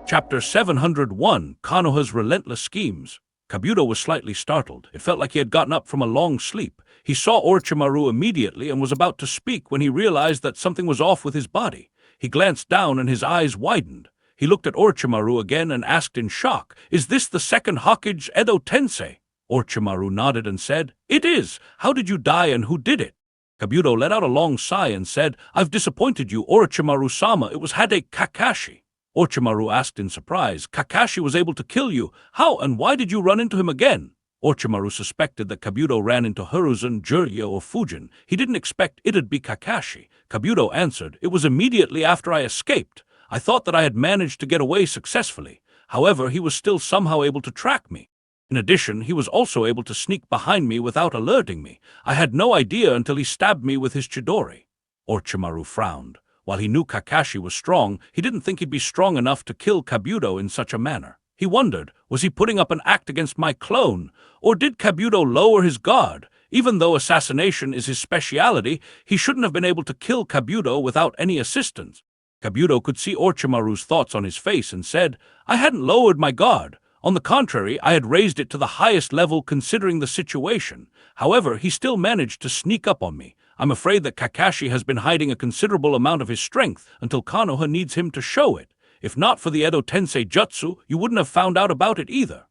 Chapter 701, Konoha's Relentless Schemes. Kabuto was slightly startled. It felt like he had gotten up from a long sleep. He saw Orochimaru immediately and was about to speak when he realized that something was off with his body. He glanced down and his eyes widened. He looked at Orochimaru again and asked in shock, "Is this the second Hokage Edo Tensei?" Orochimaru nodded and said, "It is. How did you die and who did it?" Kabuto let out a long sigh and said, "I've disappointed you, Orochimaru-sama. It was Hade Kakashi." Orochimaru asked in surprise, "Kakashi was able to kill you. How and why did you run into him again?" Orochimaru suspected that Kabuto ran into Hiruzen, Jiraiya, or Fujin. He didn't expect it'd be Kakashi. Kabuto answered, "It was immediately after I escaped. I thought that I had managed to get away successfully. However, he was still somehow able to track me. In addition, he was also able to sneak behind me without alerting me. I had no idea until he stabbed me with his Chidori." Orochimaru frowned. While he knew Kakashi was strong, he didn't think he'd be strong enough to kill Kabuto in such a manner. He wondered, was he putting up an act against my clone? Or did Kabuto lower his guard? Even though assassination is his speciality, he shouldn't have been able to kill Kabuto without any assistance. Kabuto could see Orochimaru's thoughts on his face and said, "I hadn't lowered my guard. On the contrary, I had raised it to the highest level considering the situation. However, he still managed to sneak up on me. I'm afraid that Kakashi has been hiding a considerable amount of his strength until Konoha needs him to show it. If not for the Edo Tensei Jutsu, you wouldn't have found out about it either."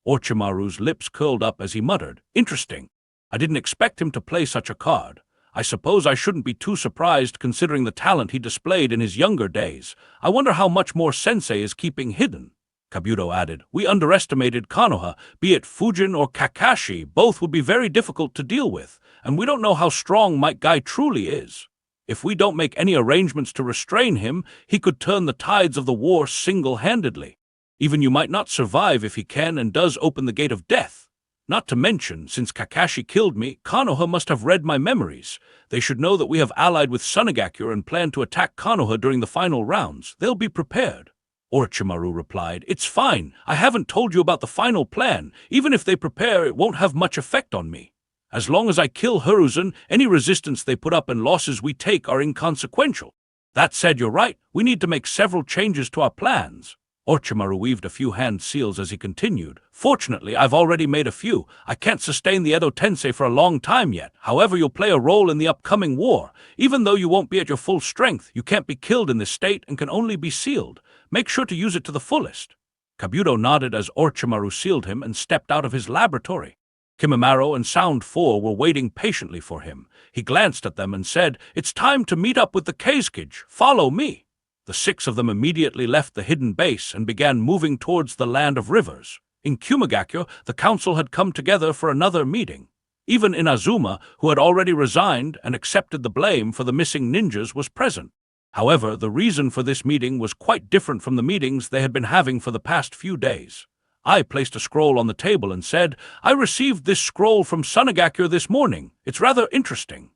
Orochimaru's lips curled up as he muttered, "Interesting. I didn't expect him to play such a card. I suppose I shouldn't be too surprised considering the talent he displayed in his younger days. I wonder how much more Sensei is keeping hidden." Kabuto added, "We underestimated Konoha. Be it Fujin or Kakashi, both would be very difficult to deal with, and we don't know how strong Might Guy truly is. If we don't make any arrangements to restrain him, he could turn the tides of the war single-handedly. Even you might not survive if he can and does open the gate of death. Not to mention, since Kakashi killed me, Konoha must have read my memories. They should know that we have allied with Sunagakure and plan to attack Konoha during the final rounds. They'll be prepared." Orochimaru replied, "It's fine. I haven't told you about the final plan. Even if they prepare, it won't have much effect on me. As long as I kill Hiruzen, any resistance they put up and losses we take are inconsequential. That said, you're right. We need to make several changes to our plans." Orochimaru weaved a few hand seals as he continued. "Fortunately, I've already made a few. I can't sustain the Edo Tensei for a long time yet. However, you'll play a role in the upcoming war. Even though you won't be at your full strength, you can't be killed in this state and can only be sealed. Make sure to use it to the fullest." Kabuto nodded as Orochimaru sealed him and stepped out of his laboratory. Kimimaro and Sound 4 were waiting patiently for him. He glanced at them and said, "It's time to meet up with the Kazekage. Follow me." The 6 of them immediately left the hidden base and began moving towards the Land of Rivers. In Kumagakure, the council had come together for another meeting. Even Inazuma, who had already resigned and accepted the blame for the missing ninjas, was present. However, the reason for this meeting was quite different from the meetings they had been having for the past few days. I placed a scroll on the table and said, "I received this scroll from Sunagakure this morning. It's rather interesting."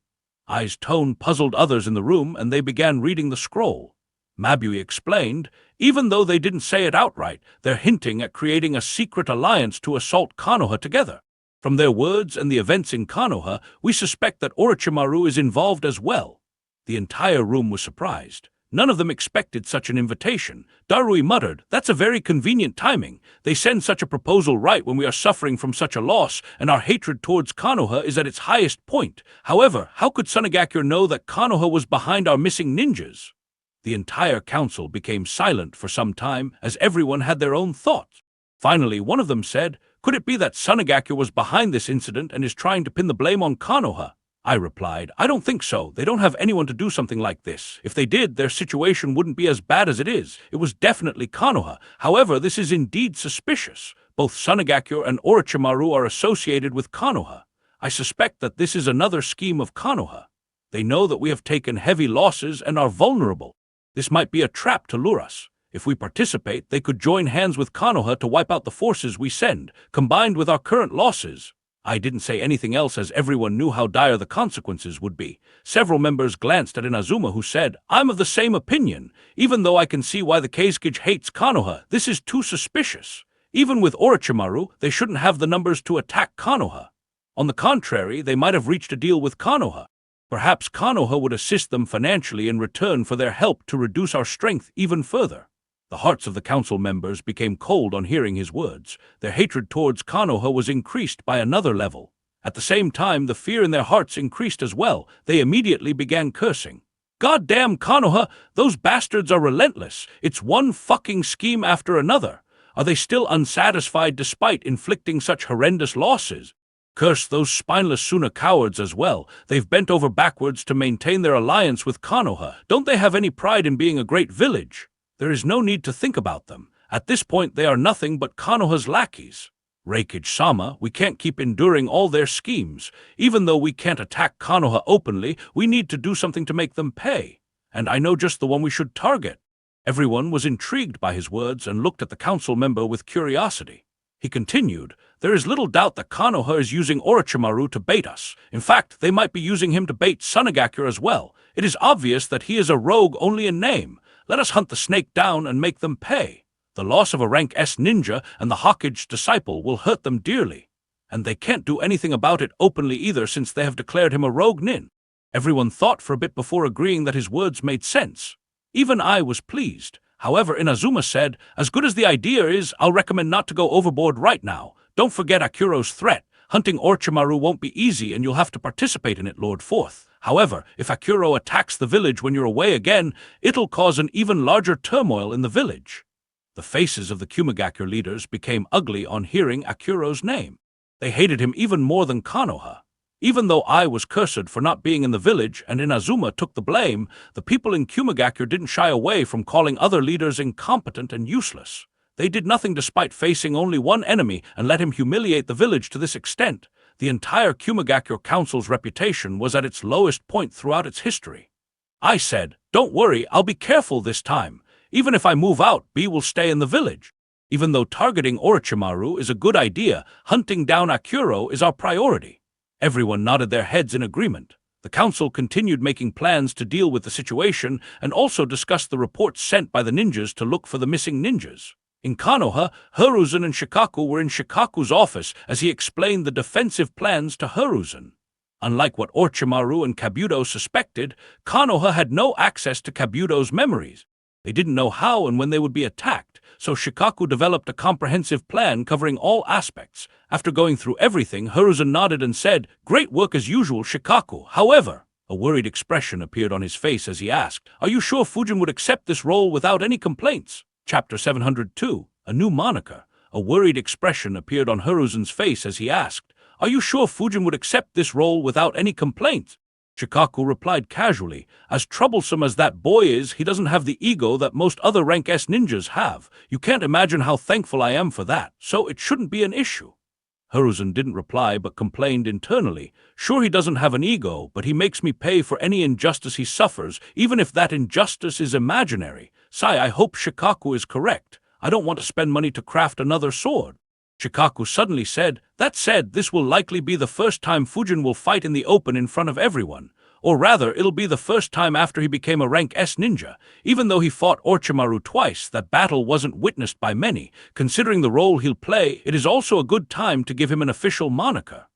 I's tone puzzled others in the room and they began reading the scroll. Mabui explained, "Even though they didn't say it outright, they're hinting at creating a secret alliance to assault Konoha together. From their words and the events in Konoha, we suspect that Orochimaru is involved as well." The entire room was surprised. None of them expected such an invitation. Darui muttered, "That's a very convenient timing. They send such a proposal right when we are suffering from such a loss, and our hatred towards Konoha is at its highest point. However, how could Sunagakure know that Konoha was behind our missing ninjas?" The entire council became silent for some time, as everyone had their own thoughts. Finally, one of them said, "Could it be that Sunagakure was behind this incident and is trying to pin the blame on Konoha?" I replied, "I don't think so. They don't have anyone to do something like this. If they did, their situation wouldn't be as bad as it is. It was definitely Konoha. However, this is indeed suspicious. Both Sunagakure and Orochimaru are associated with Konoha. I suspect that this is another scheme of Konoha. They know that we have taken heavy losses and are vulnerable. This might be a trap to lure us. If we participate, they could join hands with Konoha to wipe out the forces we send, combined with our current losses." I didn't say anything else as everyone knew how dire the consequences would be. Several members glanced at Inazuma, who said, "I'm of the same opinion. Even though I can see why the Kazekage hates Konoha, this is too suspicious. Even with Orochimaru, they shouldn't have the numbers to attack Konoha. On the contrary, they might have reached a deal with Konoha. Perhaps Konoha would assist them financially in return for their help to reduce our strength even further." The hearts of the council members became cold on hearing his words. Their hatred towards Konoha was increased by another level. At the same time, the fear in their hearts increased as well. They immediately began cursing. "Goddamn Konoha, those bastards are relentless. It's one fucking scheme after another. Are they still unsatisfied despite inflicting such horrendous losses? Curse those spineless Suna cowards as well. They've bent over backwards to maintain their alliance with Konoha. Don't they have any pride in being a great village? There is no need to think about them. At this point they are nothing but Konoha's lackeys. Reikage-sama, we can't keep enduring all their schemes. Even though we can't attack Konoha openly, we need to do something to make them pay. And I know just the one we should target." Everyone was intrigued by his words and looked at the council member with curiosity. He continued, "There is little doubt that Konoha is using Orochimaru to bait us. In fact, they might be using him to bait Sunagakure as well. It is obvious that he is a rogue only in name. Let us hunt the snake down and make them pay. The loss of a rank S ninja and the Hokage disciple will hurt them dearly. And they can't do anything about it openly either since they have declared him a rogue nin." Everyone thought for a bit before agreeing that his words made sense. Even I was pleased. However, Inazuma said, "As good as the idea is, I'll recommend not to go overboard right now. Don't forget Akuro's threat. Hunting Orochimaru won't be easy and you'll have to participate in it, Lord Fourth. However, if Akuro attacks the village when you're away again, it'll cause an even larger turmoil in the village." The faces of the Kumagakure leaders became ugly on hearing Akuro's name. They hated him even more than Konoha. Even though I was cursed for not being in the village and Inazuma took the blame, the people in Kumagakure didn't shy away from calling other leaders incompetent and useless. They did nothing despite facing only one enemy and let him humiliate the village to this extent. The entire Kumagakure Council's reputation was at its lowest point throughout its history. I said, "Don't worry, I'll be careful this time. Even if I move out, B will stay in the village. Even though targeting Orochimaru is a good idea, hunting down Akuro is our priority." Everyone nodded their heads in agreement. The council continued making plans to deal with the situation and also discussed the reports sent by the ninjas to look for the missing ninjas. In Konoha, Hiruzen and Shikaku were in Shikaku's office as he explained the defensive plans to Hiruzen. Unlike what Orochimaru and Kabuto suspected, Konoha had no access to Kabuto's memories. They didn't know how and when they would be attacked, so Shikaku developed a comprehensive plan covering all aspects. After going through everything, Hiruzen nodded and said, "Great work as usual, Shikaku. However," a worried expression appeared on his face as he asked, "Are you sure Fujin would accept this role without any complaints?" Chapter 702, A New Moniker. A worried expression appeared on Hiruzen's face as he asked, "Are you sure Fujin would accept this role without any complaints?" Shikaku replied casually, "As troublesome as that boy is, he doesn't have the ego that most other rank S ninjas have. You can't imagine how thankful I am for that, so it shouldn't be an issue." Hiruzen didn't reply but complained internally, "Sure, he doesn't have an ego, but he makes me pay for any injustice he suffers, even if that injustice is imaginary. Sai, I hope Shikaku is correct. I don't want to spend money to craft another sword." Shikaku suddenly said, "That said, this will likely be the first time Fujin will fight in the open in front of everyone. Or rather, it'll be the first time after he became a rank S ninja. Even though he fought Orochimaru twice, that battle wasn't witnessed by many. Considering the role he'll play, it is also a good time to give him an official moniker."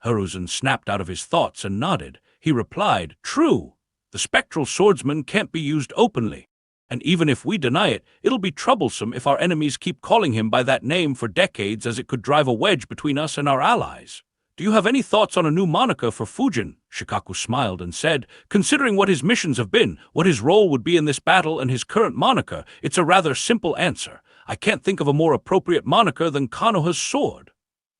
Hiruzen snapped out of his thoughts and nodded. He replied, "True. The spectral swordsman can't be used openly. And even if we deny it, it'll be troublesome if our enemies keep calling him by that name for decades, as it could drive a wedge between us and our allies. Do you have any thoughts on a new moniker for Fujin?" Shikaku smiled and said, "Considering what his missions have been, what his role would be in this battle and his current moniker, it's a rather simple answer. I can't think of a more appropriate moniker than Konoha's sword."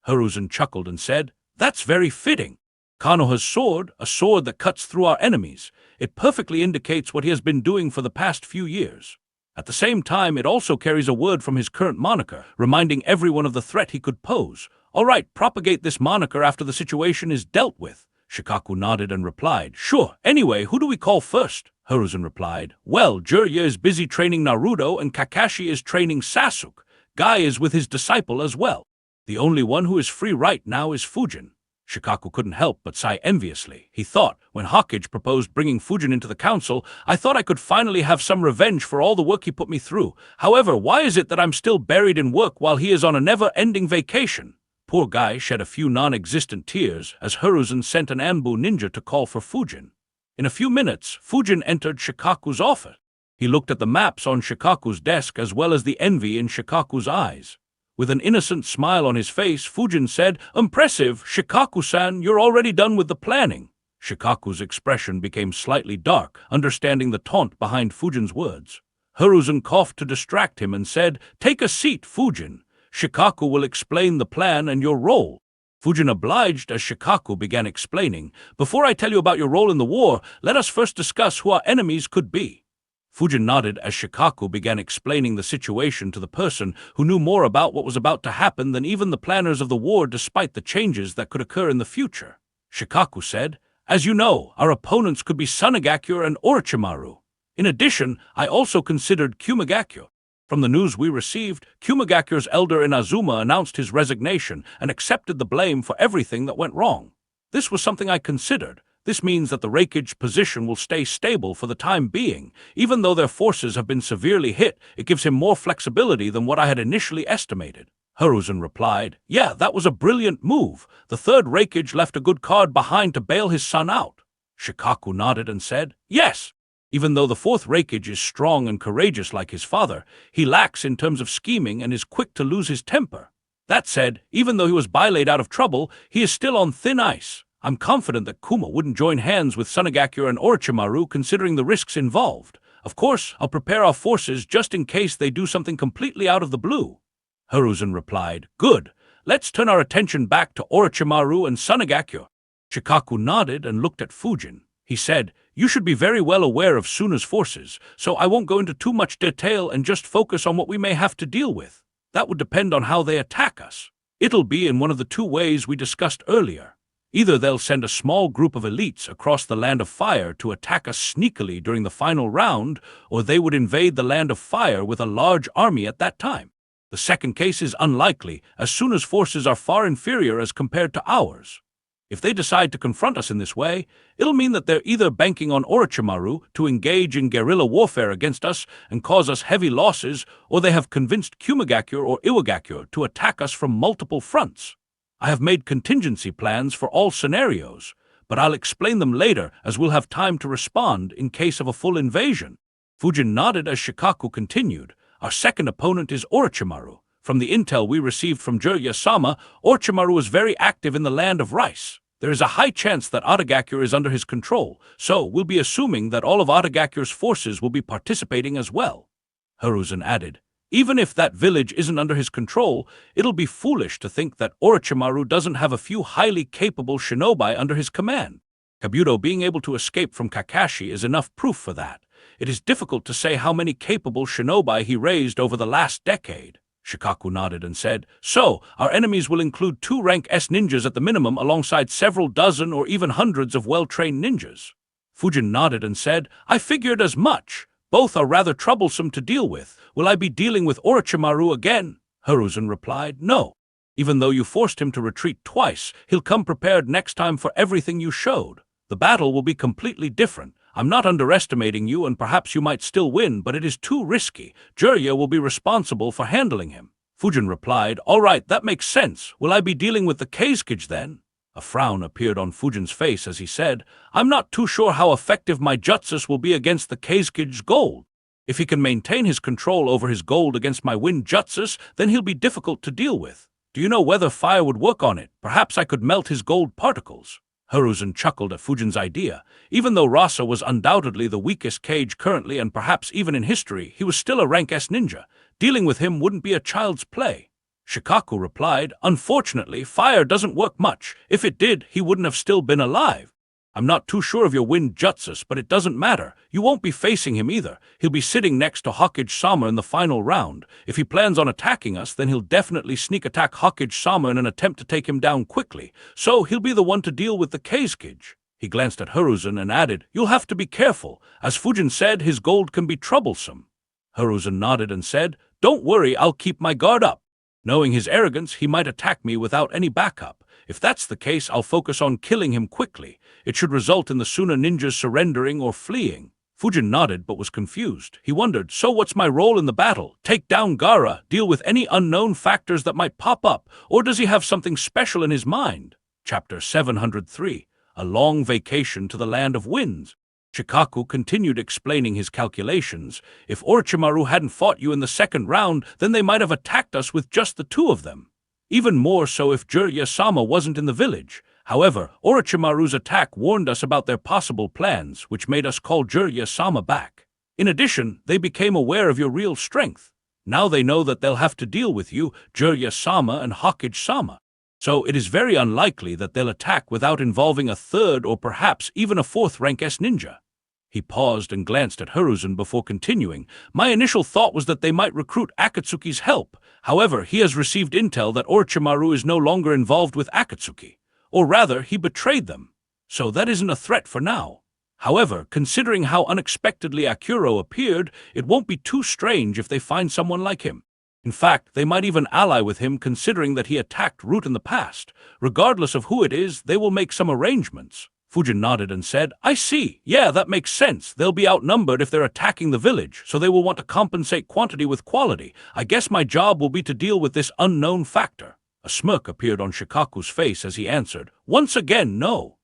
Hiruzen chuckled and said, "That's very fitting. Konoha's sword, a sword that cuts through our enemies. It perfectly indicates what he has been doing for the past few years. At the same time, it also carries a word from his current moniker, reminding everyone of the threat he could pose. All right, propagate this moniker after the situation is dealt with." Shikaku nodded and replied, "Sure. Anyway, who do we call first?" Hiruzen replied, "Well, Jiraiya is busy training Naruto and Kakashi is training Sasuke. Guy is with his disciple as well. The only one who is free right now is Fujin." Shikaku couldn't help but sigh enviously. He thought, when Hokage proposed bringing Fujin into the council, I thought I could finally have some revenge for all the work he put me through. However, why is it that I'm still buried in work while he is on a never-ending vacation? Poor Guy shed a few non-existent tears as Hiruzen sent an Anbu ninja to call for Fujin. In a few minutes, Fujin entered Shikaku's office. He looked at the maps on Shikaku's desk as well as the envy in Shikaku's eyes. With an innocent smile on his face, Fujin said, "Impressive, Shikaku-san, you're already done with the planning." Shikaku's expression became slightly dark, understanding the taunt behind Fujin's words. Hiruzen coughed to distract him and said, "Take a seat, Fujin. Shikaku will explain the plan and your role." Fujin obliged as Shikaku began explaining. "Before I tell you about your role in the war, let us first discuss who our enemies could be." Fujin nodded as Shikaku began explaining the situation to the person who knew more about what was about to happen than even the planners of the war, despite the changes that could occur in the future. Shikaku said, "As you know, our opponents could be Sunagakure and Orochimaru. In addition, I also considered Kumagakure. From the news we received, Kumagakure's elder Inazuma announced his resignation and accepted the blame for everything that went wrong. This was something I considered. This means that the Reikage position will stay stable for the time being. Even though their forces have been severely hit, it gives him more flexibility than what I had initially estimated." Hiruzen replied, "Yeah, that was a brilliant move. The third Reikage left a good card behind to bail his son out." Shikaku nodded and said, "Yes. Even though the fourth Reikage is strong and courageous like his father, he lacks in terms of scheming and is quick to lose his temper. That said, even though he was bailaid out of trouble, he is still on thin ice. I'm confident that Kuma wouldn't join hands with Sunagakure and Orochimaru considering the risks involved. Of course, I'll prepare our forces just in case they do something completely out of the blue." Hiruzen replied, "Good. Let's turn our attention back to Orochimaru and Sunagakure." Shikaku nodded and looked at Fujin. He said, "You should be very well aware of Suna's forces, so I won't go into too much detail and just focus on what we may have to deal with. That would depend on how they attack us. It'll be in one of the two ways we discussed earlier. Either they'll send a small group of elites across the Land of Fire to attack us sneakily during the final round, or they would invade the Land of Fire with a large army at that time. The second case is unlikely, as Suna's forces are far inferior as compared to ours. If they decide to confront us in this way, it'll mean that they're either banking on Orochimaru to engage in guerrilla warfare against us and cause us heavy losses, or they have convinced Kumagakure or Iwagakure to attack us from multiple fronts. I have made contingency plans for all scenarios, but I'll explain them later as we'll have time to respond in case of a full invasion." Fujin nodded as Shikaku continued, "Our second opponent is Orochimaru. From the intel we received from Jiraiya-sama, Orochimaru is very active in the Land of Rice. There is a high chance that Audiogakure is under his control, so we'll be assuming that all of Audigakure's forces will be participating as well." Hiruzen added, "Even if that village isn't under his control, it'll be foolish to think that Orochimaru doesn't have a few highly capable shinobi under his command. Kabuto being able to escape from Kakashi is enough proof for that. It is difficult to say how many capable shinobi he raised over the last decade." Shikaku nodded and said, "So, our enemies will include 2 rank S ninjas at the minimum alongside several dozen or even hundreds of well-trained ninjas." Fujin nodded and said, "I figured as much. Both are rather troublesome to deal with. Will I be dealing with Orochimaru again?" Hiruzen replied, "No. Even though you forced him to retreat twice, he'll come prepared next time for everything you showed. The battle will be completely different. I'm not underestimating you, and perhaps you might still win, but it is too risky. Jiraiya will be responsible for handling him." Fujin replied, "All right, that makes sense. Will I be dealing with the Kazekage then?" A frown appeared on Fujin's face as he said, "I'm not too sure how effective my jutsus will be against the Kazecage's gold. If he can maintain his control over his gold against my wind jutsus, then he'll be difficult to deal with. Do you know whether fire would work on it? Perhaps I could melt his gold particles." Hiruzen chuckled at Fujin's idea. Even though Rasa was undoubtedly the weakest Kage currently and perhaps even in history, he was still a rank S ninja. Dealing with him wouldn't be a child's play. Shikaku replied, "Unfortunately, fire doesn't work much. If it did, he wouldn't have still been alive. I'm not too sure of your wind jutsus, but it doesn't matter. You won't be facing him either. He'll be sitting next to Hokage-sama in the final round. If he plans on attacking us, then he'll definitely sneak attack Hokage-sama in an attempt to take him down quickly. So he'll be the one to deal with the Kazekage." He glanced at Hiruzen and added, "You'll have to be careful. As Fujin said, his gold can be troublesome." Hiruzen nodded and said, "Don't worry, I'll keep my guard up. Knowing his arrogance, he might attack me without any backup. If that's the case, I'll focus on killing him quickly. It should result in the Suna ninjas surrendering or fleeing." Fujin nodded but was confused. He wondered, "So what's my role in the battle? Take down Gaara, deal with any unknown factors that might pop up, or does he have something special in his mind?" Chapter 703, A Long Vacation to the Land of Winds. Shikaku continued explaining his calculations. If Orochimaru hadn't fought you in the second round, then they might have attacked us with just the two of them. Even more so if Jiraiya-sama wasn't in the village. However, Orochimaru's attack warned us about their possible plans, which made us call Jiraiya-sama back. In addition, they became aware of your real strength. Now they know that they'll have to deal with you, Jiraiya-sama and Hokage-sama. So it is very unlikely that they'll attack without involving a third or perhaps even a fourth rank S ninja. He paused and glanced at Hiruzen before continuing. My initial thought was that they might recruit Akatsuki's help. However, he has received intel that Orochimaru is no longer involved with Akatsuki. Or rather, he betrayed them. So that isn't a threat for now. However, considering how unexpectedly Akuro appeared, it won't be too strange if they find someone like him. In fact, they might even ally with him considering that he attacked Root in the past. Regardless of who it is, they will make some arrangements. Fujin nodded and said, I see. Yeah, that makes sense. They'll be outnumbered if they're attacking the village, so they will want to compensate quantity with quality. I guess my job will be to deal with this unknown factor. A smirk appeared on Shikaku's face as he answered, Once again, no.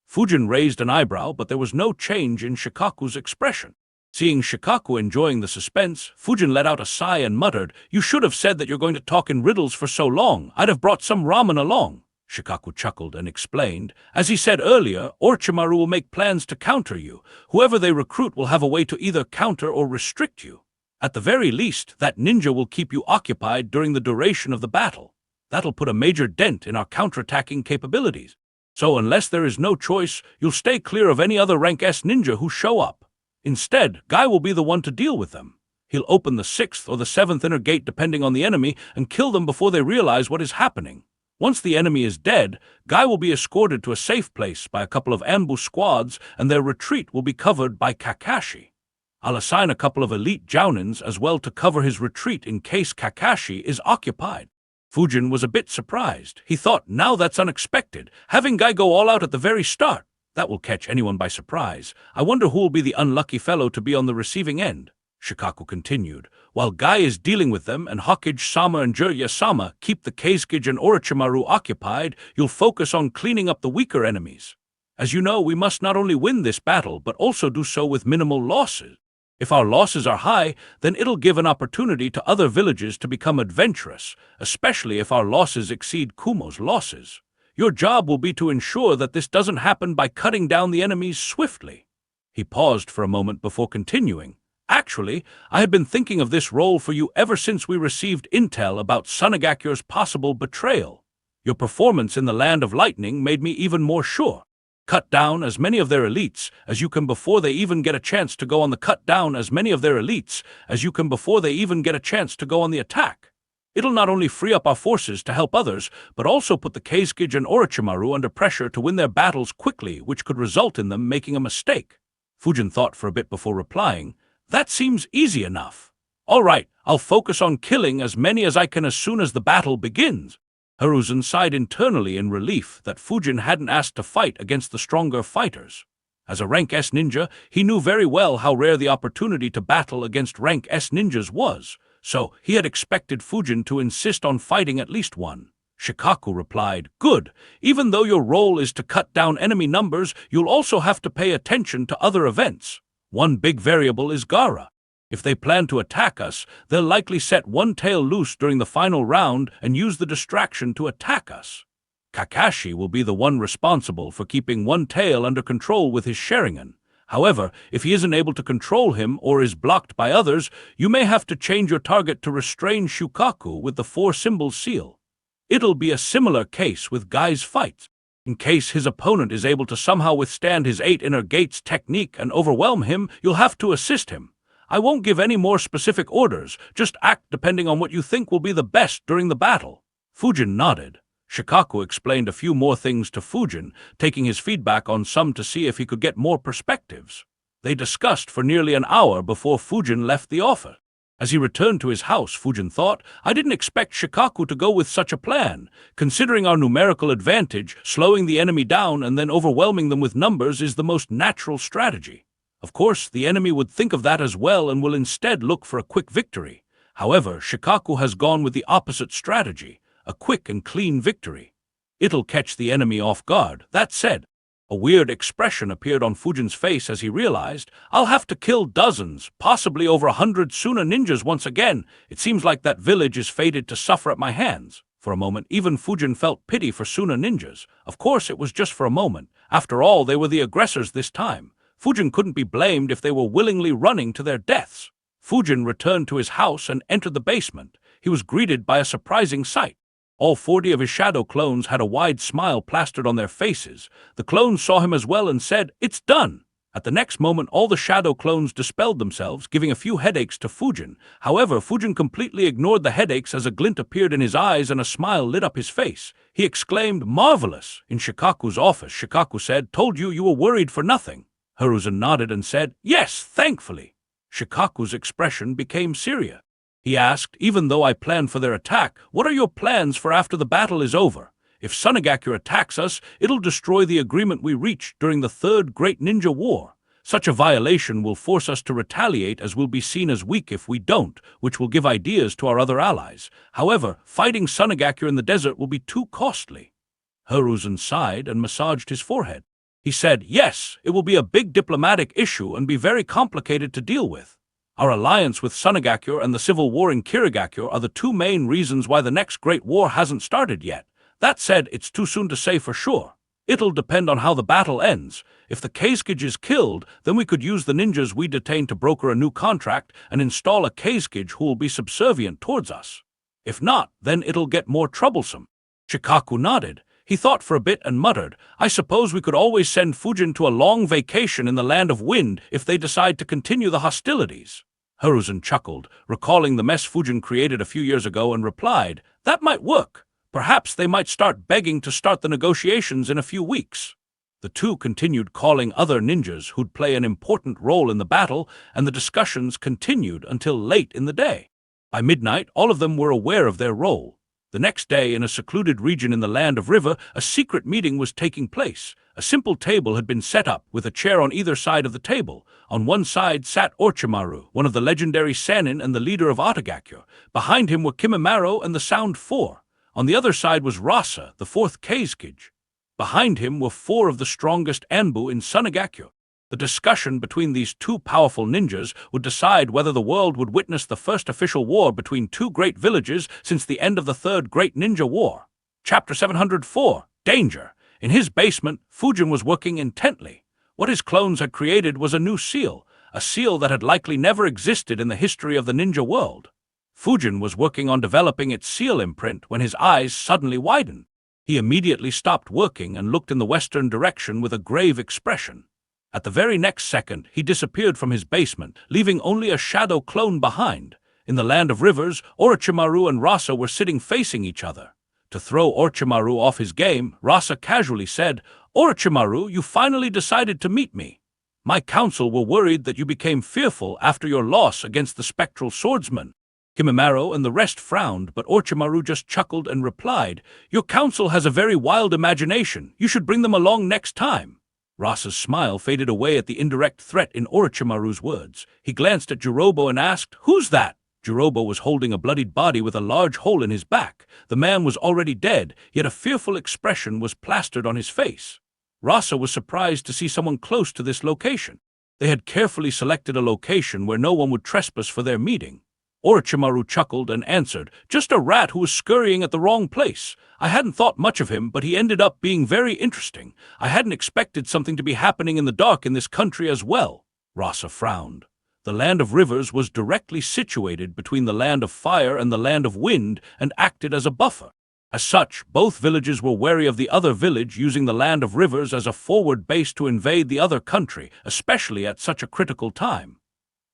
Fujin raised an eyebrow, but there was no change in Shikaku's expression. Seeing Shikaku enjoying the suspense, Fujin let out a sigh and muttered, You should have said that you're going to talk in riddles for so long. I'd have brought some ramen along. Shikaku chuckled and explained, As he said earlier, Orochimaru will make plans to counter you. Whoever they recruit will have a way to either counter or restrict you. At the very least, that ninja will keep you occupied during the duration of the battle. That'll put a major dent in our counterattacking capabilities. So unless there is no choice, you'll stay clear of any other rank S ninja who show up. Instead, Guy will be the one to deal with them. He'll open the 6th or the 7th inner gate depending on the enemy and kill them before they realize what is happening. Once the enemy is dead, Guy will be escorted to a safe place by a couple of ambush squads and their retreat will be covered by Kakashi. I'll assign a couple of elite jounins as well to cover his retreat in case Kakashi is occupied. Fujin was a bit surprised. He thought, now that's unexpected. Having Guy go all out at the very start. That will catch anyone by surprise. I wonder who will be the unlucky fellow to be on the receiving end. Shikaku continued. While Guy is dealing with them and Hokage-sama and Jiraiya-sama keep the Kazekage and Orochimaru occupied, you'll focus on cleaning up the weaker enemies. As you know, we must not only win this battle, but also do so with minimal losses. If our losses are high, then it'll give an opportunity to other villages to become adventurous, especially if our losses exceed Kumo's losses. Your job will be to ensure that this doesn't happen by cutting down the enemies swiftly. He paused for a moment before continuing. Actually, I had been thinking of this role for you ever since we received intel about Sunagakure's possible betrayal. Your performance in the Land of Lightning made me even more sure. Cut down as many of their elites as you can before they even get a chance to go on the cut down as many of their elites as you can before they even get a chance to go on the attack. It'll not only free up our forces to help others, but also put the Kazekage and Orochimaru under pressure to win their battles quickly, which could result in them making a mistake. Fujin thought for a bit before replying, That seems easy enough. All right, I'll focus on killing as many as I can as soon as the battle begins. Hiruzen sighed internally in relief that Fujin hadn't asked to fight against the stronger fighters. As a rank S ninja, he knew very well how rare the opportunity to battle against rank S ninjas was. So he had expected Fujin to insist on fighting at least one. Shikaku replied, Good. Even though your role is to cut down enemy numbers, you'll also have to pay attention to other events. One big variable is Gaara. If they plan to attack us, they'll likely set one tail loose during the final round and use the distraction to attack us. Kakashi will be the one responsible for keeping one tail under control with his Sharingan. However, if he isn't able to control him or is blocked by others, you may have to change your target to restrain Shukaku with the 4-symbol seal. It'll be a similar case with Guy's fights. In case his opponent is able to somehow withstand his 8 inner gates technique and overwhelm him, you'll have to assist him. I won't give any more specific orders, just act depending on what you think will be the best during the battle. Fujin nodded. Shikaku explained a few more things to Fujin, taking his feedback on some to see if he could get more perspectives. They discussed for nearly an hour before Fujin left the office. As he returned to his house, Fujin thought, I didn't expect Shikaku to go with such a plan. Considering our numerical advantage, slowing the enemy down and then overwhelming them with numbers is the most natural strategy. Of course, the enemy would think of that as well and will instead look for a quick victory. However, Shikaku has gone with the opposite strategy. A quick and clean victory. It'll catch the enemy off guard. That said, A weird expression appeared on Fujin's face as he realized, I'll have to kill dozens, possibly over 100 Suna ninjas once again. It seems like that village is fated to suffer at my hands. For a moment, even Fujin felt pity for Suna ninjas. Of course, it was just for a moment. After all, they were the aggressors this time. Fujin couldn't be blamed if they were willingly running to their deaths. Fujin returned to his house and entered the basement. He was greeted by a surprising sight. All 40 of his shadow clones had a wide smile plastered on their faces. The clones saw him as well and said, "It's done!" At the next moment, all the shadow clones dispelled themselves, giving a few headaches to Fujin. However, Fujin completely ignored the headaches as a glint appeared in his eyes and a smile lit up his face. He exclaimed, "Marvelous!" In Shikaku's office, Shikaku said, "Told you were worried for nothing." Hiruzen nodded and said, "Yes, thankfully." Shikaku's expression became serious. He asked, "Even though I planned for their attack, what are your plans for after the battle is over? If Sunagakure attacks us, it'll destroy the agreement we reached during the Third Great Ninja War. Such a violation will force us to retaliate as we'll be seen as weak if we don't, which will give ideas to our other allies. However, fighting Sunagakure in the desert will be too costly." Hiruzen sighed and massaged his forehead. He said, "Yes, it will be a big diplomatic issue and be very complicated to deal with. Our alliance with Sunagakure and the civil war in Kirigakure are the two main reasons why the next great war hasn't started yet. That said, it's too soon to say for sure. It'll depend on how the battle ends. If the Kazekage is killed, then we could use the ninjas we detained to broker a new contract and install a Kazekage who will be subservient towards us. If not, then it'll get more troublesome." Shikaku nodded. He thought for a bit and muttered, "I suppose we could always send Fujin to a long vacation in the land of wind if they decide to continue the hostilities." Hiruzen chuckled, recalling the mess Fujin created a few years ago, and replied, "That might work. Perhaps they might start begging to start the negotiations in a few weeks." The two continued calling other ninjas who'd play an important role in the battle, and the discussions continued until late in the day. By midnight, all of them were aware of their role. The next day, in a secluded region in the land of River, a secret meeting was taking place. A simple table had been set up, with a chair on either side of the table. On one side sat Orochimaru, one of the legendary Sannin and the leader of Otagakure. Behind him were Kimimaro and the Sound Four. On the other side was Rasa, the fourth Kazekage. Behind him were 4 of the strongest Anbu in Sunagakure. The discussion between these two powerful ninjas would decide whether the world would witness the first official war between two great villages since the end of the Third Great Ninja War. Chapter 704, Danger. In his basement, Fujin was working intently. What his clones had created was a new seal, a seal that had likely never existed in the history of the ninja world. Fujin was working on developing its seal imprint when his eyes suddenly widened. He immediately stopped working and looked in the western direction with a grave expression. At the very next second, he disappeared from his basement, leaving only a shadow clone behind. In the land of rivers, Orochimaru and Rasa were sitting facing each other. To throw Orochimaru off his game, Rasa casually said, "Orochimaru, you finally decided to meet me. My council were worried that you became fearful after your loss against the spectral swordsman." Kimimaro and the rest frowned, but Orochimaru just chuckled and replied, "Your council has a very wild imagination. You should bring them along next time." Rasa's smile faded away at the indirect threat in Orochimaru's words. He glanced at Jirobo and asked, "Who's that?" Jirobo was holding a bloodied body with a large hole in his back. The man was already dead, yet a fearful expression was plastered on his face. Rasa was surprised to see someone close to this location. They had carefully selected a location where no one would trespass for their meeting. Orochimaru chuckled and answered, "Just a rat who was scurrying at the wrong place. I hadn't thought much of him, but he ended up being very interesting. I hadn't expected something to be happening in the dark in this country as well." Rasa frowned. The land of rivers was directly situated between the land of fire and the land of wind and acted as a buffer. As such, both villages were wary of the other village using the land of rivers as a forward base to invade the other country, especially at such a critical time.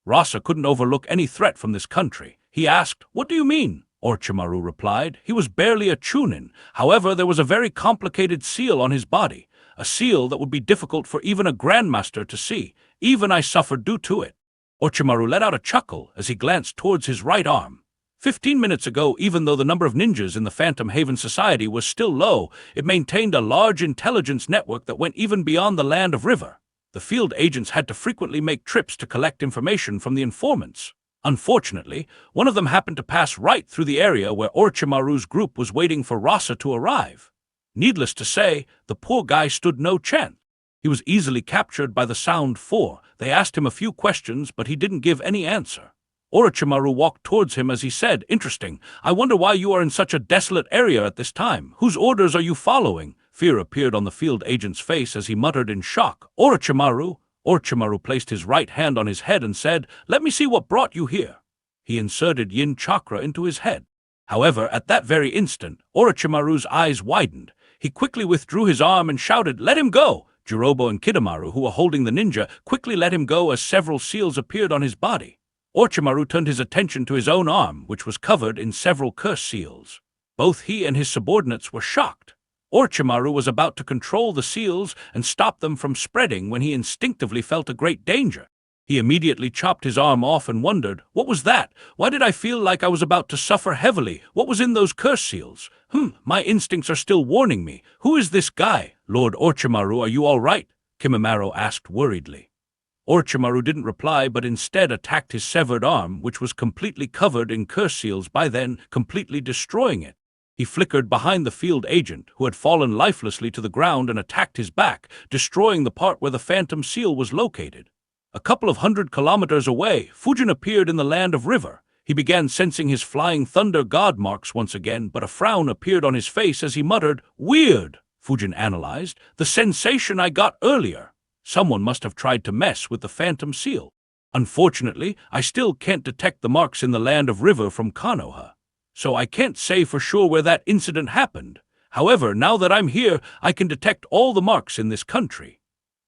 Rasa couldn't overlook any threat from this country. He asked, "What do you mean?" Orochimaru replied. He was barely a chunin. However, there was a very complicated seal on his body, a seal that would be difficult for even a grandmaster to see. Even I suffered due to it. Orochimaru let out a chuckle as he glanced towards his right arm. 15 minutes ago, even though the number of ninjas in the Phantom Haven Society was still low, it maintained a large intelligence network that went even beyond the land of river. The field agents had to frequently make trips to collect information from the informants. Unfortunately, one of them happened to pass right through the area where Orochimaru's group was waiting for Rasa to arrive. Needless to say, the poor guy stood no chance. He was easily captured by the sound 4. They asked him a few questions, but he didn't give any answer. Orochimaru walked towards him as he said, "Interesting. I wonder why you are in such a desolate area at this time. Whose orders are you following?" Fear appeared on the field agent's face as he muttered in shock, "Orochimaru." Orochimaru placed his right hand on his head and said, "Let me see what brought you here." He inserted yin chakra into his head. However, at that very instant, Orochimaru's eyes widened. He quickly withdrew his arm and shouted, "Let him go!" Jirobo and Kidomaru, who were holding the ninja, quickly let him go as several seals appeared on his body. Orochimaru turned his attention to his own arm, which was covered in several curse seals. Both he and his subordinates were shocked. Orochimaru was about to control the seals and stop them from spreading when he instinctively felt a great danger. He immediately chopped his arm off and wondered, "What was that? Why did I feel like I was about to suffer heavily? What was in those curse seals? My instincts are still warning me. Who is this guy? Lord Orochimaru, are you all right?" Kimimaro asked worriedly. Orochimaru didn't reply, but instead attacked his severed arm, which was completely covered in curse seals, by then completely destroying it. He flickered behind the field agent, who had fallen lifelessly to the ground, and attacked his back, destroying the part where the phantom seal was located. A couple of 100 kilometers away, Fujin appeared in the land of river. He began sensing his flying thunder god marks once again, but a frown appeared on his face as he muttered, "Weird," Fujin analyzed, "the sensation I got earlier. Someone must have tried to mess with the phantom seal. Unfortunately, I still can't detect the marks in the land of river from Konoha, so I can't say for sure where that incident happened. However, now that I'm here, I can detect all the marks in this country.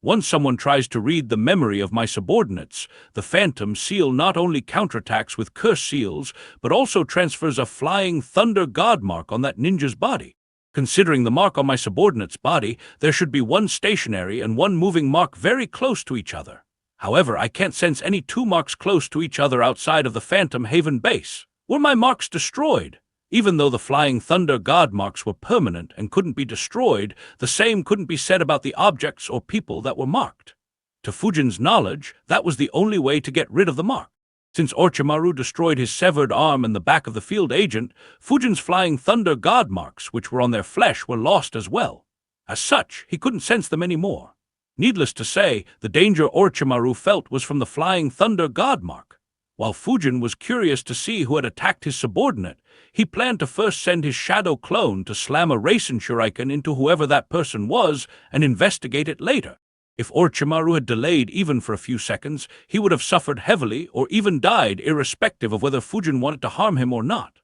Once someone tries to read the memory of my subordinates, the phantom seal not only counterattacks with curse seals, but also transfers a flying thunder god mark on that ninja's body. Considering the mark on my subordinate's body, there should be one stationary and one moving mark very close to each other. However, I can't sense any two marks close to each other outside of the Phantom Haven base. Were my marks destroyed? Even though the Flying Thunder God marks were permanent and couldn't be destroyed, the same couldn't be said about the objects or people that were marked. To Fujin's knowledge, that was the only way to get rid of the mark. Since Orochimaru destroyed his severed arm and the back of the field agent, Fujin's Flying Thunder God marks, which were on their flesh, were lost as well. As such, he couldn't sense them anymore. Needless to say, the danger Orochimaru felt was from the Flying Thunder God mark. While Fujin was curious to see who had attacked his subordinate, he planned to first send his shadow clone to slam a Rasen shuriken into whoever that person was and investigate it later. If Orochimaru had delayed even for a few seconds, he would have suffered heavily or even died, irrespective of whether Fujin wanted to harm him or not.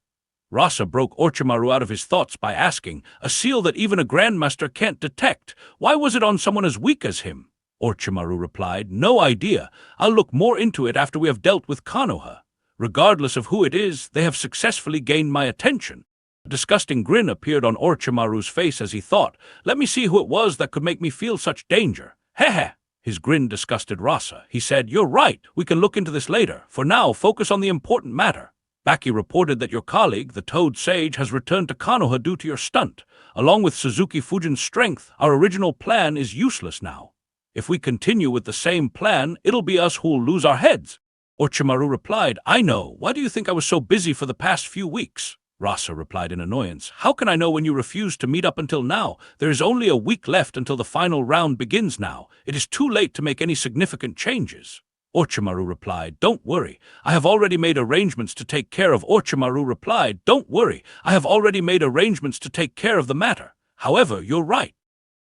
Rasa broke Orochimaru out of his thoughts by asking, "A seal that even a grandmaster can't detect, why was it on someone as weak as him?" Orochimaru replied, "No idea. I'll look more into it after we have dealt with Konoha. Regardless of who it is, they have successfully gained my attention." A disgusting grin appeared on Orochimaru's face as he thought, "Let me see who it was that could make me feel such danger." "Heh." His grin disgusted Rasa. He said, "You're right. We can look into this later. For now, focus on the important matter. Baki reported that your colleague, the Toad Sage, has returned to Konoha due to your stunt. Along with Suzuki Fujin's strength, our original plan is useless now. If we continue with the same plan, it'll be us who'll lose our heads." Orochimaru replied, "I know. Why do you think I was so busy for the past few weeks?" Rasa replied in annoyance, "How can I know when you refused to meet up until now? There is only a week left until the final round begins now. It is too late to make any significant changes." Orochimaru replied, "Don't worry. I have already made arrangements to take care of." Orochimaru replied, "Don't worry. I have already made arrangements to take care of the matter. However, you're right.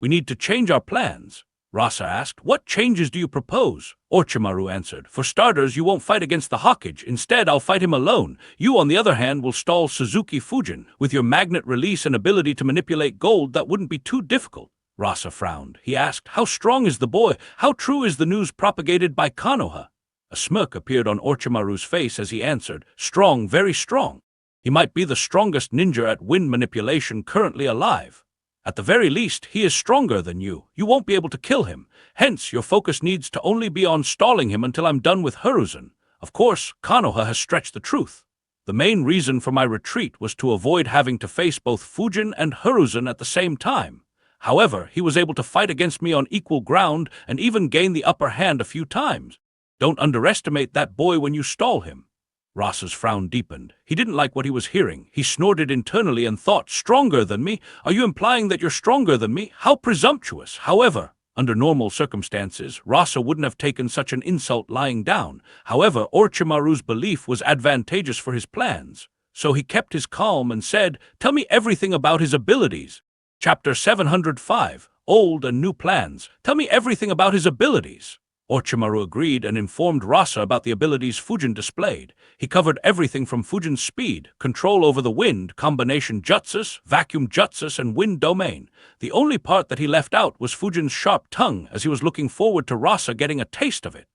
We need to change our plans." Rasa asked, "What changes do you propose?" Orochimaru answered, "For starters, you won't fight against the Hokage. Instead, I'll fight him alone. You, on the other hand, will stall Suzuki Fujin. With your magnet release and ability to manipulate gold, that wouldn't be too difficult." Rasa frowned. He asked, "How strong is the boy? How true is the news propagated by Konoha?" A smirk appeared on Orochimaru's face as he answered, "Strong, very strong. He might be the strongest ninja at wind manipulation currently alive. At the very least, he is stronger than you. You won't be able to kill him. Hence, your focus needs to only be on stalling him until I'm done with Hiruzen. Of course, Konoha has stretched the truth. The main reason for my retreat was to avoid having to face both Fujin and Hiruzen at the same time. However, he was able to fight against me on equal ground and even gain the upper hand a few times. Don't underestimate that boy when you stall him." Rasa's frown deepened. He didn't like what he was hearing. He snorted internally and thought, "Stronger than me? Are you implying that you're stronger than me? How presumptuous!" However, Under normal circumstances, Rasa wouldn't have taken such an insult lying down. However, Orochimaru's belief was advantageous for his plans, so he kept his calm and said, "Tell me everything about his abilities." Chapter 705, Old and New Plans. Tell me everything about his abilities. Orochimaru agreed and informed Rasa about the abilities Fujin displayed. He covered everything from Fujin's speed, control over the wind, combination jutsus, vacuum jutsus, and wind domain. The only part that he left out was Fujin's sharp tongue, as he was looking forward to Rasa getting a taste of it.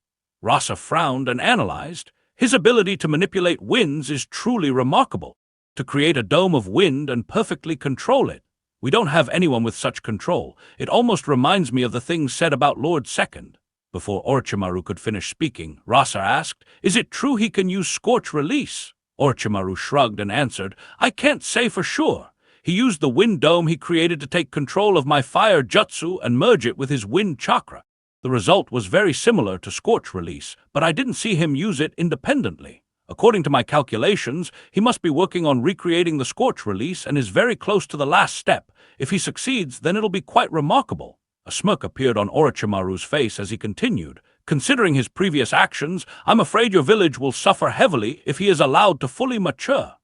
Rasa frowned and analyzed. His ability to manipulate winds is truly remarkable. To create a dome of wind and perfectly control it. We don't have anyone with such control. It almost reminds me of the things said about Lord Second. Before Orochimaru could finish speaking, Rasa asked, "Is it true he can use Scorch Release?" Orochimaru shrugged and answered, "I can't say for sure. He used the wind dome he created to take control of my fire jutsu and merge it with his wind chakra. The result was very similar to Scorch Release, but I didn't see him use it independently. According to my calculations, he must be working on recreating the Scorch Release and is very close to the last step. If he succeeds, then it'll be quite remarkable." A smirk appeared on Orochimaru's face as he continued, "Considering his previous actions, I'm afraid your village will suffer heavily if he is allowed to fully mature."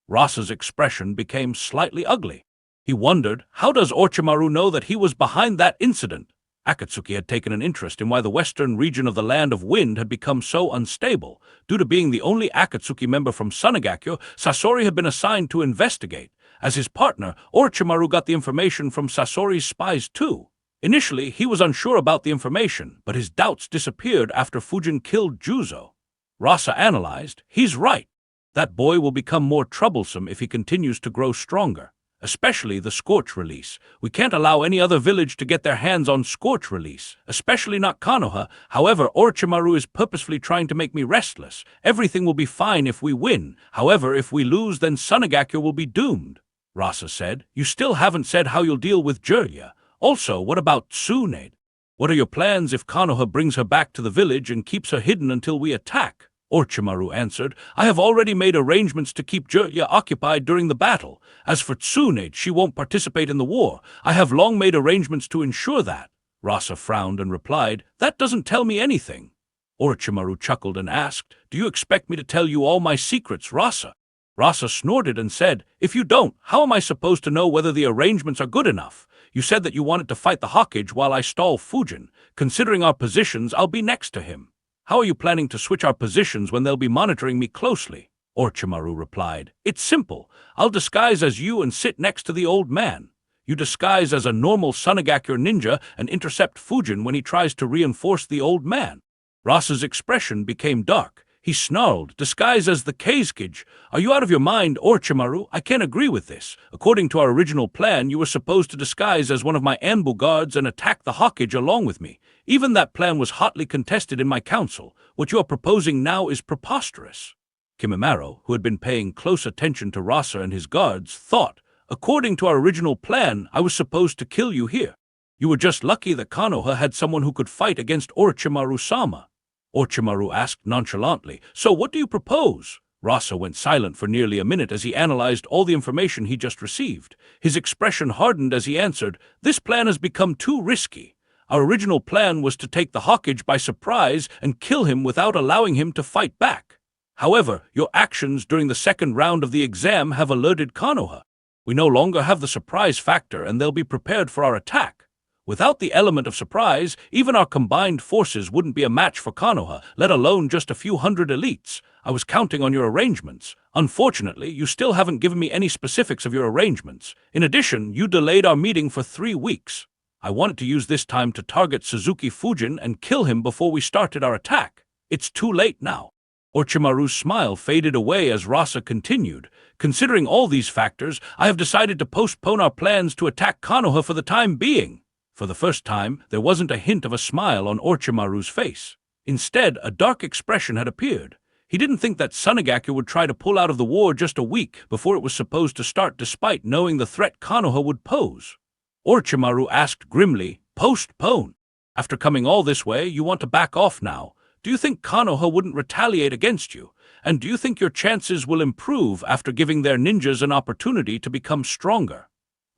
Rasa's expression became slightly ugly. He wondered, how does Orochimaru know that he was behind that incident? Akatsuki had taken an interest in why the western region of the Land of Wind had become so unstable. Due to being the only Akatsuki member from Sunagakyo, Sasori had been assigned to investigate. As his partner, Orochimaru got the information from Sasori's spies too. Initially, he was unsure about the information, but his doubts disappeared after Fujin killed Juzo. Rasa analyzed, "He's right. That boy will become more troublesome if he continues to grow stronger, especially the Scorch Release. We can't allow any other village to get their hands on Scorch Release, especially not Konoha. However, Orochimaru is purposefully trying to make me restless. Everything will be fine if we win. However, if we lose, then Sunagakyo will be doomed." Rasa said, "You still haven't said how you'll deal with Jiraiya. Also, what about Tsunade? What are your plans if Konoha brings her back to the village and keeps her hidden until we attack?" Orochimaru answered, "I have already made arrangements to keep Jiraiya occupied during the battle. As for Tsunade, she won't participate in the war. I have long made arrangements to ensure that." Rasa frowned and replied, "That doesn't tell me anything." Orochimaru chuckled and asked, "Do you expect me to tell you all my secrets, Rasa?" Rasa snorted and said, "If you don't, how am I supposed to know whether the arrangements are good enough? You said that you wanted to fight the Hokage while I stall Fujin. Considering our positions, I'll be next to him. How are you planning to switch our positions when they'll be monitoring me closely?" Orochimaru replied, "It's simple. I'll disguise as you and sit next to the old man. You disguise as a normal Sunagakure ninja and intercept Fujin when he tries to reinforce the old man." Rasa's expression became dark. He snarled, "Disguise as the Kazekage. Are you out of your mind, Orochimaru? I can't agree with this. According to our original plan, you were supposed to disguise as one of my Anbu guards and attack the Hokage along with me. Even that plan was hotly contested in my council. What you are proposing now is preposterous." Kimimaro, who had been paying close attention to Rasa and his guards, thought, "According to our original plan, I was supposed to kill you here. You were just lucky that Konoha had someone who could fight against Orochimaru-sama." Orochimaru asked nonchalantly, "So what do you propose?" Rasa went silent for nearly a minute as he analyzed all the information he just received. His expression hardened as he answered, "This plan has become too risky. Our original plan was to take the Hokage by surprise and kill him without allowing him to fight back. However, your actions during the second round of the exam have alerted Konoha. We no longer have the surprise factor and they'll be prepared for our attack. Without the element of surprise, even our combined forces wouldn't be a match for Konoha, let alone just a few hundred elites. I was counting on your arrangements. Unfortunately, you still haven't given me any specifics of your arrangements. In addition, you delayed our meeting for 3 weeks. I wanted to use this time to target Suzuki Fujin and kill him before we started our attack. It's too late now." Orochimaru's smile faded away as Rasa continued, "Considering all these factors, I have decided to postpone our plans to attack Konoha for the time being." For the first time, there wasn't a hint of a smile on Orochimaru's face. Instead, a dark expression had appeared. He didn't think that Sunagakure would try to pull out of the war just a week before it was supposed to start despite knowing the threat Konoha would pose. Orochimaru asked grimly, "Postpone? After coming all this way, you want to back off now? Do you think Konoha wouldn't retaliate against you? And do you think your chances will improve after giving their ninjas an opportunity to become stronger?"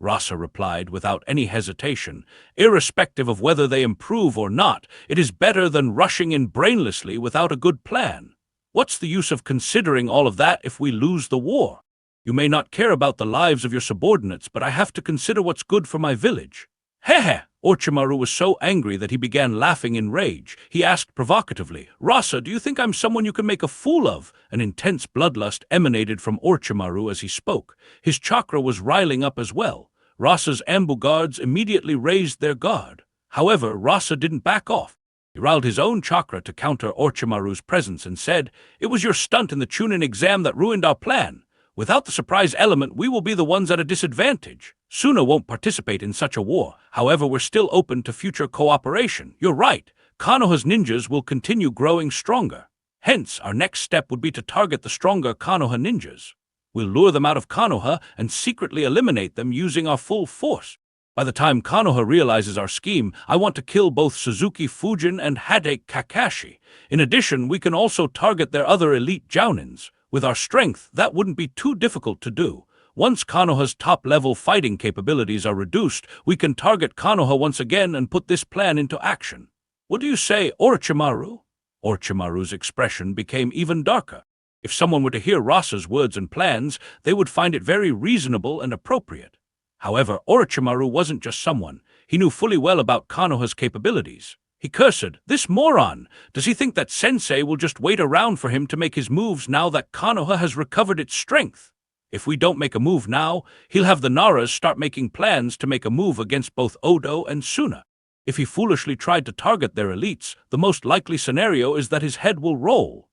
Rasa replied without any hesitation. Irrespective of whether they improve or not, it is better than rushing in brainlessly without a good plan. What's the use of considering all of that if we lose the war? You may not care about the lives of your subordinates, but I have to consider what's good for my village. Hehe! Orochimaru was so angry that he began laughing in rage. He asked provocatively, Rasa, do you think I'm someone you can make a fool of? An intense bloodlust emanated from Orochimaru as he spoke. His chakra was riling up as well. Rasa's Ambu guards immediately raised their guard. However, Rasa didn't back off. He riled his own chakra to counter Orochimaru's presence and said, It was your stunt in the Chunin exam that ruined our plan. Without the surprise element, we will be the ones at a disadvantage. Suna won't participate in such a war. However, we're still open to future cooperation. You're right. Konoha's ninjas will continue growing stronger. Hence, our next step would be to target the stronger Konoha ninjas. We'll lure them out of Konoha and secretly eliminate them using our full force. By the time Konoha realizes our scheme, I want to kill both Suzuki Fujin and Hade Kakashi. In addition, we can also target their other elite jounins. With our strength, that wouldn't be too difficult to do. Once Konoha's top-level fighting capabilities are reduced, we can target Konoha once again and put this plan into action. What do you say, Orochimaru? Orochimaru's expression became even darker. If someone were to hear Rasa's words and plans, they would find it very reasonable and appropriate. However, Orochimaru wasn't just someone. He knew fully well about Konoha's capabilities. He cursed, This moron! Does he think that Sensei will just wait around for him to make his moves now that Konoha has recovered its strength? If we don't make a move now, he'll have the Naras start making plans to make a move against both Odo and Suna. If he foolishly tried to target their elites, the most likely scenario is that his head will roll.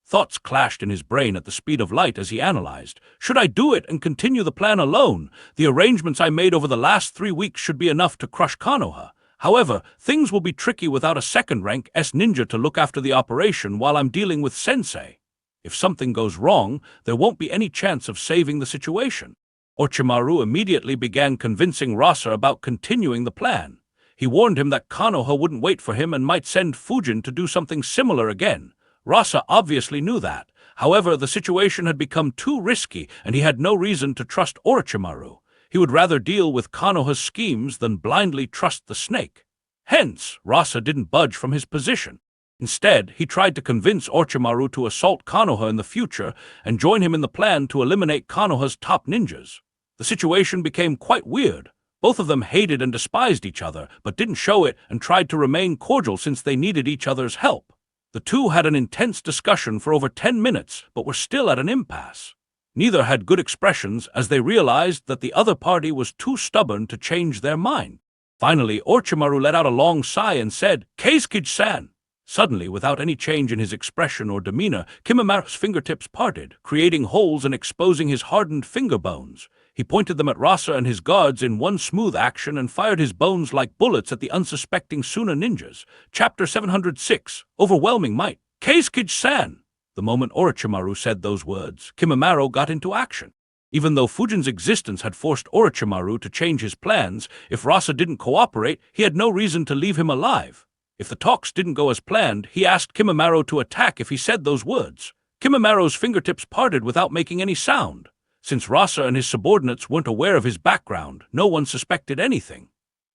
Thoughts clashed in his brain at the speed of light as he analyzed. Should I do it and continue the plan alone? The arrangements I made over the last 3 weeks should be enough to crush Konoha. However, things will be tricky without a second-rank S-ninja to look after the operation while I'm dealing with Sensei. If something goes wrong, there won't be any chance of saving the situation. Orochimaru immediately began convincing Rasa about continuing the plan. He warned him that Konoha wouldn't wait for him and might send Fujin to do something similar again. Rasa obviously knew that. However, the situation had become too risky and he had no reason to trust Orochimaru. He would rather deal with Konoha's schemes than blindly trust the snake. Hence, Rasa didn't budge from his position. Instead, he tried to convince Orochimaru to assault Konoha in the future and join him in the plan to eliminate Konoha's top ninjas. The situation became quite weird. Both of them hated and despised each other, but didn't show it and tried to remain cordial since they needed each other's help. The two had an intense discussion for over 10 minutes, but were still at an impasse. Neither had good expressions as they realized that the other party was too stubborn to change their mind. Finally, Orochimaru let out a long sigh and said, Keisuke-san. Suddenly, without any change in his expression or demeanor, Kimimara's fingertips parted, creating holes and exposing his hardened finger bones. He pointed them at Rasa and his guards in one smooth action and fired his bones like bullets at the unsuspecting Suna ninjas. Chapter 706, Overwhelming Might. Keisuke-san! The moment Orochimaru said those words, Kimimaro got into action. Even though Fujin's existence had forced Orochimaru to change his plans, if Rasa didn't cooperate, he had no reason to leave him alive. If the talks didn't go as planned, he asked Kimimaro to attack if he said those words. Kimimaro's fingertips parted without making any sound. Since Rasa and his subordinates weren't aware of his background, no one suspected anything.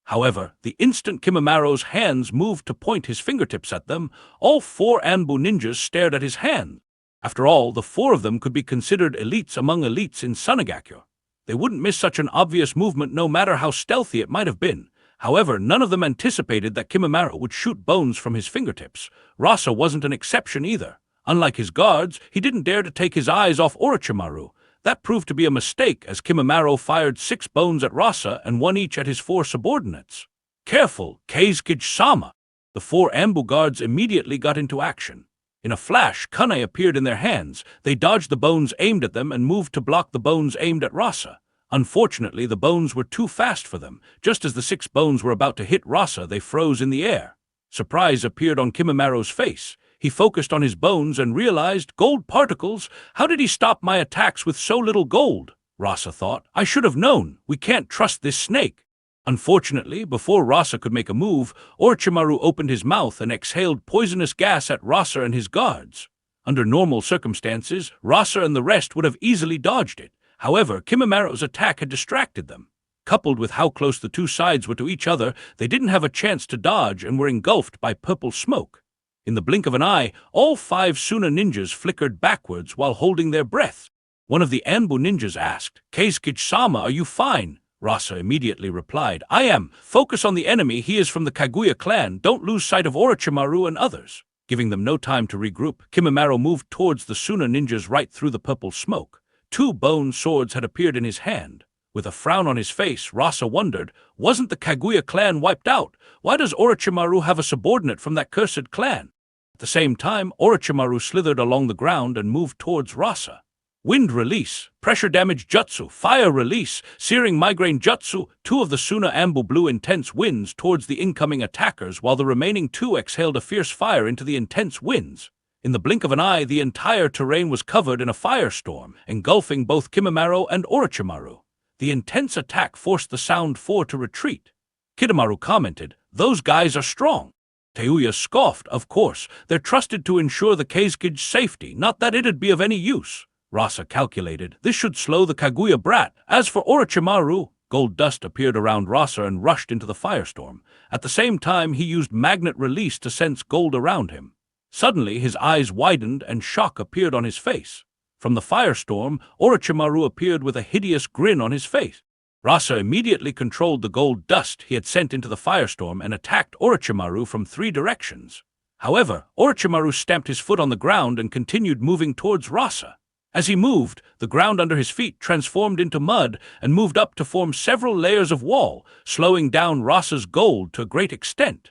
However, the instant Kimimaro's hands moved to point his fingertips at them, all 4 Anbu ninjas stared at his hand. After all, the 4 of them could be considered elites among elites in Sunagakure. They wouldn't miss such an obvious movement no matter how stealthy it might have been. However, none of them anticipated that Kimimaro would shoot bones from his fingertips. Rasa wasn't an exception either. Unlike his guards, he didn't dare to take his eyes off Orochimaru. That proved to be a mistake as Kimimaro fired 6 bones at Rasa and 1 each at his 4 subordinates. Careful, Keisuke-sama! The 4 Ambu guards immediately got into action. In a flash, kunai appeared in their hands. They dodged the bones aimed at them and moved to block the bones aimed at Rasa. Unfortunately, the bones were too fast for them. Just as the 6 bones were about to hit Rasa, they froze in the air. Surprise appeared on Kimimaro's face. He focused on his bones and realized, gold particles? How did he stop my attacks with so little gold? Rasa thought. I should have known. We can't trust this snake. Unfortunately, before Rasa could make a move, Orochimaru opened his mouth and exhaled poisonous gas at Rasa and his guards. Under normal circumstances, Rasa and the rest would have easily dodged it. However, Kimimaro's attack had distracted them. Coupled with how close the two sides were to each other, they didn't have a chance to dodge and were engulfed by purple smoke. In the blink of an eye, all 5 Suna ninjas flickered backwards while holding their breath. One of the Anbu ninjas asked, "Keisuke-sama, are you fine?" Rasa immediately replied, "I am. Focus on the enemy. He is from the Kaguya clan. Don't lose sight of Orochimaru and others." Giving them no time to regroup, Kimimaro moved towards the Suna ninjas right through the purple smoke. 2 bone swords had appeared in his hand. With a frown on his face, Rasa wondered, wasn't the Kaguya clan wiped out? Why does Orochimaru have a subordinate from that cursed clan? At the same time, Orochimaru slithered along the ground and moved towards Rasa. Wind release, pressure damage jutsu, fire release, searing migraine jutsu. 2 of the Suna Anbu blew intense winds towards the incoming attackers, while the remaining 2 exhaled a fierce fire into the intense winds. In the blink of an eye, the entire terrain was covered in a firestorm, engulfing both Kimimaro and Orochimaru. The intense attack forced the Sound Four to retreat. Kidomaru commented, "Those guys are strong." Teuya scoffed, "Of course, they're trusted to ensure the Kazekage safety, not that it'd be of any use." Rasa calculated, "This should slow the Kaguya brat. As for Orochimaru," gold dust appeared around Rasa and rushed into the firestorm. At the same time, he used magnet release to sense gold around him. Suddenly, his eyes widened and shock appeared on his face. From the firestorm, Orochimaru appeared with a hideous grin on his face. Rasa immediately controlled the gold dust he had sent into the firestorm and attacked Orochimaru from 3 directions. However, Orochimaru stamped his foot on the ground and continued moving towards Rasa. As he moved, the ground under his feet transformed into mud and moved up to form several layers of wall, slowing down Rasa's gold to a great extent.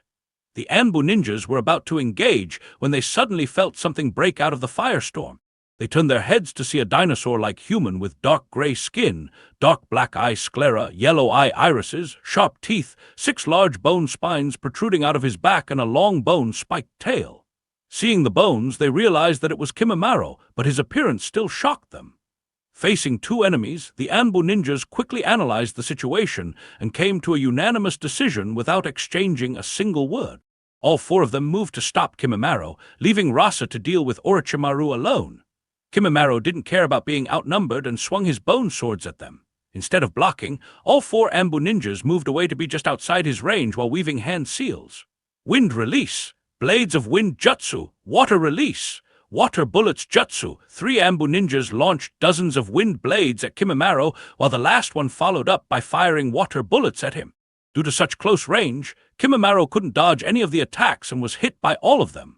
The Anbu ninjas were about to engage when they suddenly felt something break out of the firestorm. They turned their heads to see a dinosaur-like human with dark gray skin, dark black eye sclera, yellow eye irises, sharp teeth, 6 large bone spines protruding out of his back and a long bone-spiked tail. Seeing the bones, they realized that it was Kimimaro, but his appearance still shocked them. Facing 2 enemies, the Anbu ninjas quickly analyzed the situation and came to a unanimous decision without exchanging a single word. All 4 of them moved to stop Kimimaro, leaving Rasa to deal with Orochimaru alone. Kimimaro didn't care about being outnumbered and swung his bone swords at them. Instead of blocking, all 4 Anbu ninjas moved away to be just outside his range while weaving hand seals. Wind release, blades of wind jutsu, water release, water bullets jutsu. 3 Anbu ninjas launched dozens of wind blades at Kimimaro, while the last one followed up by firing water bullets at him. Due to such close range, Kimimaro couldn't dodge any of the attacks and was hit by all of them.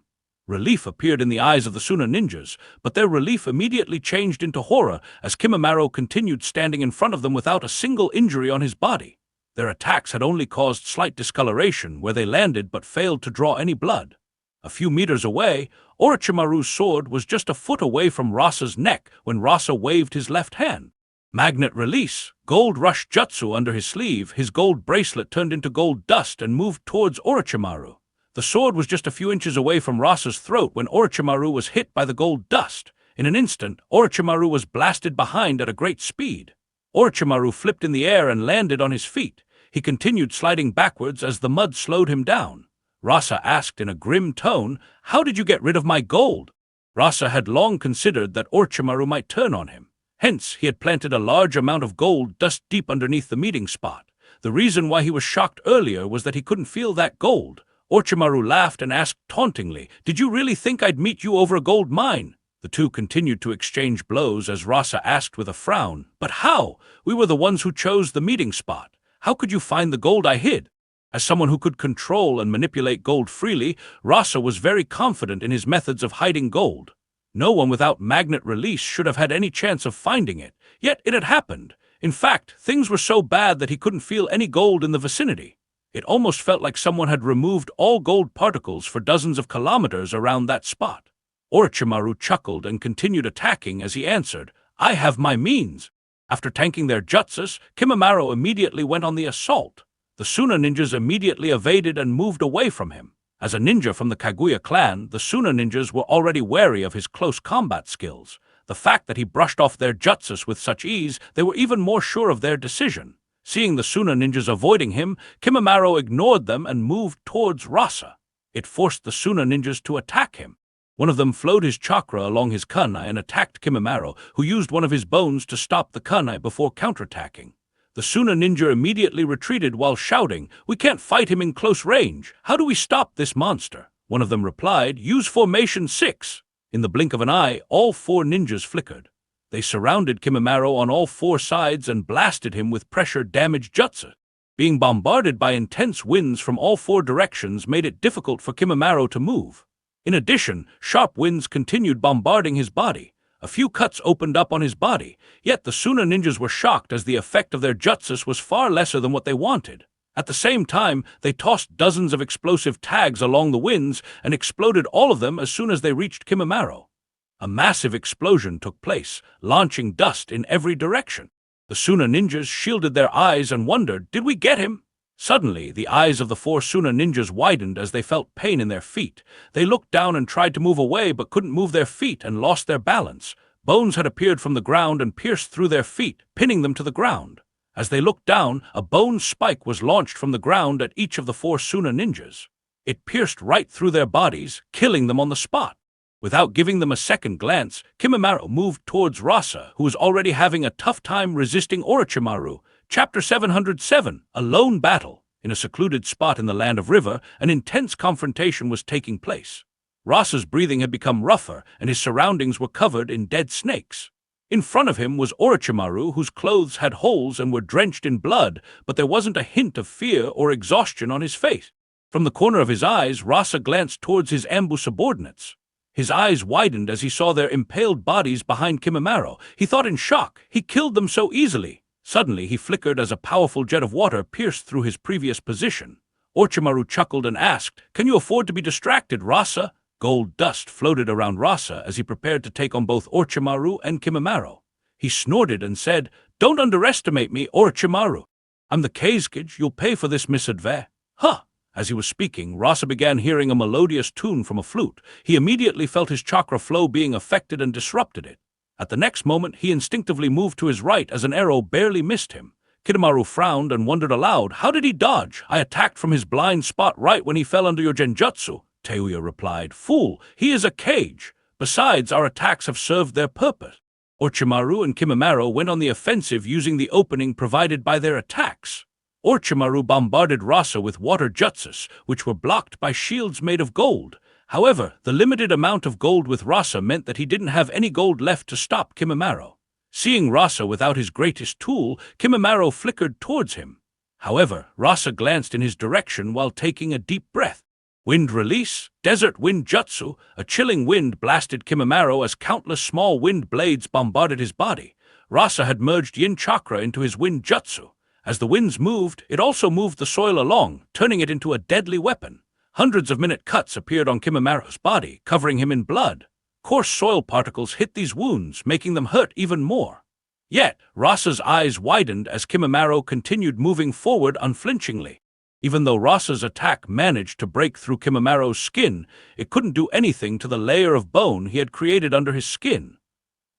Relief appeared in the eyes of the Suna ninjas, but their relief immediately changed into horror as Kimimaro continued standing in front of them without a single injury on his body. Their attacks had only caused slight discoloration where they landed but failed to draw any blood. A few meters away, Orochimaru's sword was just a foot away from Rasa's neck when Rasa waved his left hand. Magnet release, gold rush jutsu under his sleeve, his gold bracelet turned into gold dust and moved towards Orochimaru. The sword was just a few inches away from Rasa's throat when Orochimaru was hit by the gold dust. In an instant, Orochimaru was blasted behind at a great speed. Orochimaru flipped in the air and landed on his feet. He continued sliding backwards as the mud slowed him down. Rasa asked in a grim tone, "How did you get rid of my gold?" Rasa had long considered that Orochimaru might turn on him. Hence, he had planted a large amount of gold dust deep underneath the meeting spot. The reason why he was shocked earlier was that he couldn't feel that gold. Orochimaru laughed and asked tauntingly, "Did you really think I'd meet you over a gold mine?" The 2 continued to exchange blows as Rasa asked with a frown, "But how? We were the ones who chose the meeting spot. How could you find the gold I hid?" As someone who could control and manipulate gold freely, Rasa was very confident in his methods of hiding gold. No one without magnet release should have had any chance of finding it, yet it had happened. In fact, things were so bad that he couldn't feel any gold in the vicinity. It almost felt like someone had removed all gold particles for dozens of kilometers around that spot. Orochimaru chuckled and continued attacking as he answered, "I have my means." After tanking their jutsus, Kimimaro immediately went on the assault. The Suna ninjas immediately evaded and moved away from him. As a ninja from the Kaguya clan, the Suna ninjas were already wary of his close combat skills. The fact that he brushed off their jutsus with such ease, they were even more sure of their decision. Seeing the Suna ninjas avoiding him, Kimimaro ignored them and moved towards Rasa. It forced the Suna ninjas to attack him. One of them flowed his chakra along his kunai and attacked Kimimaro, who used one of his bones to stop the kunai before counterattacking. The Suna ninja immediately retreated while shouting, "We can't fight him in close range. How do we stop this monster?" One of them replied, "Use Formation 6. In the blink of an eye, all 4 ninjas flickered. They surrounded Kimimaro on all 4 sides and blasted him with pressure-damage jutsu. Being bombarded by intense winds from all 4 directions made it difficult for Kimimaro to move. In addition, sharp winds continued bombarding his body. A few cuts opened up on his body, yet the Suna ninjas were shocked as the effect of their jutsus was far lesser than what they wanted. At the same time, they tossed dozens of explosive tags along the winds and exploded all of them as soon as they reached Kimimaro. A massive explosion took place, launching dust in every direction. The Suna ninjas shielded their eyes and wondered, "Did we get him?" Suddenly, the eyes of the 4 Suna ninjas widened as they felt pain in their feet. They looked down and tried to move away but couldn't move their feet and lost their balance. Bones had appeared from the ground and pierced through their feet, pinning them to the ground. As they looked down, a bone spike was launched from the ground at each of the 4 Suna ninjas. It pierced right through their bodies, killing them on the spot. Without giving them a second glance, Kimimaro moved towards Rasa, who was already having a tough time resisting Orochimaru. Chapter 707, A Lone Battle. In a secluded spot in the land of River, an intense confrontation was taking place. Rasa's breathing had become rougher, and his surroundings were covered in dead snakes. In front of him was Orochimaru, whose clothes had holes and were drenched in blood, but there wasn't a hint of fear or exhaustion on his face. From the corner of his eyes, Rasa glanced towards his Ambu subordinates. His eyes widened as he saw their impaled bodies behind Kimimaro. He thought in shock, he killed them so easily. Suddenly, he flickered as a powerful jet of water pierced through his previous position. Orochimaru chuckled and asked, "Can you afford to be distracted, Rasa?" Gold dust floated around Rasa as he prepared to take on both Orochimaru and Kimimaro. He snorted and said, "Don't underestimate me, Orochimaru. I'm the Kazekage. You'll pay for this misadventure." Huh! As he was speaking, Rasa began hearing a melodious tune from a flute. He immediately felt his chakra flow being affected and disrupted it. At the next moment, he instinctively moved to his right as an arrow barely missed him. Kidomaru frowned and wondered aloud, "How did he dodge? I attacked from his blind spot right when he fell under your genjutsu." Teuya replied, "Fool, he is a cage. Besides, our attacks have served their purpose." Orochimaru and Kimimaro went on the offensive using the opening provided by their attacks. Orochimaru bombarded Rasa with water jutsus, which were blocked by shields made of gold. However, the limited amount of gold with Rasa meant that he didn't have any gold left to stop Kimimaro. Seeing Rasa without his greatest tool, Kimimaro flickered towards him. However, Rasa glanced in his direction while taking a deep breath. Wind release, desert wind jutsu, a chilling wind blasted Kimimaro as countless small wind blades bombarded his body. Rasa had merged yin chakra into his wind jutsu. As the winds moved, it also moved the soil along, turning it into a deadly weapon. Hundreds of minute cuts appeared on Kimimaro's body, covering him in blood. Coarse soil particles hit these wounds, making them hurt even more. Yet, Rasa's eyes widened as Kimimaro continued moving forward unflinchingly. Even though Rasa's attack managed to break through Kimimaro's skin, it couldn't do anything to the layer of bone he had created under his skin.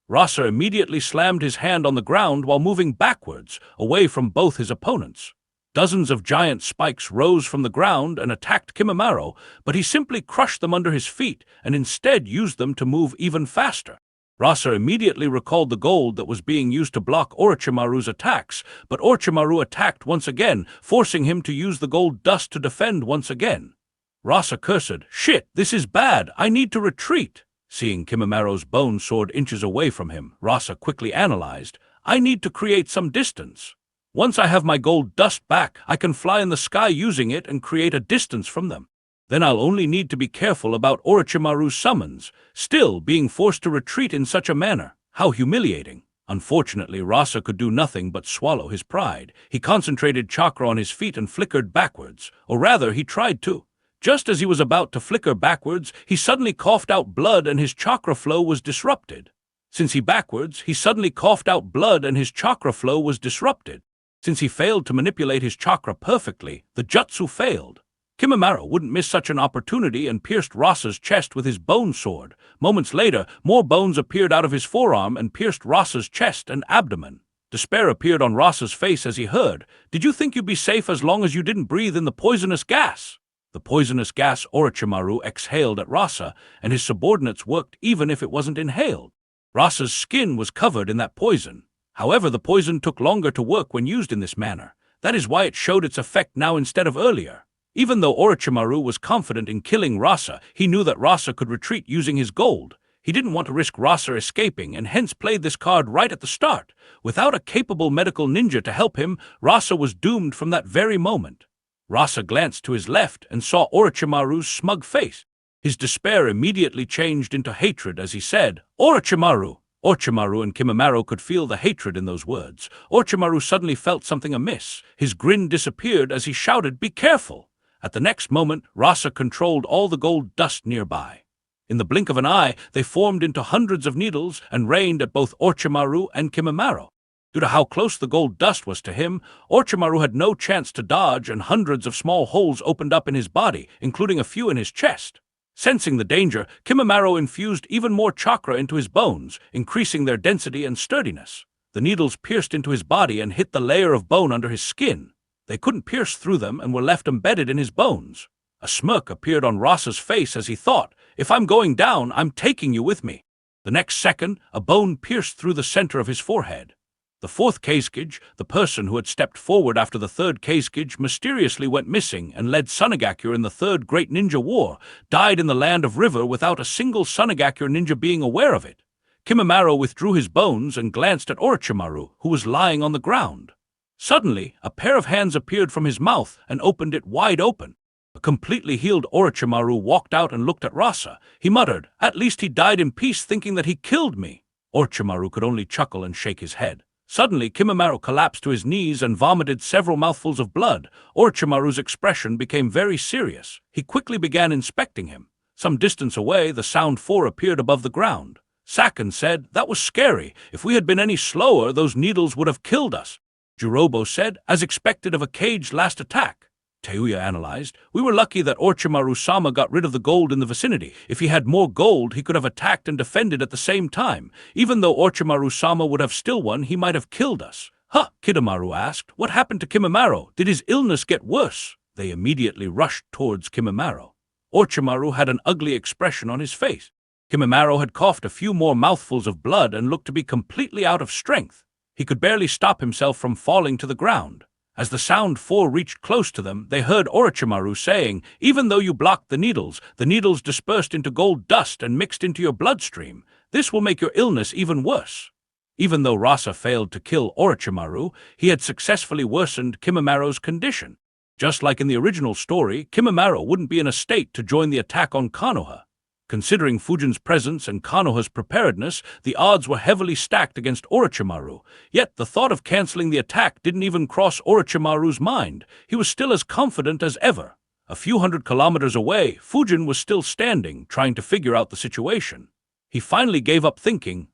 Rasa immediately slammed his hand on the ground while moving backwards, away from both his opponents. Dozens of giant spikes rose from the ground and attacked Kimimaro, but he simply crushed them under his feet and instead used them to move even faster. Rasa immediately recalled the gold that was being used to block Orochimaru's attacks, but Orochimaru attacked once again, forcing him to use the gold dust to defend once again. Rasa cursed, "Shit, this is bad, I need to retreat." Seeing Kimimaro's bone sword inches away from him, Rasa quickly analyzed, "I need to create some distance. Once I have my gold dust back, I can fly in the sky using it and create a distance from them. Then I'll only need to be careful about Orochimaru's summons. Still, being forced to retreat in such a manner, how humiliating." Unfortunately, Rasa could do nothing but swallow his pride. He concentrated chakra on his feet and flickered backwards, or rather, he tried to. Just as he was about to flicker backwards, he suddenly coughed out blood and his chakra flow was disrupted. Since he suddenly coughed out blood and his chakra flow was disrupted. Since he failed to manipulate his chakra perfectly, the jutsu failed. Kimimaro wouldn't miss such an opportunity and pierced Rasa's chest with his bone sword. Moments later, more bones appeared out of his forearm and pierced Rasa's chest and abdomen. Despair appeared on Rasa's face as he heard, "Did you think you'd be safe as long as you didn't breathe in the poisonous gas?" The poisonous gas Orochimaru exhaled at Rasa, and his subordinates worked even if it wasn't inhaled. Rasa's skin was covered in that poison. However, the poison took longer to work when used in this manner. That is why it showed its effect now instead of earlier. Even though Orochimaru was confident in killing Rasa, he knew that Rasa could retreat using his gold. He didn't want to risk Rasa escaping and hence played this card right at the start. Without a capable medical ninja to help him, Rasa was doomed from that very moment. Rasa glanced to his left and saw Orochimaru's smug face. His despair immediately changed into hatred as he said, "Orochimaru!" Orochimaru and Kimimaro could feel the hatred in those words. Orochimaru suddenly felt something amiss. His grin disappeared as he shouted, "Be careful!" At the next moment, Rasa controlled all the gold dust nearby. In the blink of an eye, they formed into hundreds of needles and rained at both Orochimaru and Kimimaro. Due to how close the gold dust was to him, Orochimaru had no chance to dodge and hundreds of small holes opened up in his body, including a few in his chest. Sensing the danger, Kimimaro infused even more chakra into his bones, increasing their density and sturdiness. The needles pierced into his body and hit the layer of bone under his skin. They couldn't pierce through them and were left embedded in his bones. A smirk appeared on Rasa's face as he thought, "If I'm going down, I'm taking you with me." The next second, a bone pierced through the center of his forehead. The fourth Kazekage, the person who had stepped forward after the third Kazekage, mysteriously went missing and led Sunagakure in the third Great Ninja War, died in the land of River without a single Sunagakure ninja being aware of it. Kimimaro withdrew his bones and glanced at Orochimaru, who was lying on the ground. Suddenly, a pair of hands appeared from his mouth and opened it wide open. A completely healed Orochimaru walked out and looked at Rasa. He muttered, "At least he died in peace thinking that he killed me." Orochimaru could only chuckle and shake his head. Suddenly, Kimimaro collapsed to his knees and vomited several mouthfuls of blood. Orochimaru's expression became very serious. He quickly began inspecting him. Some distance away, the Sound 4 appeared above the ground. Saken said, "That was scary. If we had been any slower, those needles would have killed us." Jirobo said, "As expected of a caged last attack." Teuya analyzed, "We were lucky that Orochimaru-sama got rid of the gold in the vicinity. If he had more gold, he could have attacked and defended at the same time. Even though Orochimaru-sama would have still won, he might have killed us." "Huh," Kidomaru asked. "What happened to Kimimaro? Did his illness get worse?" They immediately rushed towards Kimimaro. Orochimaru had an ugly expression on his face. Kimimaro had coughed a few more mouthfuls of blood and looked to be completely out of strength. He could barely stop himself from falling to the ground. As the Sound 4 reached close to them, they heard Orochimaru saying, "Even though you blocked the needles dispersed into gold dust and mixed into your bloodstream. This will make your illness even worse." Even though Rasa failed to kill Orochimaru, he had successfully worsened Kimimaro's condition. Just like in the original story, Kimimaro wouldn't be in a state to join the attack on Konoha. Considering Fujin's presence and Konoha's preparedness, the odds were heavily stacked against Orochimaru. Yet the thought of canceling the attack didn't even cross Orochimaru's mind. He was still as confident as ever. A few hundred kilometers away, Fujin was still standing, trying to figure out the situation. He finally gave up thinking,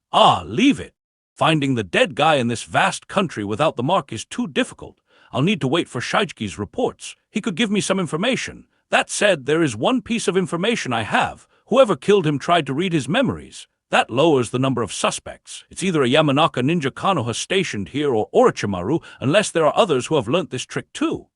leave it. Finding the dead guy in this vast country without the mark is too difficult. I'll need to wait for Shigeki's reports. He could give me some information. That said, there is one piece of information I have. Whoever killed him tried to read his memories. That lowers the number of suspects. It's either a Yamanaka ninja Konoha stationed here or Orochimaru, unless there are others who have learnt this trick too.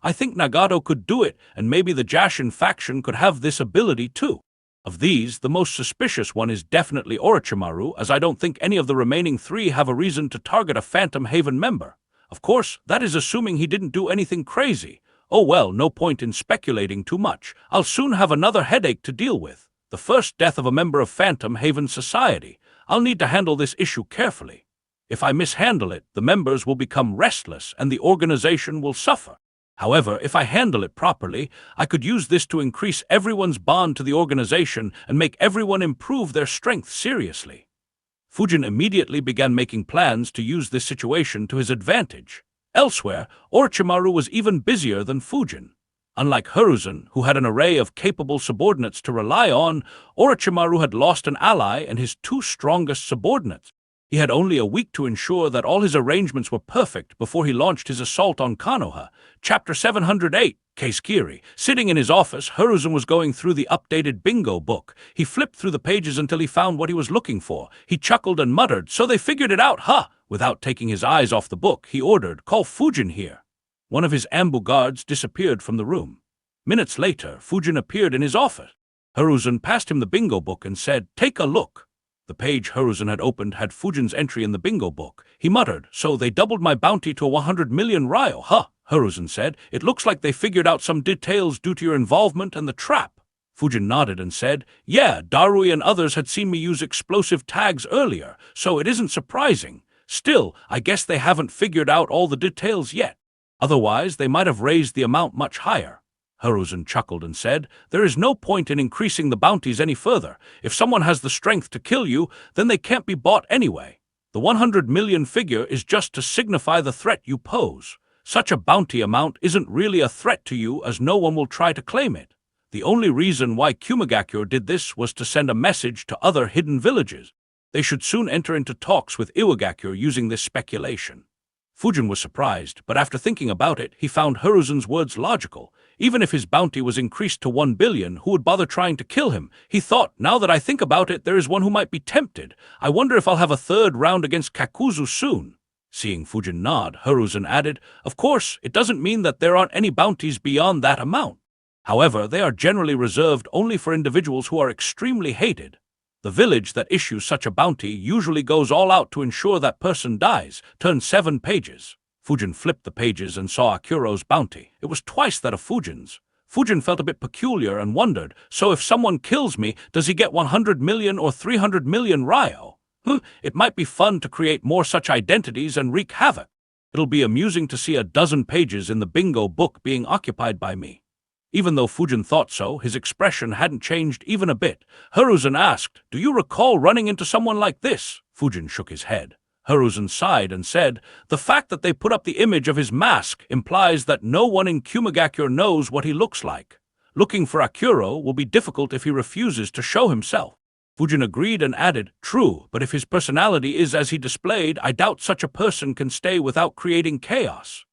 I think Nagato could do it, and maybe the Jashin faction could have this ability too. Of these, the most suspicious one is definitely Orochimaru, as I don't think any of the remaining three have a reason to target a Phantom Haven member. Of course, that is assuming he didn't do anything crazy. Oh well, no point in speculating too much. I'll soon have another headache to deal with. The first death of a member of Phantom Haven Society. I'll need to handle this issue carefully. If I mishandle it, the members will become restless and the organization will suffer. However, if I handle it properly, I could use this to increase everyone's bond to the organization and make everyone improve their strength seriously. Fujin immediately began making plans to use this situation to his advantage. Elsewhere, Orochimaru was even busier than Fujin. Unlike Hiruzen, who had an array of capable subordinates to rely on, Orochimaru had lost an ally and his two strongest subordinates. He had only a week to ensure that all his arrangements were perfect before he launched his assault on Konoha. Chapter 708, Kazekiri. Sitting in his office, Hiruzen was going through the updated bingo book. He flipped through the pages until he found what he was looking for. He chuckled and muttered, "So they figured it out, huh?" Without taking his eyes off the book, he ordered, "Call Fujin here." One of his ambu guards disappeared from the room. Minutes later, Fujin appeared in his office. Hiruzen passed him the bingo book and said, "Take a look." The page Hiruzen had opened had Fujin's entry in the bingo book. He muttered, "So they doubled my bounty to 100 million ryo, huh?" Hiruzen said, "It looks like they figured out some details due to your involvement and the trap." Fujin nodded and said, "Yeah, Darui and others had seen me use explosive tags earlier, so it isn't surprising. Still, I guess they haven't figured out all the details yet. Otherwise, they might have raised the amount much higher." Hiruzen chuckled and said, "There is no point in increasing the bounties any further. If someone has the strength to kill you, then they can't be bought anyway. The 100 million figure is just to signify the threat you pose. Such a bounty amount isn't really a threat to you, as no one will try to claim it. The only reason why Kumagakure did this was to send a message to other hidden villages. They should soon enter into talks with Iwagakure using this speculation." Fujin was surprised, but after thinking about it, he found Hiruzen's words logical. Even if his bounty was increased to 1 billion, who would bother trying to kill him? He thought, "Now that I think about it, there is one who might be tempted. I wonder if I'll have a third round against Kakuzu soon." Seeing Fujin nod, Hiruzen added, "Of course, it doesn't mean that there aren't any bounties beyond that amount. However, they are generally reserved only for individuals who are extremely hated. The village that issues such a bounty usually goes all out to ensure that person dies." Turn 7 pages. Fujin flipped the pages and saw Akuro's bounty. It was twice that of Fujin's. Fujin felt a bit peculiar and wondered, "So if someone kills me, does he get 100 million or 300 million ryo? It might be fun to create more such identities and wreak havoc. It'll be amusing to see a dozen pages in the bingo book being occupied by me." Even though Fujin thought so, his expression hadn't changed even a bit. Hiruzen asked, "Do you recall running into someone like this?" Fujin shook his head. Hiruzen sighed and said, "The fact that they put up the image of his mask implies that no one in Kumagakure knows what he looks like. Looking for Akuro will be difficult if he refuses to show himself." Fujin agreed and added, "True, but if his personality is as he displayed, I doubt such a person can stay without creating chaos."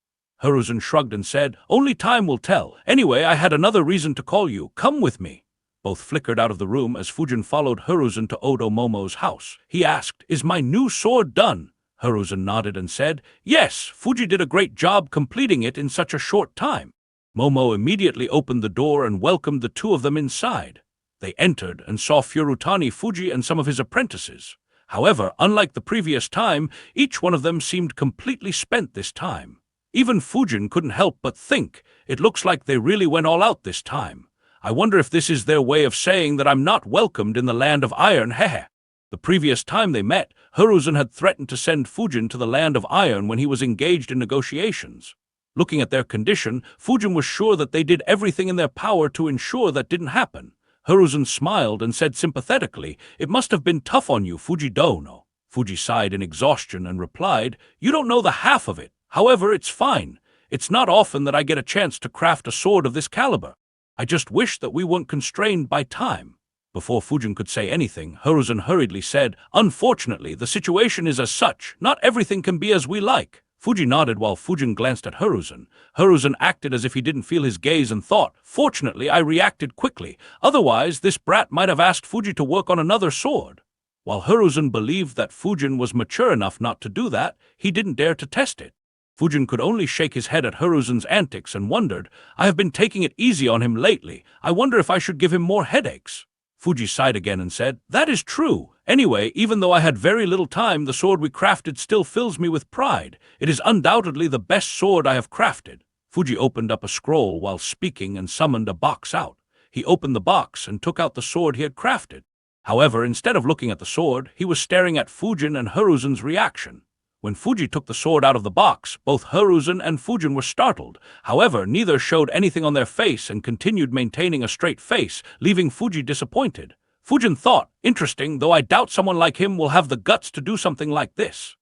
Hiruzen shrugged and said, "Only time will tell. Anyway, I had another reason to call you. Come with me." Both flickered out of the room as Fujin followed Hiruzen to Odo Momo's house. He asked, "Is my new sword done?" Hiruzen nodded and said, "Yes, Fuji did a great job completing it in such a short time." Momo immediately opened the door and welcomed the two of them inside. They entered and saw Furutani Fuji and some of his apprentices. However, unlike the previous time, each one of them seemed completely spent this time. Even Fujin couldn't help but think, "It looks like they really went all out this time. I wonder if this is their way of saying that I'm not welcomed in the land of iron, hehe." The previous time they met, Hiruzen had threatened to send Fujin to the land of iron when he was engaged in negotiations. Looking at their condition, Fujin was sure that they did everything in their power to ensure that didn't happen. Hiruzen smiled and said sympathetically, "It must have been tough on you, Fuji Dono." Fuji sighed in exhaustion and replied, "You don't know the half of it. However, it's fine. It's not often that I get a chance to craft a sword of this caliber. I just wish that we weren't constrained by time." Before Fujin could say anything, Hiruzen hurriedly said, "Unfortunately, the situation is as such. Not everything can be as we like." Fuji nodded while Fujin glanced at Hiruzen. Hiruzen acted as if he didn't feel his gaze and thought, "Fortunately, I reacted quickly. Otherwise, this brat might have asked Fuji to work on another sword." While Hiruzen believed that Fujin was mature enough not to do that, he didn't dare to test it. Fujin could only shake his head at Hiruzen's antics and wondered, "I have been taking it easy on him lately. I wonder if I should give him more headaches." Fuji sighed again and said, "That is true. Anyway, even though I had very little time, the sword we crafted still fills me with pride. It is undoubtedly the best sword I have crafted." Fuji opened up a scroll while speaking and summoned a box out. He opened the box and took out the sword he had crafted. However, instead of looking at the sword, he was staring at Fujin and Hiruzen's reaction. When Fuji took the sword out of the box, both Hiruzen and Fujin were startled. However, neither showed anything on their face and continued maintaining a straight face, leaving Fuji disappointed. Fujin thought, "Interesting, though I doubt someone like him will have the guts to do something like this."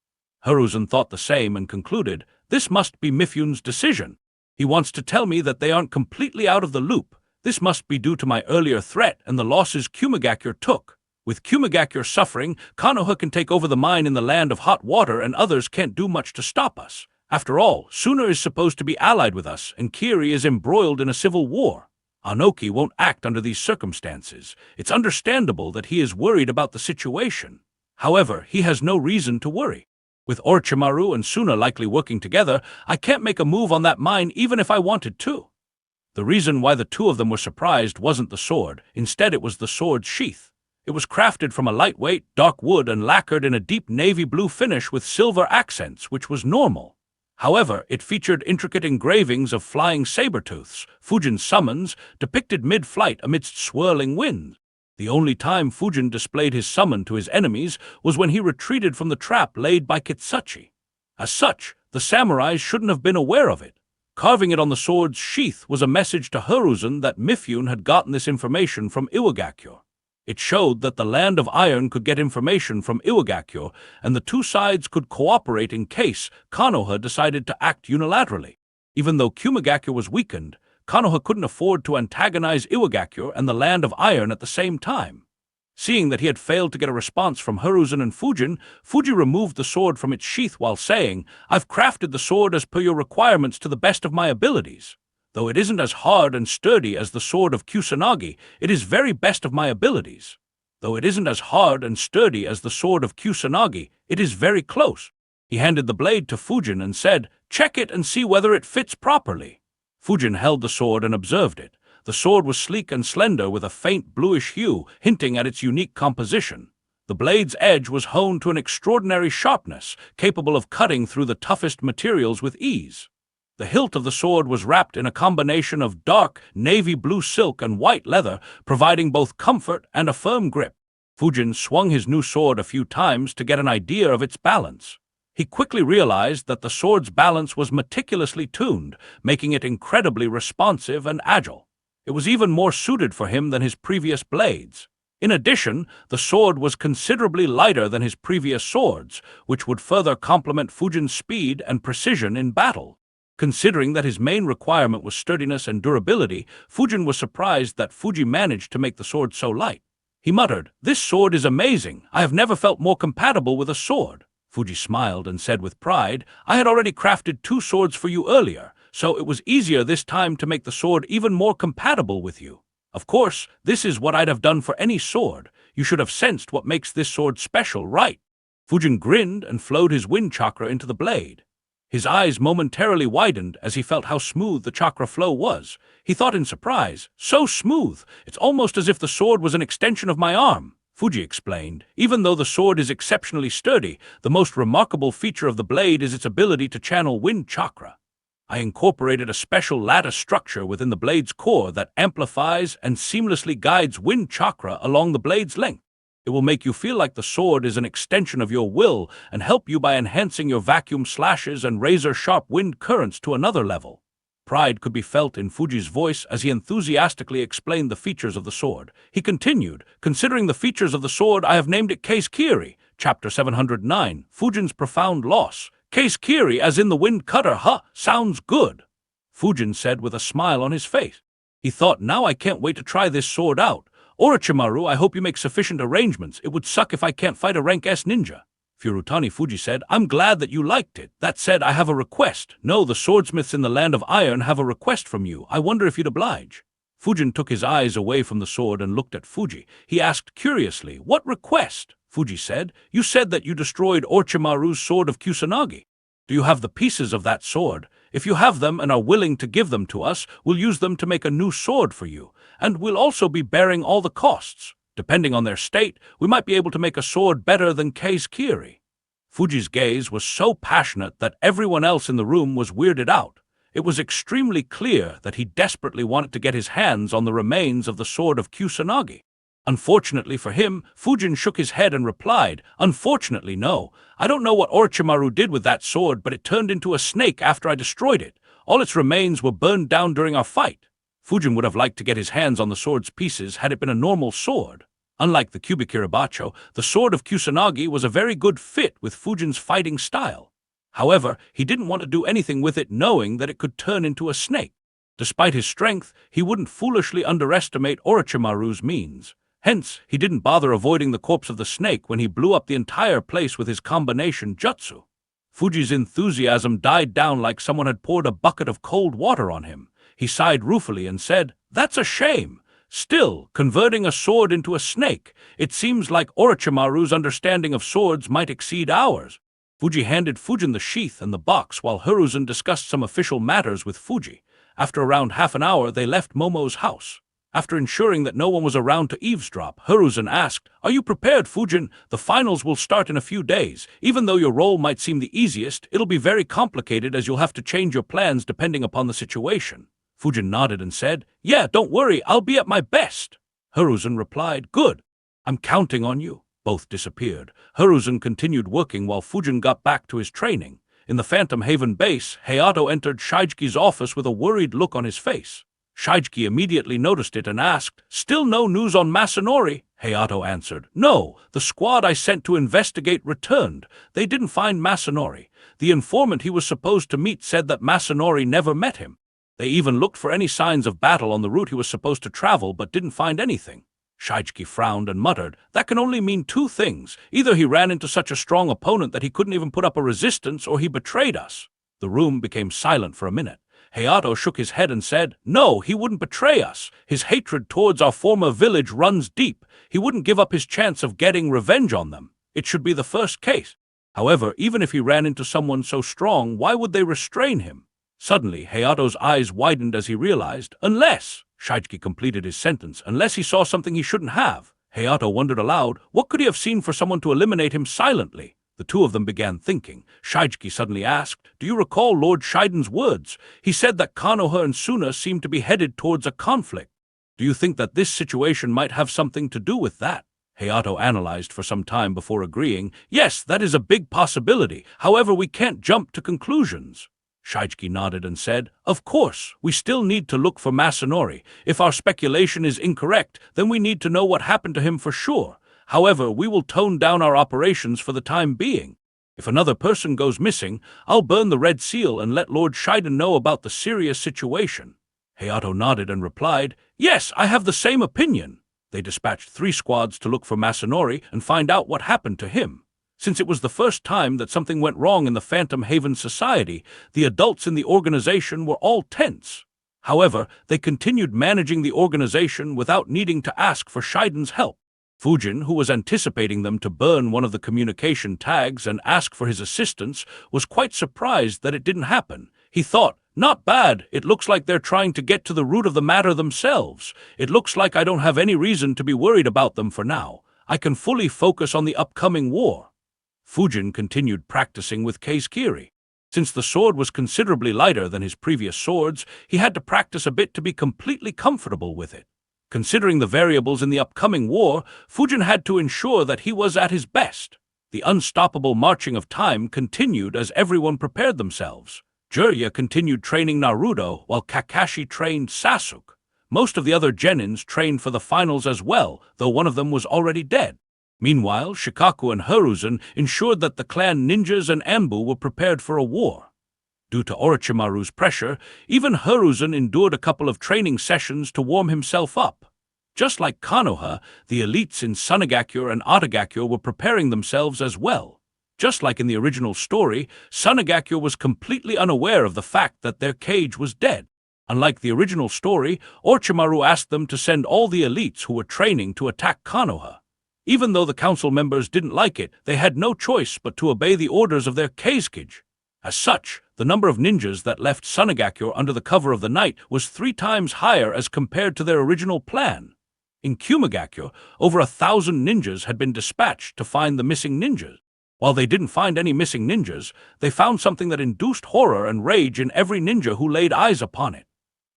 Hiruzen thought the same and concluded, "This must be Mifyun's decision. He wants to tell me that they aren't completely out of the loop. This must be due to my earlier threat and the losses Kumagakure took. With Kumagakure suffering, Konoha can take over the mine in the land of hot water and others can't do much to stop us. After all, Suna is supposed to be allied with us and Kiri is embroiled in a civil war. Anoki won't act under these circumstances. It's understandable that he is worried about the situation. However, he has no reason to worry. With Orochimaru and Suna likely working together, I can't make a move on that mine even if I wanted to." The reason why the two of them were surprised wasn't the sword. Instead, it was the sword's sheath. It was crafted from a lightweight, dark wood and lacquered in a deep navy blue finish with silver accents, which was normal. However, it featured intricate engravings of flying saber-tooths, Fujin's summons, depicted mid-flight amidst swirling winds. The only time Fujin displayed his summon to his enemies was when he retreated from the trap laid by Kitsuchi. As such, the samurais shouldn't have been aware of it. Carving it on the sword's sheath was a message to Hiruzen that Mifune had gotten this information from Iwagakure. It showed that the Land of Iron could get information from Iwagakure, and the two sides could cooperate in case Konoha decided to act unilaterally. Even though Kumagakure was weakened, Konoha couldn't afford to antagonize Iwagakure and the Land of Iron at the same time. Seeing that he had failed to get a response from Hiruzen and Fujin, Fuji removed the sword from its sheath while saying, "I've crafted the sword as per your requirements to the best of my abilities. Though it isn't as hard and sturdy as the sword of Kusanagi, it is very best of my abilities. Though it isn't as hard and sturdy as the sword of Kusanagi, it is very close." He handed the blade to Fujin and said, "Check it and see whether it fits properly." Fujin held the sword and observed it. The sword was sleek and slender with a faint bluish hue, hinting at its unique composition. The blade's edge was honed to an extraordinary sharpness, capable of cutting through the toughest materials with ease. The hilt of the sword was wrapped in a combination of dark, navy blue silk and white leather, providing both comfort and a firm grip. Fujin swung his new sword a few times to get an idea of its balance. He quickly realized that the sword's balance was meticulously tuned, making it incredibly responsive and agile. It was even more suited for him than his previous blades. In addition, the sword was considerably lighter than his previous swords, which would further complement Fujin's speed and precision in battle. Considering that his main requirement was sturdiness and durability, Fujin was surprised that Fuji managed to make the sword so light. He muttered, "This sword is amazing. I have never felt more compatible with a sword." Fuji smiled and said with pride, "I had already crafted 2 swords for you earlier, so it was easier this time to make the sword even more compatible with you. Of course, this is what I'd have done for any sword. You should have sensed what makes this sword special, right?" Fujin grinned and flowed his wind chakra into the blade. His eyes momentarily widened as he felt how smooth the chakra flow was. He thought in surprise, "So smooth, it's almost as if the sword was an extension of my arm." Fuji explained, "Even though the sword is exceptionally sturdy, the most remarkable feature of the blade is its ability to channel wind chakra. I incorporated a special lattice structure within the blade's core that amplifies and seamlessly guides wind chakra along the blade's length. It will make you feel like the sword is an extension of your will and help you by enhancing your vacuum slashes and razor-sharp wind currents to another level." Pride could be felt in Fuji's voice as he enthusiastically explained the features of the sword. He continued, "Considering the features of the sword, I have named it Case Kiri." Chapter 709, Fujin's Profound Loss. "Case Kiri as in the wind cutter, huh? Sounds good," Fujin said with a smile on his face. He thought, "Now I can't wait to try this sword out. Orochimaru, I hope you make sufficient arrangements. It would suck if I can't fight a rank S ninja." Furutani Fuji said, "I'm glad that you liked it. That said, I have a request. No, the swordsmiths in the Land of Iron have a request from you. I wonder if you'd oblige." Fujin took his eyes away from the sword and looked at Fuji. He asked curiously, "What request?" Fuji said, "You said that you destroyed Orochimaru's sword of Kusanagi. Do you have the pieces of that sword? If you have them and are willing to give them to us, we'll use them to make a new sword for you, and we'll also be bearing all the costs. Depending on their state, we might be able to make a sword better than Case Kiri." Fuji's gaze was so passionate that everyone else in the room was weirded out. It was extremely clear that he desperately wanted to get his hands on the remains of the sword of Kusanagi. Unfortunately for him, Fujin shook his head and replied, "Unfortunately, no. I don't know what Orochimaru did with that sword, but it turned into a snake after I destroyed it. All its remains were burned down during our fight." Fujin would have liked to get his hands on the sword's pieces had it been a normal sword. Unlike the Kubikirabacho, the sword of Kusanagi was a very good fit with Fujin's fighting style. However, he didn't want to do anything with it knowing that it could turn into a snake. Despite his strength, he wouldn't foolishly underestimate Orochimaru's means. Hence, he didn't bother avoiding the corpse of the snake when he blew up the entire place with his combination jutsu. Fuji's enthusiasm died down like someone had poured a bucket of cold water on him. He sighed ruefully and said, "That's a shame. Still, converting a sword into a snake, it seems like Orochimaru's understanding of swords might exceed ours." Fuji handed Fujin the sheath and the box while Hiruzen discussed some official matters with Fuji. After around half an hour, they left Momo's house. After ensuring that no one was around to eavesdrop, Hiruzen asked, "Are you prepared, Fujin? The finals will start in a few days. Even though your role might seem the easiest, it'll be very complicated as you'll have to change your plans depending upon the situation." Fujin nodded and said, "Yeah, don't worry, I'll be at my best." Hiruzen replied, "Good. I'm counting on you." Both disappeared. Hiruzen continued working while Fujin got back to his training. In the Phantom Haven base, Hayato entered Shigeki's office with a worried look on his face. Shigeki immediately noticed it and asked, "Still no news on Masanori?" Hayato answered, "No, the squad I sent to investigate returned. They didn't find Masanori. The informant he was supposed to meet said that Masanori never met him. They even looked for any signs of battle on the route he was supposed to travel but didn't find anything." Shigeki frowned and muttered, "That can only mean two things. Either he ran into such a strong opponent that he couldn't even put up a resistance, or he betrayed us." The room became silent for a minute. Hayato shook his head and said, "No, he wouldn't betray us. His hatred towards our former village runs deep. He wouldn't give up his chance of getting revenge on them. It should be the first case. However, even if he ran into someone so strong, why would they restrain him?" Suddenly, Hayato's eyes widened as he realized, "Unless," Shigeki completed his sentence, "unless he saw something he shouldn't have." Hayato wondered aloud, what could he have seen for someone to eliminate him silently? The two of them began thinking. Shigeki suddenly asked, "Do you recall Lord Shiden's words? He said that Konoha and Suna seemed to be headed towards a conflict. Do you think that this situation might have something to do with that?" Hayato analyzed for some time before agreeing, "Yes, that is a big possibility. However, we can't jump to conclusions." Shigeki nodded and said, "Of course, we still need to look for Masanori. If our speculation is incorrect, then we need to know what happened to him for sure. However, we will tone down our operations for the time being. If another person goes missing, I'll burn the red seal and let Lord Shiden know about the serious situation." Hayato nodded and replied, "Yes, I have the same opinion." They dispatched 3 squads to look for Masanori and find out what happened to him. Since it was the first time that something went wrong in the Phantom Haven Society, the adults in the organization were all tense. However, they continued managing the organization without needing to ask for Shiden's help. Fujin, who was anticipating them to burn one of the communication tags and ask for his assistance, was quite surprised that it didn't happen. He thought, "Not bad, it looks like they're trying to get to the root of the matter themselves. It looks like I don't have any reason to be worried about them for now. I can fully focus on the upcoming war." Fujin continued practicing with Kazekiri. Since the sword was considerably lighter than his previous swords, he had to practice a bit to be completely comfortable with it. Considering the variables in the upcoming war, Fujin had to ensure that he was at his best. The unstoppable marching of time continued as everyone prepared themselves. Jiraiya continued training Naruto, while Kakashi trained Sasuke. Most of the other genins trained for the finals as well, though one of them was already dead. Meanwhile, Shikaku and Hiruzen ensured that the clan ninjas and Anbu were prepared for a war. Due to Orochimaru's pressure, even Hiruzen endured a couple of training sessions to warm himself up. Just like Konoha, the elites in Sunagakure and Otagakure were preparing themselves as well. Just like in the original story, Sunagakure was completely unaware of the fact that their Kage was dead. Unlike the original story, Orochimaru asked them to send all the elites who were training to attack Konoha. Even though the council members didn't like it, they had no choice but to obey the orders of their Kazekage. As such, the number of ninjas that left Sunagakure under the cover of the night was 3 times higher as compared to their original plan. In Kumagakure, over 1,000 ninjas had been dispatched to find the missing ninjas. While they didn't find any missing ninjas, they found something that induced horror and rage in every ninja who laid eyes upon it.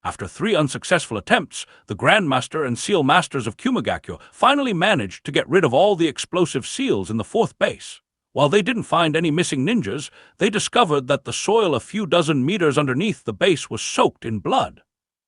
After 3 unsuccessful attempts, the Grandmaster and Seal Masters of Kumagakure finally managed to get rid of all the explosive seals in the 4th base. While they didn't find any missing ninjas, they discovered that the soil a few dozen meters underneath the base was soaked in blood.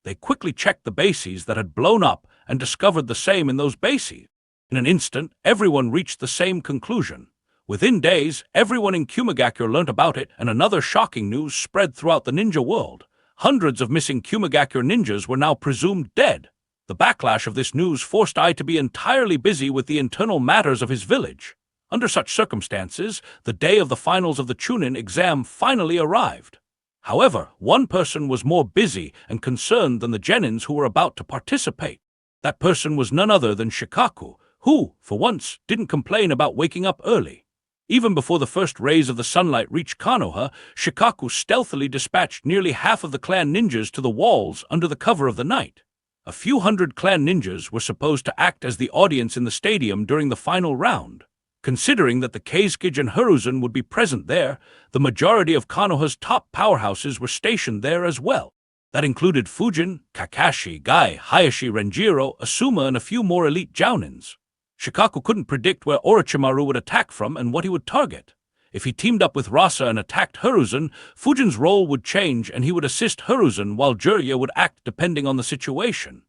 They quickly checked the bases that had blown up and discovered the same in those bases. In an instant, everyone reached the same conclusion. Within days, everyone in Kumagakure learnt about it, and another shocking news spread throughout the ninja world. Hundreds of missing Kumagakure ninjas were now presumed dead. The backlash of this news forced Ai to be entirely busy with the internal matters of his village. Under such circumstances, the day of the finals of the Chunin exam finally arrived. However, one person was more busy and concerned than the genins who were about to participate. That person was none other than Shikaku, who, for once, didn't complain about waking up early. Even before the first rays of the sunlight reached Konoha, Shikaku stealthily dispatched nearly half of the clan ninjas to the walls under the cover of the night. A few hundred clan ninjas were supposed to act as the audience in the stadium during the final round. Considering that the Kazekage and Hiruzen would be present there, the majority of Konoha's top powerhouses were stationed there as well. That included Fujin, Kakashi, Gai, Hayashi, Renjiro, Asuma, and a few more elite jounins. Shikaku couldn't predict where Orochimaru would attack from and what he would target. If he teamed up with Rasa and attacked Hiruzen, Fujin's role would change and he would assist Hiruzen while Jiraiya would act depending on the situation.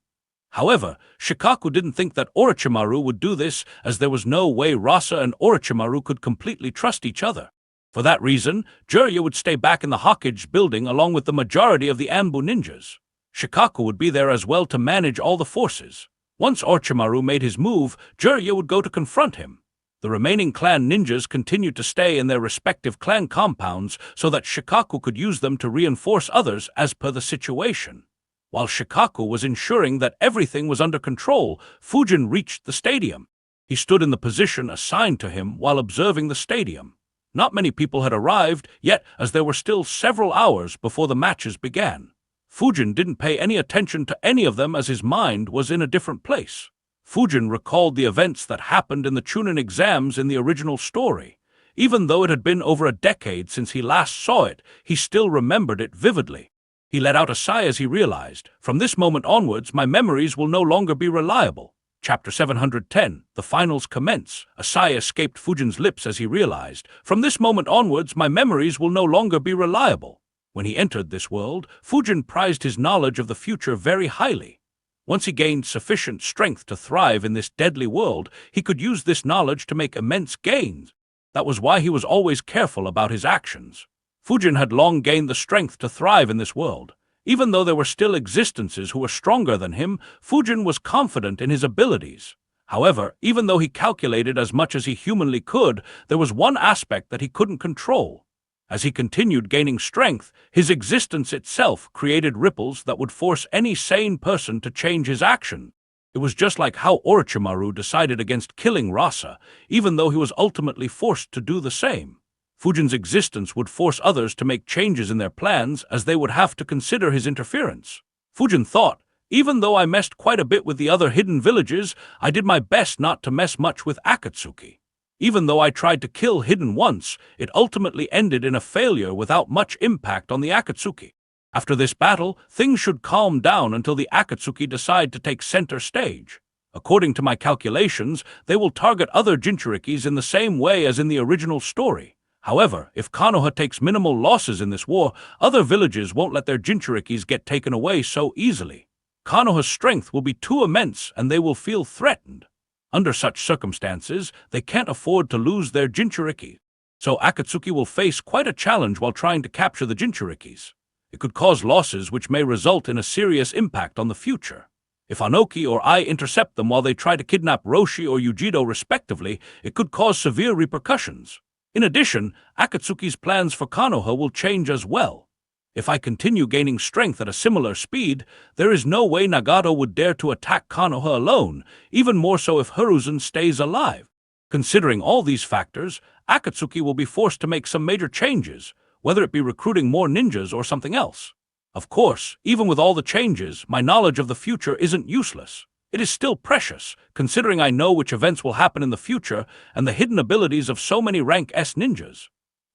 However, Shikaku didn't think that Orochimaru would do this, as there was no way Rasa and Orochimaru could completely trust each other. For that reason, Jiraiya would stay back in the Hokage building along with the majority of the Anbu ninjas. Shikaku would be there as well to manage all the forces. Once Orochimaru made his move, Jiraiya would go to confront him. The remaining clan ninjas continued to stay in their respective clan compounds so that Shikaku could use them to reinforce others as per the situation. While Shikaku was ensuring that everything was under control, Fujin reached the stadium. He stood in the position assigned to him while observing the stadium. Not many people had arrived yet, as there were still several hours before the matches began. Fujin didn't pay any attention to any of them as his mind was in a different place. Fujin recalled the events that happened in the Chunin exams in the original story. Even though it had been over a decade since he last saw it, he still remembered it vividly. He let out a sigh as he realized, "From this moment onwards, my memories will no longer be reliable." Chapter 710, The Finals Commence. A sigh escaped Fujin's lips as he realized, "From this moment onwards, my memories will no longer be reliable." When he entered this world, Fujin prized his knowledge of the future very highly. Once he gained sufficient strength to thrive in this deadly world, he could use this knowledge to make immense gains. That was why he was always careful about his actions. Fujin had long gained the strength to thrive in this world. Even though there were still existences who were stronger than him, Fujin was confident in his abilities. However, even though he calculated as much as he humanly could, there was one aspect that he couldn't control. As he continued gaining strength, his existence itself created ripples that would force any sane person to change his action. It was just like how Orochimaru decided against killing Rasa, even though he was ultimately forced to do the same. Fujin's existence would force others to make changes in their plans, as they would have to consider his interference. Fujin thought, "Even though I messed quite a bit with the other hidden villages, I did my best not to mess much with Akatsuki. Even though I tried to kill Hidden once, it ultimately ended in a failure without much impact on the Akatsuki. After this battle, things should calm down until the Akatsuki decide to take center stage. According to my calculations, they will target other Jinchurikis in the same way as in the original story. However, if Konoha takes minimal losses in this war, other villages won't let their Jinchurikis get taken away so easily. Konoha's strength will be too immense and they will feel threatened. Under such circumstances, they can't afford to lose their Jinchuriki. So Akatsuki will face quite a challenge while trying to capture the Jinchurikis. It could cause losses which may result in a serious impact on the future. If Anoki or I intercept them while they try to kidnap Roshi or Yujido respectively, it could cause severe repercussions. In addition, Akatsuki's plans for Konoha will change as well. If I continue gaining strength at a similar speed, there is no way Nagato would dare to attack Konoha alone, even more so if Hiruzen stays alive. Considering all these factors, Akatsuki will be forced to make some major changes, whether it be recruiting more ninjas or something else. Of course, even with all the changes, my knowledge of the future isn't useless. It is still precious, considering I know which events will happen in the future and the hidden abilities of so many rank S ninjas.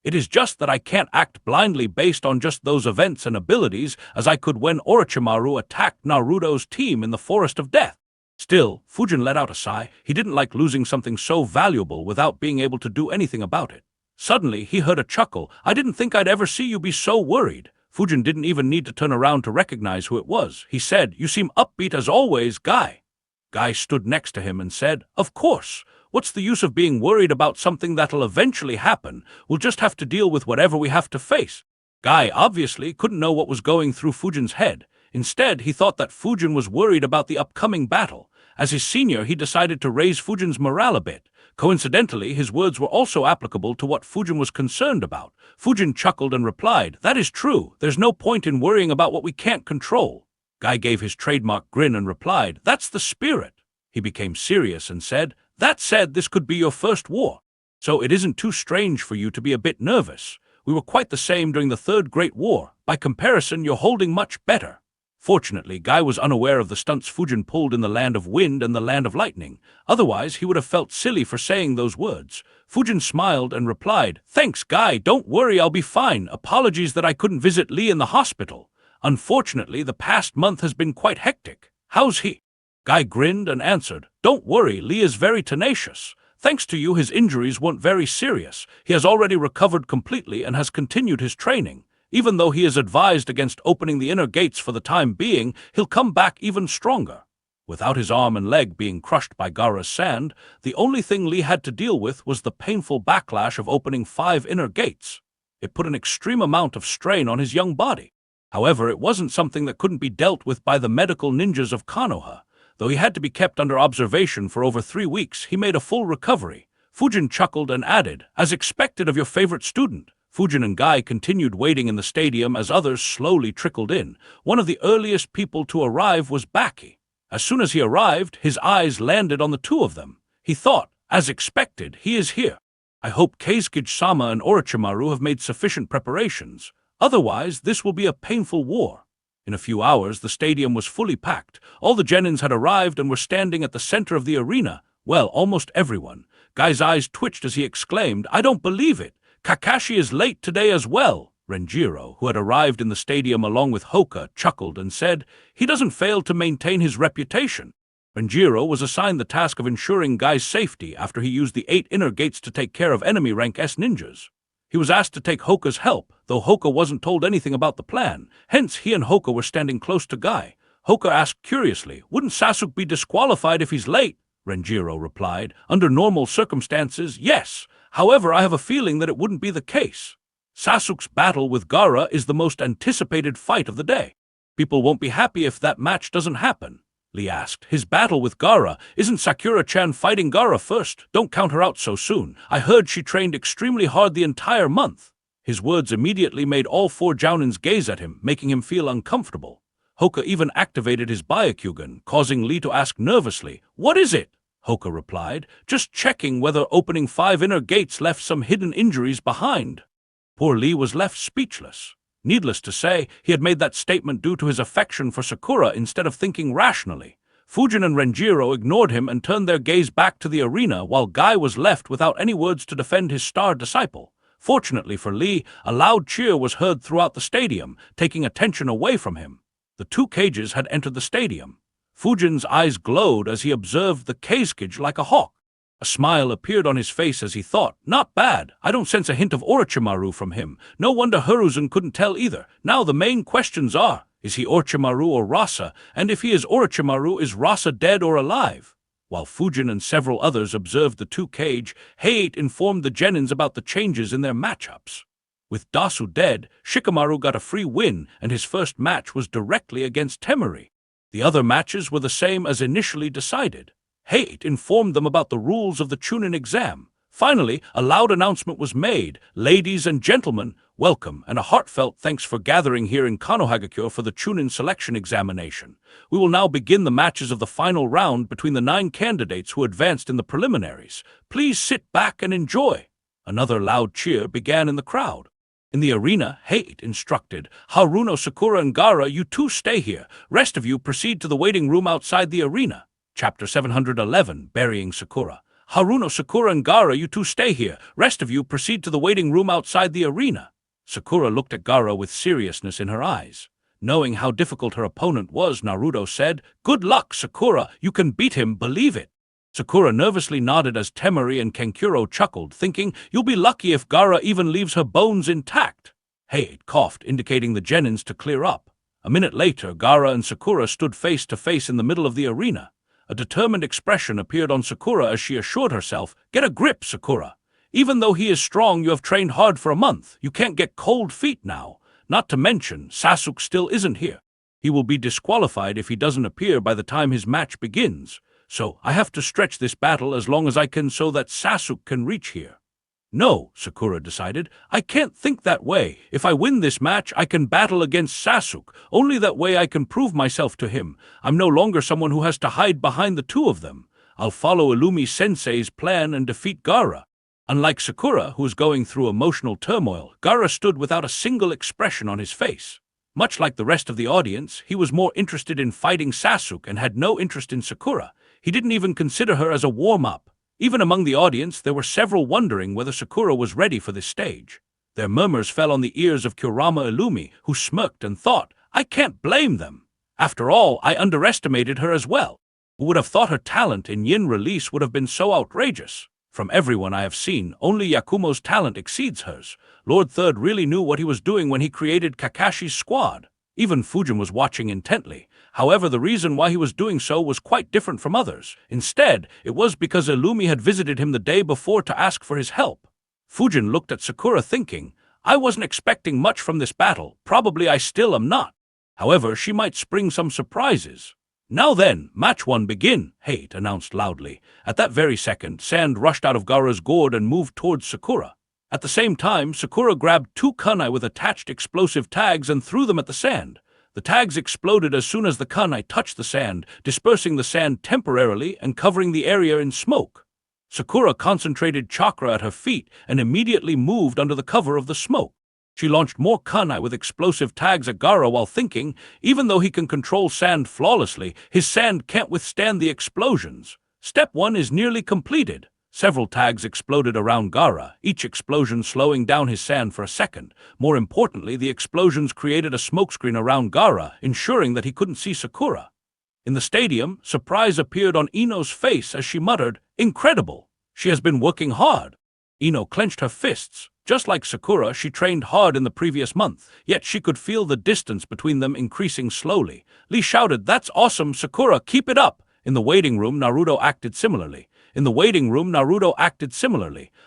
It is just that I can't act blindly based on just those events and abilities as I could when Orochimaru attacked Naruto's team in the Forest of Death. Still, Fujin let out a sigh. He didn't like losing something so valuable without being able to do anything about it. Suddenly, he heard a chuckle. "I didn't think I'd ever see you be so worried." Fujin didn't even need to turn around to recognize who it was. He said, "You seem upbeat as always, Guy." Guy stood next to him and said, "Of course. What's the use of being worried about something that'll eventually happen? We'll just have to deal with whatever we have to face." Guy obviously couldn't know what was going through Fujin's head. Instead, he thought that Fujin was worried about the upcoming battle. As his senior, he decided to raise Fujin's morale a bit. Coincidentally, his words were also applicable to what Fujin was concerned about. Fujin chuckled and replied, "That is true. There's no point in worrying about what we can't control." Guy gave his trademark grin and replied, "That's the spirit." He became serious and said, "That said, this could be your first war. So it isn't too strange for you to be a bit nervous. We were quite the same during the Third Great War. By comparison, you're holding much better." Fortunately, Guy was unaware of the stunts Fujin pulled in the Land of Wind and the Land of Lightning. Otherwise, he would have felt silly for saying those words. Fujin smiled and replied, "Thanks, Guy. Don't worry, I'll be fine. Apologies that I couldn't visit Lee in the hospital. Unfortunately, the past month has been quite hectic. How's he?" Guy grinned and answered, "Don't worry, Lee is very tenacious. Thanks to you, his injuries weren't very serious. He has already recovered completely and has continued his training. Even though he is advised against opening the inner gates for the time being, he'll come back even stronger." Without his arm and leg being crushed by Gaara's sand, the only thing Lee had to deal with was the painful backlash of opening 5 inner gates. It put an extreme amount of strain on his young body. However, it wasn't something that couldn't be dealt with by the medical ninjas of Konoha. Though he had to be kept under observation for over 3 weeks, he made a full recovery. Fujin chuckled and added, "As expected of your favorite student." Fujin and Guy continued waiting in the stadium as others slowly trickled in. One of the earliest people to arrive was Baki. As soon as he arrived, his eyes landed on the 2 of them. He thought, as expected, he is here. I hope Keisuke-sama and Orochimaru have made sufficient preparations. Otherwise, this will be a painful war. In a few hours, the stadium was fully packed. All the genins had arrived and were standing at the center of the arena. Well, almost everyone. Guy's eyes twitched as he exclaimed, "I don't believe it! Kakashi is late today as well." Renjiro, who had arrived in the stadium along with Hoka, chuckled and said, "He doesn't fail to maintain his reputation." Renjiro was assigned the task of ensuring Guy's safety after he used the 8 inner gates to take care of enemy rank S ninjas. He was asked to take Hoka's help, though Hoka wasn't told anything about the plan. Hence, he and Hoka were standing close to Guy. Hoka asked curiously, "Wouldn't Sasuke be disqualified if he's late?" Renjiro replied, "Under normal circumstances, yes. However, I have a feeling that it wouldn't be the case. Sasuke's battle with Gaara is the most anticipated fight of the day. People won't be happy if that match doesn't happen." Lee asked, "His battle with Gaara, isn't Sakura-chan fighting Gaara first? Don't count her out so soon. I heard she trained extremely hard the entire month." His words immediately made all 4 Jounins gaze at him, making him feel uncomfortable. Hoka even activated his Byakugan, causing Lee to ask nervously, "What is it?" Hoka replied, "Just checking whether opening 5 inner gates left some hidden injuries behind." Poor Lee was left speechless. Needless to say, he had made that statement due to his affection for Sakura instead of thinking rationally. Fujin and Renjiro ignored him and turned their gaze back to the arena while Guy was left without any words to defend his star disciple. Fortunately for Lee, a loud cheer was heard throughout the stadium, taking attention away from him. The 2 cages had entered the stadium. Fujin's eyes glowed as he observed the cage like a hawk. A smile appeared on his face as he thought, "Not bad. I don't sense a hint of Orochimaru from him. No wonder Hiruzen couldn't tell either. Now the main questions are, is he Orochimaru or Rasa? And if he is Orochimaru, is Rasa dead or alive?" While Fujin and several others observed the 2 cage, Height informed the genins about the changes in their matchups. With Dasu dead, Shikamaru got a free win, and his first match was directly against Temari. The other matches were the same as initially decided. Height informed them about the rules of the Chunin exam. Finally, a loud announcement was made. "Ladies and gentlemen, welcome and a heartfelt thanks for gathering here in Konohagakure for the Chunin selection examination. We will now begin the matches of the final round between the 9 candidates who advanced in the preliminaries. Please sit back and enjoy." Another loud cheer began in the crowd. In the arena, Height instructed, "Haruno, Sakura, and Gaara, you 2 stay here. Rest of you proceed to the waiting room outside the arena." Chapter 711, Burying Sakura. "Haruno, Sakura, and Gaara, you 2 stay here. Rest of you proceed to the waiting room outside the arena." Sakura looked at Gaara with seriousness in her eyes. Knowing how difficult her opponent was, Naruto said, "Good luck, Sakura. You can beat him, believe it." Sakura nervously nodded as Temari and Kankuro chuckled, thinking, "You'll be lucky if Gaara even leaves her bones intact." Height coughed, indicating the genins to clear up. A minute later, Gaara and Sakura stood face to face in the middle of the arena. A determined expression appeared on Sakura as she assured herself, "Get a grip, Sakura. Even though he is strong, you have trained hard for a month. You can't get cold feet now. Not to mention, Sasuke still isn't here. He will be disqualified if he doesn't appear by the time his match begins. So I have to stretch this battle as long as I can so that Sasuke can reach here." "No," Sakura decided, "I can't think that way. If I win this match, I can battle against Sasuke. Only that way I can prove myself to him. I'm no longer someone who has to hide behind the 2 of them. I'll follow Illumi-sensei's plan and defeat Gaara." Unlike Sakura, who was going through emotional turmoil, Gaara stood without a single expression on his face. Much like the rest of the audience, he was more interested in fighting Sasuke and had no interest in Sakura. He didn't even consider her as a warm-up. Even among the audience, there were several wondering whether Sakura was ready for this stage. Their murmurs fell on the ears of Kurama Illumi, who smirked and thought, I can't blame them. After all, I underestimated her as well. Who would have thought her talent in Yin release would have been so outrageous? From everyone I have seen, only Yakumo's talent exceeds hers. Lord Third really knew what he was doing when he created Kakashi's squad. Even Fujin was watching intently. However, the reason why he was doing so was quite different from others. Instead, it was because Illumi had visited him the day before to ask for his help. Fujin looked at Sakura thinking, I wasn't expecting much from this battle, probably I still am not. However, she might spring some surprises. Now then, match one begin, Hate announced loudly. At that very second, sand rushed out of Gaara's gourd and moved towards Sakura. At the same time, Sakura grabbed 2 kunai with attached explosive tags and threw them at the sand. The tags exploded as soon as the kunai touched the sand, dispersing the sand temporarily and covering the area in smoke. Sakura concentrated chakra at her feet and immediately moved under the cover of the smoke. She launched more kunai with explosive tags at Gaara while thinking, even though he can control sand flawlessly, his sand can't withstand the explosions. Step 1 is nearly completed. Several tags exploded around Gaara, each explosion slowing down his sand for a second. More importantly, the explosions created a smokescreen around Gaara, ensuring that he couldn't see Sakura. In the stadium, surprise appeared on Ino's face as she muttered, Incredible! She has been working hard. Ino clenched her fists. Just like Sakura, she trained hard in the previous month, yet she could feel the distance between them increasing slowly. Lee shouted, That's awesome, Sakura, keep it up! In the waiting room, Naruto acted similarly.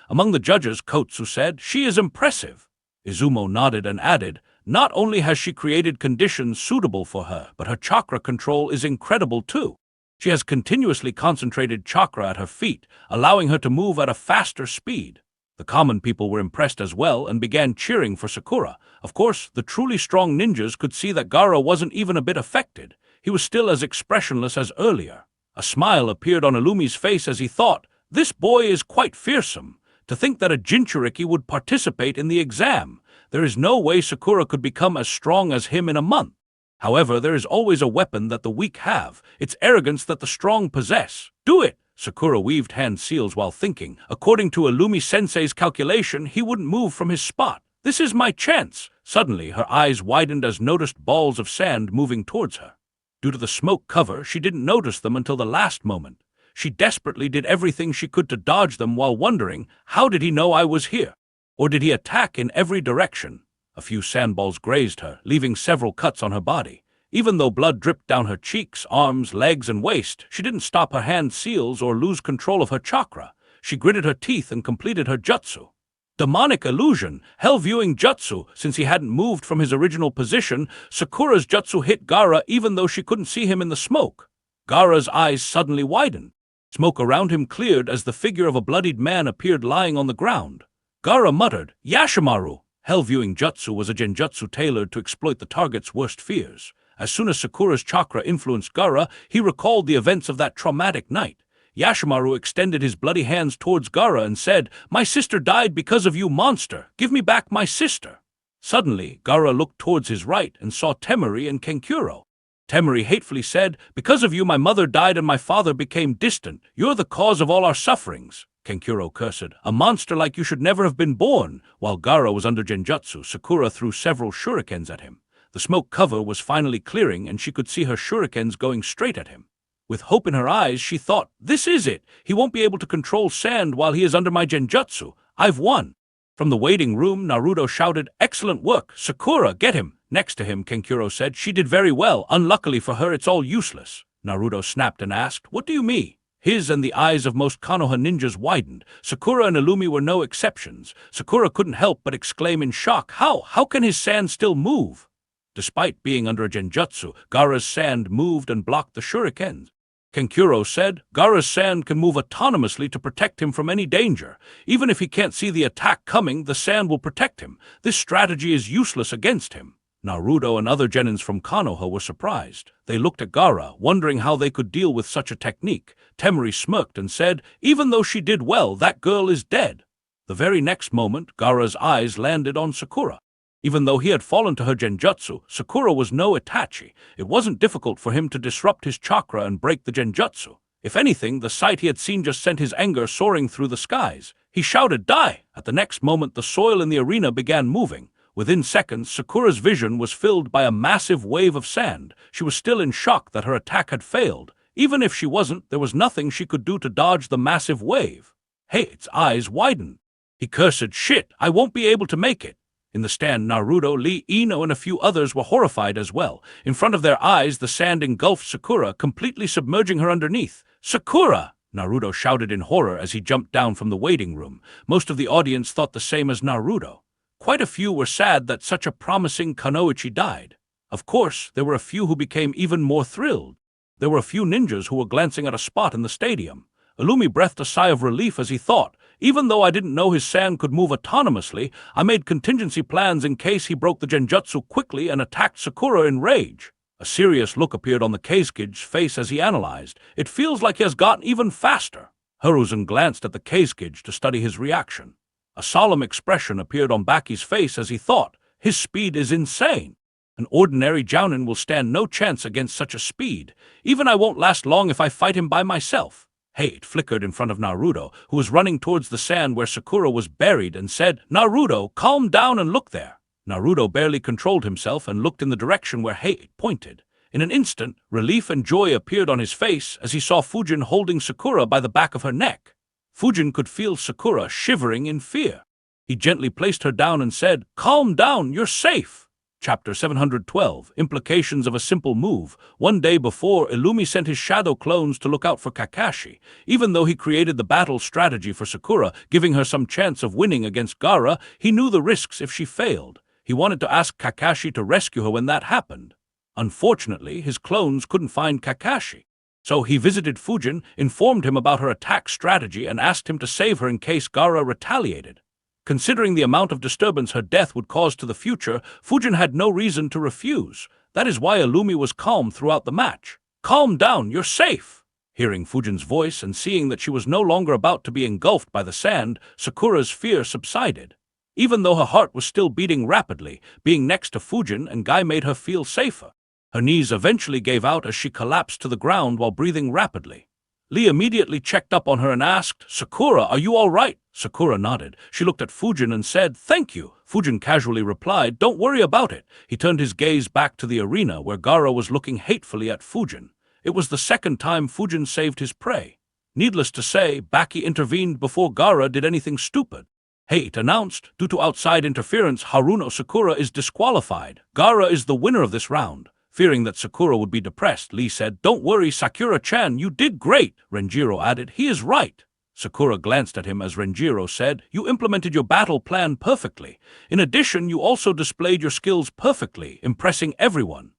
Among the judges, Kotsu said, She is impressive. Izumo nodded and added, Not only has she created conditions suitable for her, but her chakra control is incredible too. She has continuously concentrated chakra at her feet, allowing her to move at a faster speed. The common people were impressed as well and began cheering for Sakura. Of course, the truly strong ninjas could see that Gaara wasn't even a bit affected. He was still as expressionless as earlier. A smile appeared on Illumi's face as he thought, This boy is quite fearsome. To think that a Jinchuriki would participate in the exam. There is no way Sakura could become as strong as him in a month. However, there is always a weapon that the weak have. It's arrogance that the strong possess. Do it! Sakura weaved hand seals while thinking. According to Illumi-sensei's calculation, he wouldn't move from his spot. This is my chance. Suddenly, her eyes widened as noticed balls of sand moving towards her. Due to the smoke cover, she didn't notice them until the last moment. She desperately did everything she could to dodge them while wondering, how did he know I was here? Or did he attack in every direction? A few sandballs grazed her, leaving several cuts on her body. Even though blood dripped down her cheeks, arms, legs, and waist, she didn't stop her hand seals or lose control of her chakra. She gritted her teeth and completed her jutsu. Demonic illusion, hell-viewing jutsu. Since he hadn't moved from his original position, Sakura's jutsu hit Gaara even though she couldn't see him in the smoke. Gaara's eyes suddenly widened. Smoke around him cleared as the figure of a bloodied man appeared lying on the ground. Gaara muttered, Yashimaru! Hell-viewing jutsu was a genjutsu tailored to exploit the target's worst fears. As soon as Sakura's chakra influenced Gaara, he recalled the events of that traumatic night. Yashimaru extended his bloody hands towards Gaara and said, My sister died because of you, monster! Give me back my sister! Suddenly, Gaara looked towards his right and saw Temari and Kenkuro. Temari hatefully said, Because of you my mother died and my father became distant. You're the cause of all our sufferings. Kenkuro cursed, A monster like you should never have been born. While Gaara was under genjutsu, Sakura threw several shurikens at him. The smoke cover was finally clearing and she could see her shurikens going straight at him. With hope in her eyes, she thought, This is it! He won't be able to control sand while he is under my genjutsu. I've won! From the waiting room, Naruto shouted, Excellent work! Sakura, get him! Next to him, Kenkuro said, She did very well. Unluckily for her, it's all useless. Naruto snapped and asked, What do you mean? His and the eyes of most Konoha ninjas widened. Sakura and Illumi were no exceptions. Sakura couldn't help but exclaim in shock, How can his sand still move? Despite being under a genjutsu, Gaara's sand moved and blocked the shurikens. Kenkuro said, Gaara's sand can move autonomously to protect him from any danger. Even if he can't see the attack coming, the sand will protect him. This strategy is useless against him. Naruto and other genins from Konoha were surprised. They looked at Gaara, wondering how they could deal with such a technique. Temari smirked and said, Even though she did well, that girl is dead. The very next moment, Gaara's eyes landed on Sakura. Even though he had fallen to her genjutsu, Sakura was no Itachi. It wasn't difficult for him to disrupt his chakra and break the genjutsu. If anything, the sight he had seen just sent his anger soaring through the skies. He shouted, "Die!" At the next moment, the soil in the arena began moving. Within seconds, Sakura's vision was filled by a massive wave of sand. She was still in shock that her attack had failed. Even if she wasn't, there was nothing she could do to dodge the massive wave. Hei's eyes widened. He cursed, "Shit, I won't be able to make it." In the stand, Naruto, Lee, Ino, and a few others were horrified as well. In front of their eyes, the sand engulfed Sakura, completely submerging her underneath. "Sakura!" Naruto shouted in horror as he jumped down from the waiting room. Most of the audience thought the same as Naruto. Quite a few were sad that such a promising kunoichi died. Of course, there were a few who became even more thrilled. There were a few ninjas who were glancing at a spot in the stadium. Illumi breathed a sigh of relief as he thought, "Even though I didn't know his sand could move autonomously, I made contingency plans in case he broke the genjutsu quickly and attacked Sakura in rage." A serious look appeared on the Keizuki's face as he analyzed. "It feels like he has gotten even faster." Hiruzen glanced at the Keizuki to study his reaction. A solemn expression appeared on Baki's face as he thought, "His speed is insane. An ordinary jounin will stand no chance against such a speed. Even I won't last long if I fight him by myself." Hate flickered in front of Naruto, who was running towards the sand where Sakura was buried, and said, "Naruto, calm down and look there." Naruto barely controlled himself and looked in the direction where Hate pointed. In an instant, relief and joy appeared on his face as he saw Fujin holding Sakura by the back of her neck. Fujin could feel Sakura shivering in fear. He gently placed her down and said, "Calm down, you're safe." Chapter 712, Implications of a Simple Move. One day before, Illumi sent his shadow clones to look out for Kakashi. Even though he created the battle strategy for Sakura, giving her some chance of winning against Gaara, he knew the risks if she failed. He wanted to ask Kakashi to rescue her when that happened. Unfortunately, his clones couldn't find Kakashi. So he visited Fujin, informed him about her attack strategy, and asked him to save her in case Gaara retaliated. Considering the amount of disturbance her death would cause to the future, Fujin had no reason to refuse. That is why Illumi was calm throughout the match. "Calm down, you're safe." Hearing Fujin's voice and seeing that she was no longer about to be engulfed by the sand, Sakura's fear subsided. Even though her heart was still beating rapidly, being next to Fujin and Guy made her feel safer. Her knees eventually gave out as she collapsed to the ground while breathing rapidly. Lee immediately checked up on her and asked, "Sakura, are you all right?" Sakura nodded. She looked at Fujin and said, "Thank you." Fujin casually replied, "Don't worry about it." He turned his gaze back to the arena where Gaara was looking hatefully at Fujin. It was the second time Fujin saved his prey. Needless to say, Baki intervened before Gaara did anything stupid. Hate announced, due to outside interference, Haruno Sakura is disqualified. Gaara is the winner of this round. Fearing that Sakura would be depressed, Lee said, "Don't worry, Sakura-chan, you did great." Renjiro added, "He is right." Sakura glanced at him as Renjiro said, "You implemented your battle plan perfectly. In addition, you also displayed your skills perfectly, impressing everyone.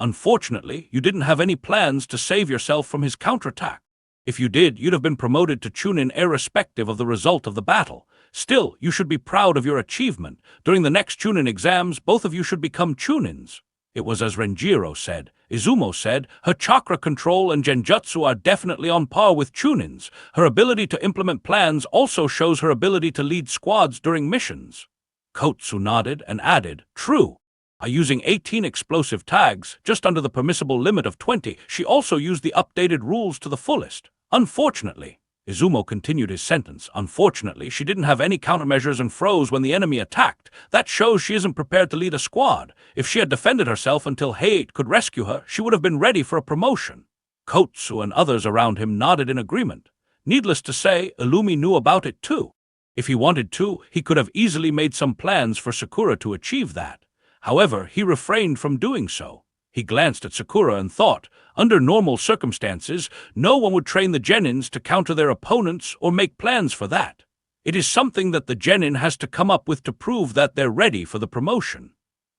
Unfortunately, you didn't have any plans to save yourself from his counterattack. If you did, you'd have been promoted to Chunin irrespective of the result of the battle. Still, you should be proud of your achievement. During the next Chunin exams, both of you should become Chunins." It was as Renjiro said. Izumo said, "Her chakra control and genjutsu are definitely on par with Chunin's. Her ability to implement plans also shows her ability to lead squads during missions." Kotsu nodded and added, "True. By using 18 explosive tags, just under the permissible limit of 20, she also used the updated rules to the fullest. Unfortunately," Izumo continued his sentence, "unfortunately, she didn't have any countermeasures and froze when the enemy attacked. That shows she isn't prepared to lead a squad. If she had defended herself until Hate could rescue her, she would have been ready for a promotion." Kotsu and others around him nodded in agreement. Needless to say, Illumi knew about it too. If he wanted to, he could have easily made some plans for Sakura to achieve that. However, he refrained from doing so. He glanced at Sakura and thought, under normal circumstances, no one would train the genins to counter their opponents or make plans for that. It is something that the genin has to come up with to prove that they're ready for the promotion.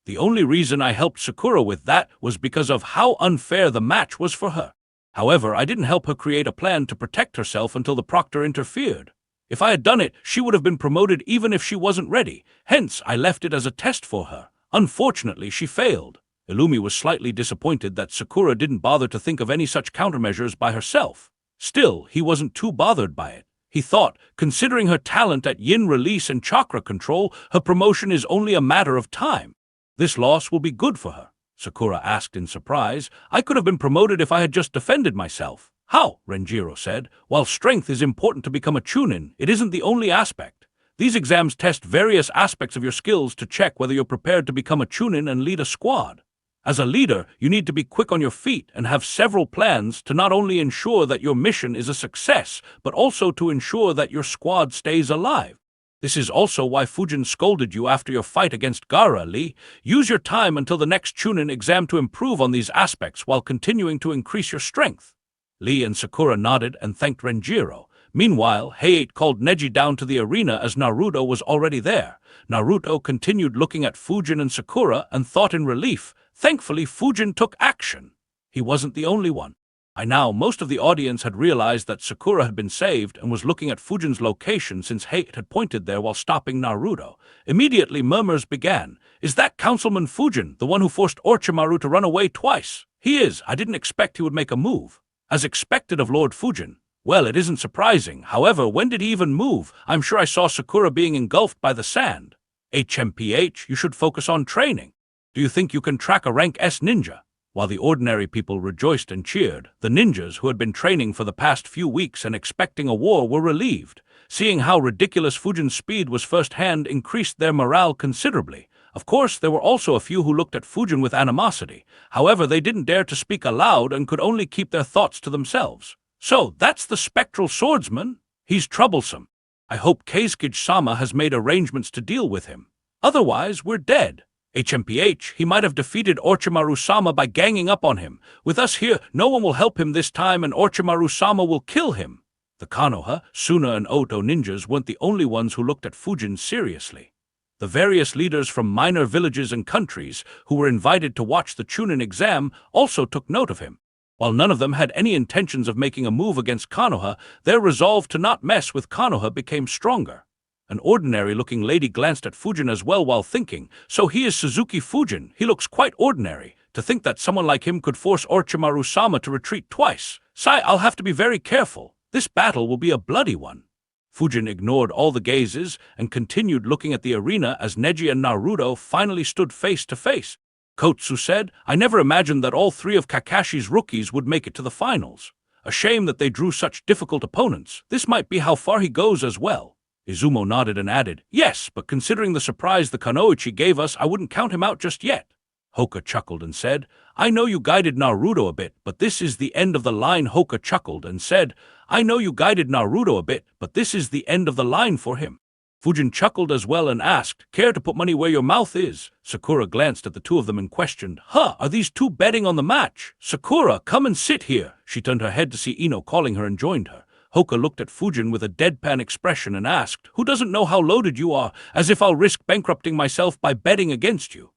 The only reason I helped Sakura with that was because of how unfair the match was for her. However, I didn't help her create a plan to protect herself until the proctor interfered. If I had done it, she would have been promoted even if she wasn't ready. Hence, I left it as a test for her. Unfortunately, she failed. Illumi was slightly disappointed that Sakura didn't bother to think of any such countermeasures by herself. Still, he wasn't too bothered by it. He thought, considering her talent at yin release and chakra control, her promotion is only a matter of time. This loss will be good for her, Sakura asked in surprise. I could have been promoted if I had just defended myself. How? Renjiro said. While strength is important to become a chunin, it isn't the only aspect. These exams test various aspects of your skills to check whether you're prepared to become a chunin and lead a squad. As a leader, you need to be quick on your feet and have several plans to not only ensure that your mission is a success, but also to ensure that your squad stays alive. This is also why Fujin scolded you after your fight against Gaara, Lee. Use your time until the next Chunin exam to improve on these aspects while continuing to increase your strength. Lee and Sakura nodded and thanked Renjiro. Meanwhile, Height called Neji down to the arena as Naruto was already there. Naruto continued looking at Fujin and Sakura and thought in relief. Thankfully, Fujin took action. He wasn't the only one. By now, most of the audience had realized that Sakura had been saved and was looking at Fujin's location since Height had pointed there while stopping Naruto. Immediately, murmurs began. Is that Councilman Fujin, the one who forced Orochimaru to run away twice? He is. I didn't expect he would make a move. As expected of Lord Fujin. Well, it isn't surprising. However, when did he even move? I'm sure I saw Sakura being engulfed by the sand. HMPH, you should focus on training. Do you think you can track a rank S ninja? While the ordinary people rejoiced and cheered, the ninjas who had been training for the past few weeks and expecting a war were relieved. Seeing how ridiculous Fujin's speed was firsthand increased their morale considerably. Of course, there were also a few who looked at Fujin with animosity. However, they didn't dare to speak aloud and could only keep their thoughts to themselves. So, that's the spectral swordsman? He's troublesome. I hope Keisuke-sama has made arrangements to deal with him. Otherwise, we're dead. HMPH, he might have defeated Orochimaru-sama by ganging up on him. With us here, no one will help him this time and Orochimaru-sama will kill him. The Konoha, Suna and Oto ninjas weren't the only ones who looked at Fujin seriously. The various leaders from minor villages and countries who were invited to watch the Chunin exam also took note of him. While none of them had any intentions of making a move against Konoha, their resolve to not mess with Konoha became stronger. An ordinary-looking lady glanced at Fujin as well while thinking, so he is Suzuki Fujin. He looks quite ordinary. To think that someone like him could force Orochimaru-sama to retreat twice. I'll have to be very careful. This battle will be a bloody one. Fujin ignored all the gazes and continued looking at the arena as Neji and Naruto finally stood face to face. Kotsu said, I never imagined that all three of Kakashi's rookies would make it to the finals. A shame that they drew such difficult opponents. This might be how far he goes as well. Izumo nodded and added, yes, but considering the surprise the Kunoichi gave us, I wouldn't count him out just yet. Hoka chuckled and said, I know you guided Naruto a bit, but this is the end of the line. Hoka chuckled and said, I know you guided Naruto a bit, but this is the end of the line for him. Fujin chuckled as well and asked, care to put money where your mouth is? Sakura glanced at the two of them and questioned, are these two betting on the match? Sakura, come and sit here. She turned her head to see Ino calling her and joined her. Hoka looked at Fujin with a deadpan expression and asked, who doesn't know how loaded you are, as if I'll risk bankrupting myself by betting against you?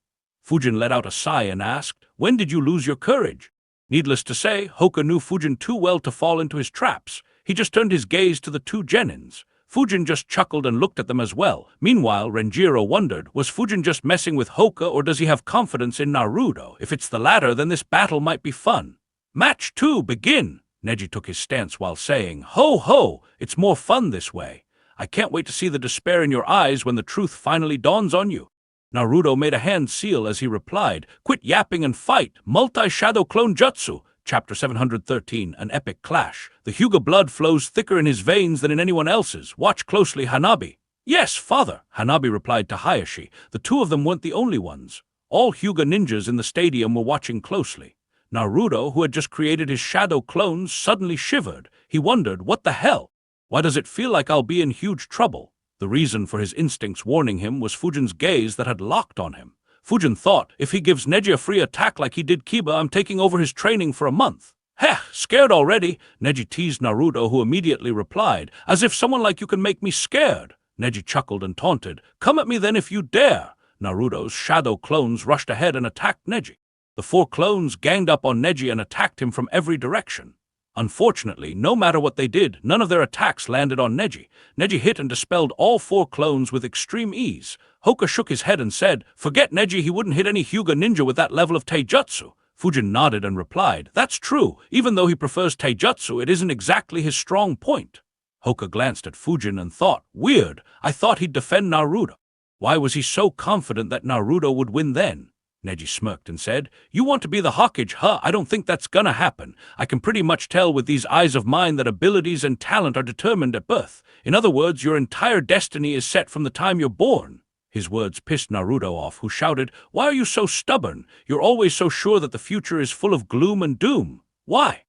Fujin let out a sigh and asked, when did you lose your courage? Needless to say, Hoka knew Fujin too well to fall into his traps. He just turned his gaze to the two genins. Fujin just chuckled and looked at them as well. Meanwhile, Renjiro wondered, was Fujin just messing with Hoka or does he have confidence in Naruto? If it's the latter, then this battle might be fun. Match 2, begin! Neji took his stance while saying, ho ho, it's more fun this way. I can't wait to see the despair in your eyes when the truth finally dawns on you. Naruto made a hand seal as he replied, quit yapping and fight, multi-shadow clone jutsu. Chapter 713, An Epic Clash. The Hyuga blood flows thicker in his veins than in anyone else's. Watch closely, Hanabi. Yes, father, Hanabi replied to Hayashi. The two of them weren't the only ones. All Hyuga ninjas in the stadium were watching closely. Naruto, who had just created his shadow clones, suddenly shivered. He wondered, what the hell? Why does it feel like I'll be in huge trouble? The reason for his instincts warning him was Fujin's gaze that had locked on him. Fujin thought, if he gives Neji a free attack like he did Kiba, I'm taking over his training for a month. Heh, scared already? Neji teased Naruto, who immediately replied, as if someone like you can make me scared. Neji chuckled and taunted, come at me then if you dare. Naruto's shadow clones rushed ahead and attacked Neji. The 4 clones ganged up on Neji and attacked him from every direction. Unfortunately, no matter what they did, none of their attacks landed on Neji. Neji hit and dispelled all 4 clones with extreme ease. Hoka shook his head and said, forget Neji, he wouldn't hit any Hyuga ninja with that level of taijutsu. Fujin nodded and replied, that's true. Even though he prefers taijutsu, it isn't exactly his strong point. Hoka glanced at Fujin and thought, weird, I thought he'd defend Naruto. Why was he so confident that Naruto would win then? Neji smirked and said, you want to be the Hokage, huh? I don't think that's gonna happen. I can pretty much tell with these eyes of mine that abilities and talent are determined at birth. In other words, your entire destiny is set from the time you're born. His words pissed Naruto off, who shouted, why are you so stubborn? You're always so sure that the future is full of gloom and doom. Why?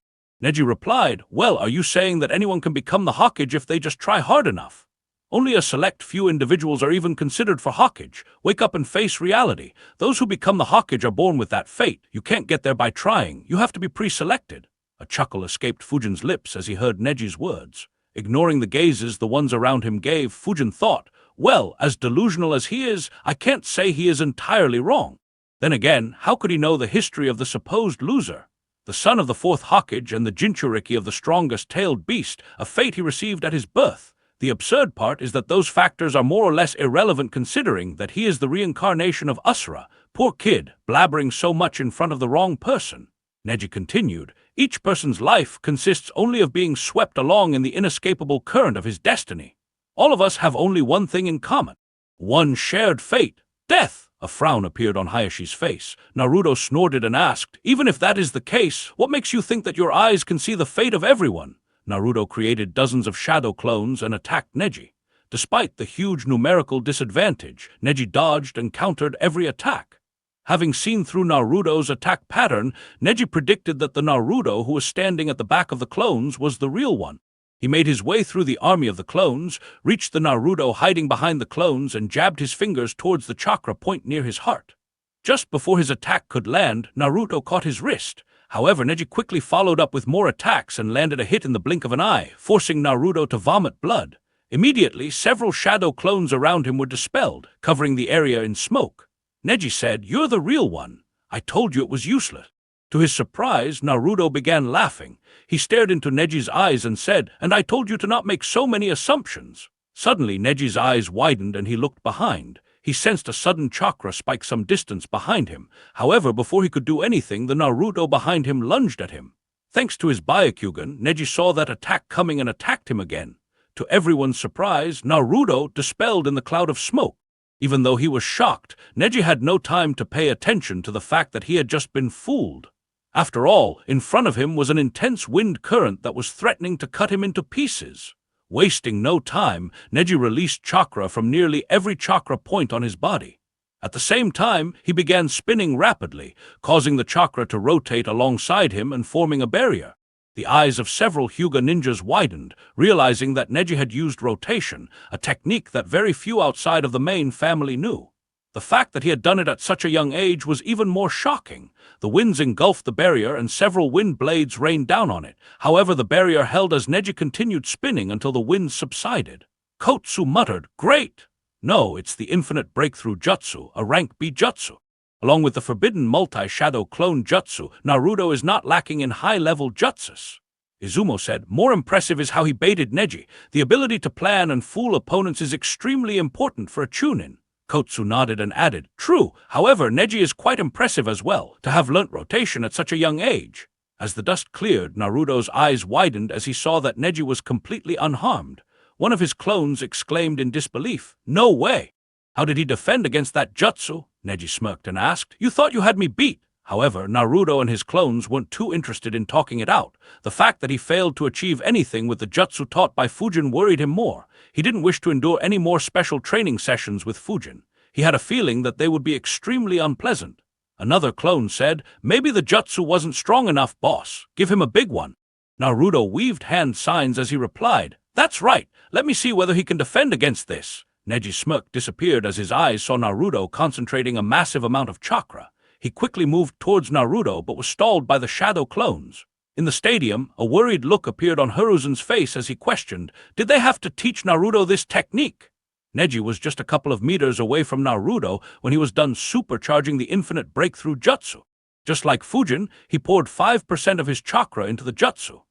Neji replied, well, are you saying that anyone can become the Hokage if they just try hard enough? Only a select few individuals are even considered for Hokage. Wake up and face reality. Those who become the Hokage are born with that fate. You can't get there by trying. You have to be pre-selected. A chuckle escaped Fujin's lips as he heard Neji's words. Ignoring the gazes the ones around him gave, Fujin thought, well, as delusional as he is, I can't say he is entirely wrong. Then again, how could he know the history of the supposed loser? The son of the fourth Hokage and the Jinchuriki of the strongest tailed beast, a fate he received at his birth. The absurd part is that those factors are more or less irrelevant considering that he is the reincarnation of Asura. Poor kid, blabbering so much in front of the wrong person. Neji continued, each person's life consists only of being swept along in the inescapable current of his destiny. All of us have only one thing in common. One shared fate, death. A frown appeared on Hayashi's face. Naruto snorted and asked, even if that is the case, what makes you think that your eyes can see the fate of everyone? Naruto created dozens of shadow clones and attacked Neji. Despite the huge numerical disadvantage, Neji dodged and countered every attack. Having seen through Naruto's attack pattern, Neji predicted that the Naruto who was standing at the back of the clones was the real one. He made his way through the army of the clones, reached the Naruto hiding behind the clones, and jabbed his fingers towards the chakra point near his heart. Just before his attack could land, Naruto caught his wrist. However, Neji quickly followed up with more attacks and landed a hit in the blink of an eye, forcing Naruto to vomit blood. Immediately, several shadow clones around him were dispelled, covering the area in smoke. Neji said, you're the real one. I told you it was useless. To his surprise, Naruto began laughing. He stared into Neji's eyes and said, and I told you to not make so many assumptions. Suddenly, Neji's eyes widened and he looked behind. He sensed a sudden chakra spike some distance behind him. However, before he could do anything, the Naruto behind him lunged at him. Thanks to his Byakugan, Neji saw that attack coming and attacked him again. To everyone's surprise, Naruto dispelled in the cloud of smoke. Even though he was shocked, Neji had no time to pay attention to the fact that he had just been fooled. After all, in front of him was an intense wind current that was threatening to cut him into pieces. Wasting no time, Neji released chakra from nearly every chakra point on his body. At the same time, he began spinning rapidly, causing the chakra to rotate alongside him and forming a barrier. The eyes of several Hyuga ninjas widened, realizing that Neji had used rotation, a technique that very few outside of the main family knew. The fact that he had done it at such a young age was even more shocking. The winds engulfed the barrier and several wind blades rained down on it. However, the barrier held as Neji continued spinning until the winds subsided. Kotsu muttered, great! No, it's the infinite breakthrough jutsu, a rank B jutsu. Along with the forbidden multi-shadow clone jutsu, Naruto is not lacking in high-level jutsus. Izumo said, more impressive is how he baited Neji. The ability to plan and fool opponents is extremely important for a chunin. Kotsu nodded and added, true, however, Neji is quite impressive as well, to have learnt rotation at such a young age. As the dust cleared, Naruto's eyes widened as he saw that Neji was completely unharmed. One of his clones exclaimed in disbelief, no way! How did he defend against that jutsu? Neji smirked and asked, you thought you had me beat. However, Naruto and his clones weren't too interested in talking it out. The fact that he failed to achieve anything with the jutsu taught by Fujin worried him more. He didn't wish to endure any more special training sessions with Fujin. He had a feeling that they would be extremely unpleasant. Another clone said, maybe the jutsu wasn't strong enough, boss. Give him a big one. Naruto weaved hand signs as he replied, that's right. Let me see whether he can defend against this. Neji's smirk disappeared as his eyes saw Naruto concentrating a massive amount of chakra. He quickly moved towards Naruto but was stalled by the shadow clones. In the stadium, a worried look appeared on Hiruzen's face as he questioned, did they have to teach Naruto this technique? Neji was just a couple of meters away from Naruto when he was done supercharging the infinite breakthrough jutsu. Just like Fujin, he poured 5% of his chakra into the jutsu.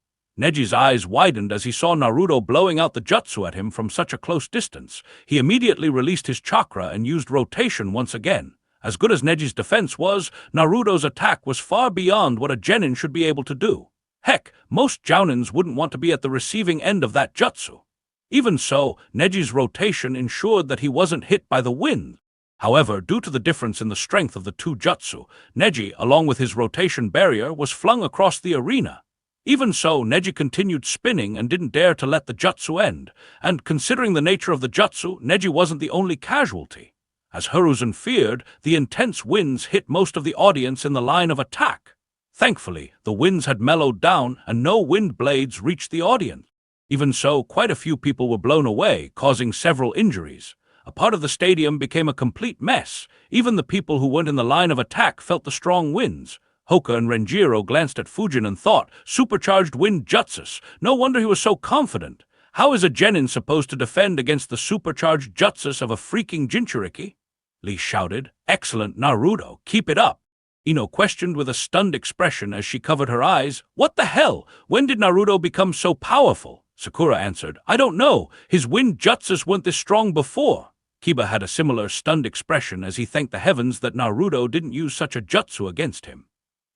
Neji's eyes widened as he saw Naruto blowing out the jutsu at him from such a close distance. He immediately released his chakra and used rotation once again. As good as Neji's defense was, Naruto's attack was far beyond what a genin should be able to do. Heck, most jounins wouldn't want to be at the receiving end of that jutsu. Even so, Neji's rotation ensured that he wasn't hit by the wind. However, due to the difference in the strength of the two jutsu, Neji, along with his rotation barrier, was flung across the arena. Even so, Neji continued spinning and didn't dare to let the jutsu end, and considering the nature of the jutsu, Neji wasn't the only casualty. As Hiruzen feared, the intense winds hit most of the audience in the line of attack. Thankfully, the winds had mellowed down and no wind blades reached the audience. Even so, quite a few people were blown away, causing several injuries. A part of the stadium became a complete mess. Even the people who weren't in the line of attack felt the strong winds. Hoka and Renjiro glanced at Fujin and thought, supercharged wind jutsus. No wonder he was so confident. How is a genin supposed to defend against the supercharged jutsus of a freaking Jinchuriki? Lee shouted, excellent, Naruto, keep it up. Ino questioned with a stunned expression as she covered her eyes, what the hell? When did Naruto become so powerful? Sakura answered, I don't know. His wind jutsus weren't this strong before. Kiba had a similar stunned expression as he thanked the heavens that Naruto didn't use such a jutsu against him.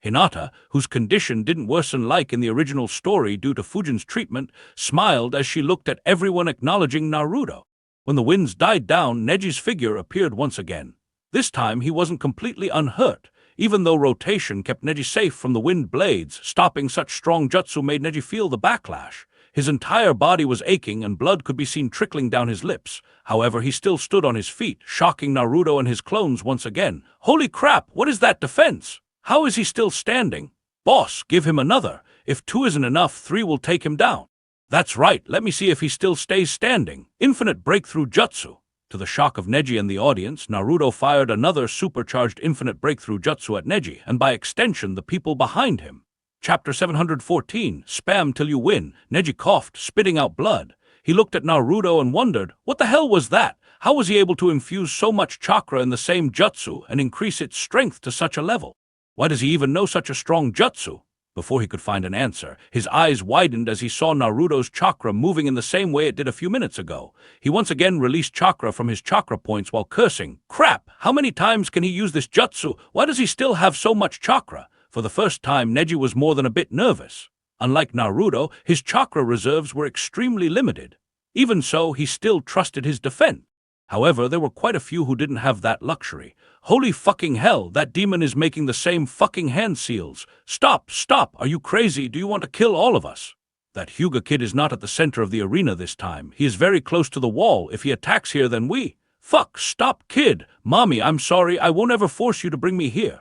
Hinata, whose condition didn't worsen like in the original story due to Fujin's treatment, smiled as she looked at everyone acknowledging Naruto. When the winds died down, Neji's figure appeared once again. This time he wasn't completely unhurt. Even though rotation kept Neji safe from the wind blades, stopping such strong jutsu made Neji feel the backlash. His entire body was aching and blood could be seen trickling down his lips. However, he still stood on his feet, shocking Naruto and his clones once again. Holy crap, what is that defense? How is he still standing? Boss, give him another. If 2 isn't enough, 3 will take him down. That's right, let me see if he still stays standing. Infinite breakthrough jutsu. To the shock of Neji and the audience, Naruto fired another supercharged infinite breakthrough jutsu at Neji, and by extension the people behind him. Chapter 714, Spam Till You Win. Neji coughed, spitting out blood. He looked at Naruto and wondered, what the hell was that? How was he able to infuse so much chakra in the same jutsu and increase its strength to such a level? Why does he even know such a strong jutsu? Before he could find an answer, his eyes widened as he saw Naruto's chakra moving in the same way it did a few minutes ago. He once again released chakra from his chakra points while cursing. Crap! How many times can he use this jutsu? Why does he still have so much chakra? For the first time, Neji was more than a bit nervous. Unlike Naruto, his chakra reserves were extremely limited. Even so, he still trusted his defense. However, there were quite a few who didn't have that luxury. Holy fucking hell, that demon is making the same fucking hand seals. Stop, stop, are you crazy? Do you want to kill all of us? That Hyuga kid is not at the center of the arena this time. He is very close to the wall. If he attacks here, then we. Fuck, stop, kid. Mommy, I'm sorry, I won't ever force you to bring me here.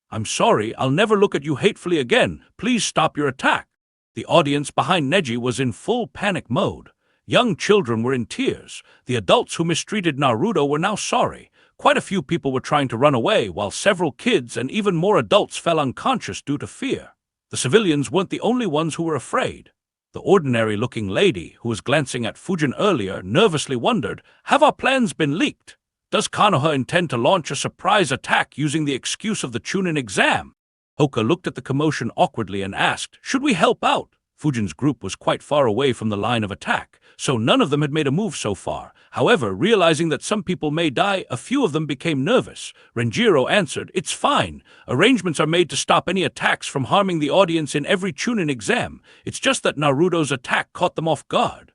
I'm sorry, I'll never look at you hatefully again. Please stop your attack. The audience behind Neji was in full panic mode. Young children were in tears. The adults who mistreated Naruto were now sorry. Quite a few people were trying to run away, while several kids and even more adults fell unconscious due to fear. The civilians weren't the only ones who were afraid. The ordinary-looking lady, who was glancing at Fujin earlier, nervously wondered, have our plans been leaked? Does Konoha intend to launch a surprise attack using the excuse of the Chunin exam? Hoka looked at the commotion awkwardly and asked, should we help out? Fujin's group was quite far away from the line of attack, so none of them had made a move so far. However, realizing that some people may die, a few of them became nervous. Renjiro answered, it's fine. Arrangements are made to stop any attacks from harming the audience in every Chunin exam. It's just that Naruto's attack caught them off guard.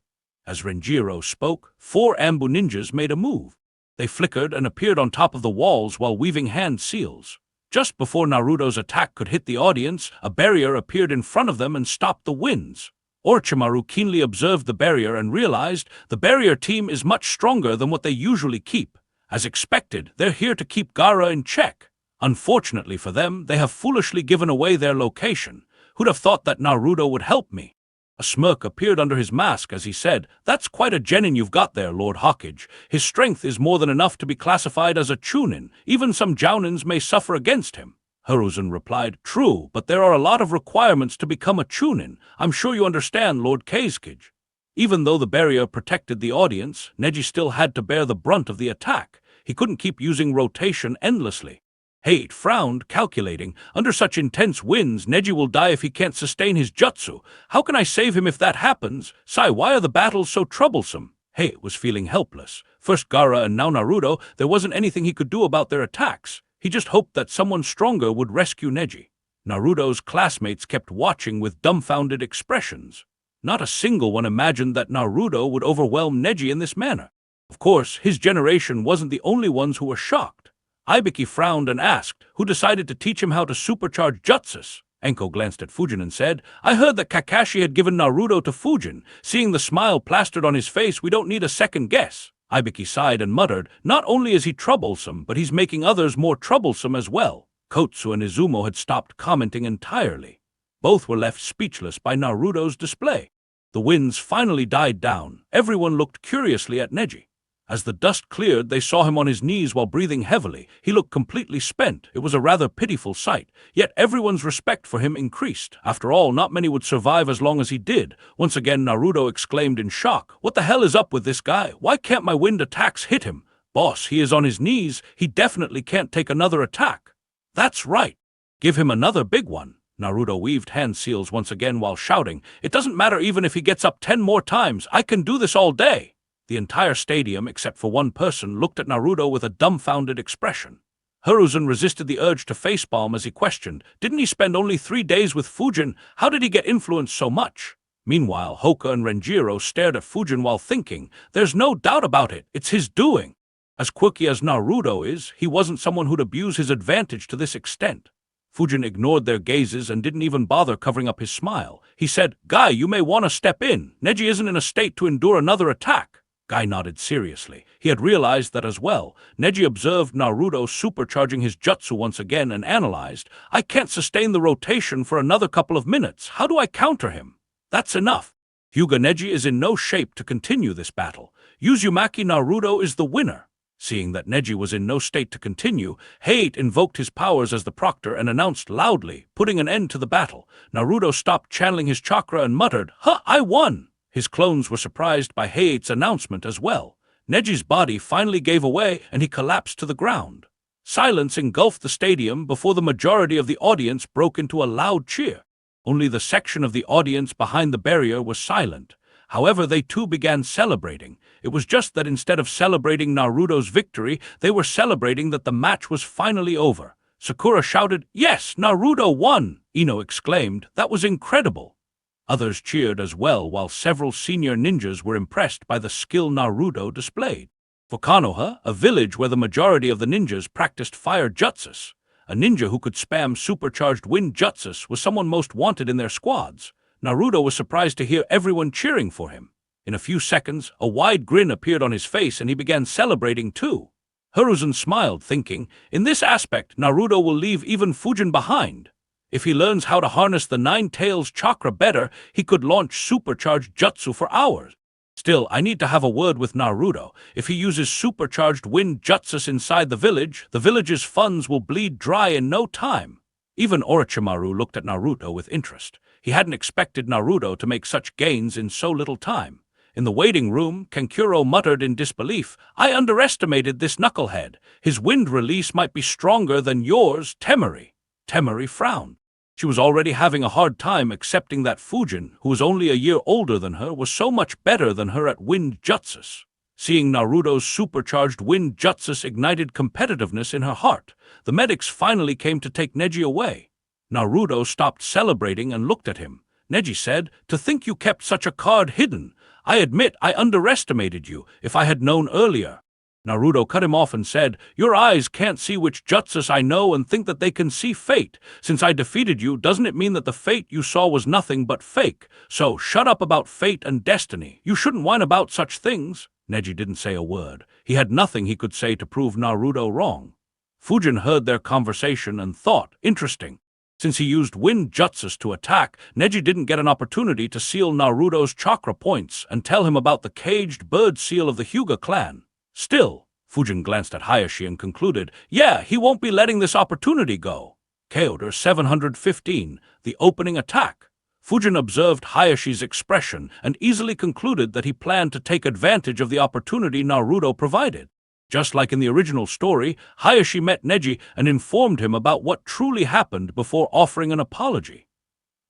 As Renjiro spoke, 4 Ambu ninjas made a move. They flickered and appeared on top of the walls while weaving hand seals. Just before Naruto's attack could hit the audience, a barrier appeared in front of them and stopped the winds. Orochimaru keenly observed the barrier and realized the barrier team is much stronger than what they usually keep. As expected, they're here to keep Gaara in check. Unfortunately for them, they have foolishly given away their location. Who'd have thought that Naruto would help me? A smirk appeared under his mask as he said, that's quite a genin you've got there, Lord Hawkage. His strength is more than enough to be classified as a chunin. Even some jounins may suffer against him. Hiruzen replied, true, but there are a lot of requirements to become a chunin. I'm sure you understand, Lord Kazekage. Even though the barrier protected the audience, Neji still had to bear the brunt of the attack. He couldn't keep using rotation endlessly. Hate frowned, calculating. Under such intense winds, Neji will die if he can't sustain his jutsu. How can I save him if that happens? Sai, why are the battles so troublesome? Hate was feeling helpless. First Gaara and now Naruto, there wasn't anything he could do about their attacks. He just hoped that someone stronger would rescue Neji. Naruto's classmates kept watching with dumbfounded expressions. Not a single one imagined that Naruto would overwhelm Neji in this manner. Of course, his generation wasn't the only ones who were shocked. Ibiki frowned and asked, "Who decided to teach him how to supercharge jutsus?" Enko glanced at Fujin and said, "I heard that Kakashi had given Naruto to Fujin. Seeing the smile plastered on his face, we don't need a second guess." Ibiki sighed and muttered, "Not only is he troublesome, but he's making others more troublesome as well." Kotsu and Izumo had stopped commenting entirely. Both were left speechless by Naruto's display. The winds finally died down. Everyone looked curiously at Neji. As the dust cleared, they saw him on his knees while breathing heavily. He looked completely spent. It was a rather pitiful sight. Yet everyone's respect for him increased. After all, not many would survive as long as he did. Once again, Naruto exclaimed in shock, "What the hell is up with this guy? Why can't my wind attacks hit him? Boss, he is on his knees. He definitely can't take another attack." "That's right. Give him another big one." Naruto weaved hand seals once again while shouting, "It doesn't matter even if he gets up 10 more times. I can do this all day." The entire stadium, except for one person, looked at Naruto with a dumbfounded expression. Hiruzen resisted the urge to facepalm as he questioned, "Didn't he spend only 3 days with Fujin? How did he get influenced so much?" Meanwhile, Hoka and Renjiro stared at Fujin while thinking, "There's no doubt about it. It's his doing." As quirky as Naruto is, he wasn't someone who'd abuse his advantage to this extent. Fujin ignored their gazes and didn't even bother covering up his smile. He said, "Guy, you may want to step in. Neji isn't in a state to endure another attack." Guy nodded seriously. He had realized that as well. Neji observed Naruto supercharging his jutsu once again and analyzed, "I can't sustain the rotation for another couple of minutes. How do I counter him?" "That's enough. Hyuga Neji is in no shape to continue this battle. Uzumaki Naruto is the winner." Seeing that Neji was in no state to continue, Hate invoked his powers as the proctor and announced loudly, putting an end to the battle. Naruto stopped channeling his chakra and muttered, "Huh, I won!" His clones were surprised by Hate's announcement as well. Neji's body finally gave away and he collapsed to the ground. Silence engulfed the stadium before the majority of the audience broke into a loud cheer. Only the section of the audience behind the barrier was silent. However, they too began celebrating. It was just that instead of celebrating Naruto's victory, they were celebrating that the match was finally over. Sakura shouted, "Yes, Naruto won!" Ino exclaimed, "That was incredible!" Others cheered as well, while several senior ninjas were impressed by the skill Naruto displayed. For Konoha, a village where the majority of the ninjas practiced fire jutsus, a ninja who could spam supercharged wind jutsus was someone most wanted in their squads. Naruto was surprised to hear everyone cheering for him. In a few seconds, a wide grin appeared on his face and he began celebrating too. Hiruzen smiled, thinking, "In this aspect, Naruto will leave even Fujin behind. If he learns how to harness the Nine Tails chakra better, he could launch supercharged jutsu for hours. Still, I need to have a word with Naruto. If he uses supercharged wind jutsus inside the village's funds will bleed dry in no time." Even Orochimaru looked at Naruto with interest. He hadn't expected Naruto to make such gains in so little time. In the waiting room, Kankuro muttered in disbelief, "I underestimated this knucklehead. His wind release might be stronger than yours, Temari." Temari frowned. She was already having a hard time accepting that Fujin, who was only a year older than her, was so much better than her at wind jutsus. Seeing Naruto's supercharged wind jutsus ignited competitiveness in her heart. The medics finally came to take Neji away. Naruto stopped celebrating and looked at him. Neji said, "To think you kept such a card hidden. I admit I underestimated you. If I had known earlier." Naruto cut him off and said, "Your eyes can't see which jutsus I know and think that they can see fate. Since I defeated you, doesn't it mean that the fate you saw was nothing but fake? So shut up about fate and destiny. You shouldn't whine about such things." Neji didn't say a word. He had nothing he could say to prove Naruto wrong. Fujin heard their conversation and thought, interesting. Since he used wind jutsus to attack, Neji didn't get an opportunity to seal Naruto's chakra points and tell him about the caged bird seal of the Hyuga clan. Still, Fujin glanced at Hayashi and concluded, "Yeah, he won't be letting this opportunity go." Kyoto 715, the opening attack. Fujin observed Hayashi's expression and easily concluded that he planned to take advantage of the opportunity Naruto provided. Just like in the original story, Hayashi met Neji and informed him about what truly happened before offering an apology.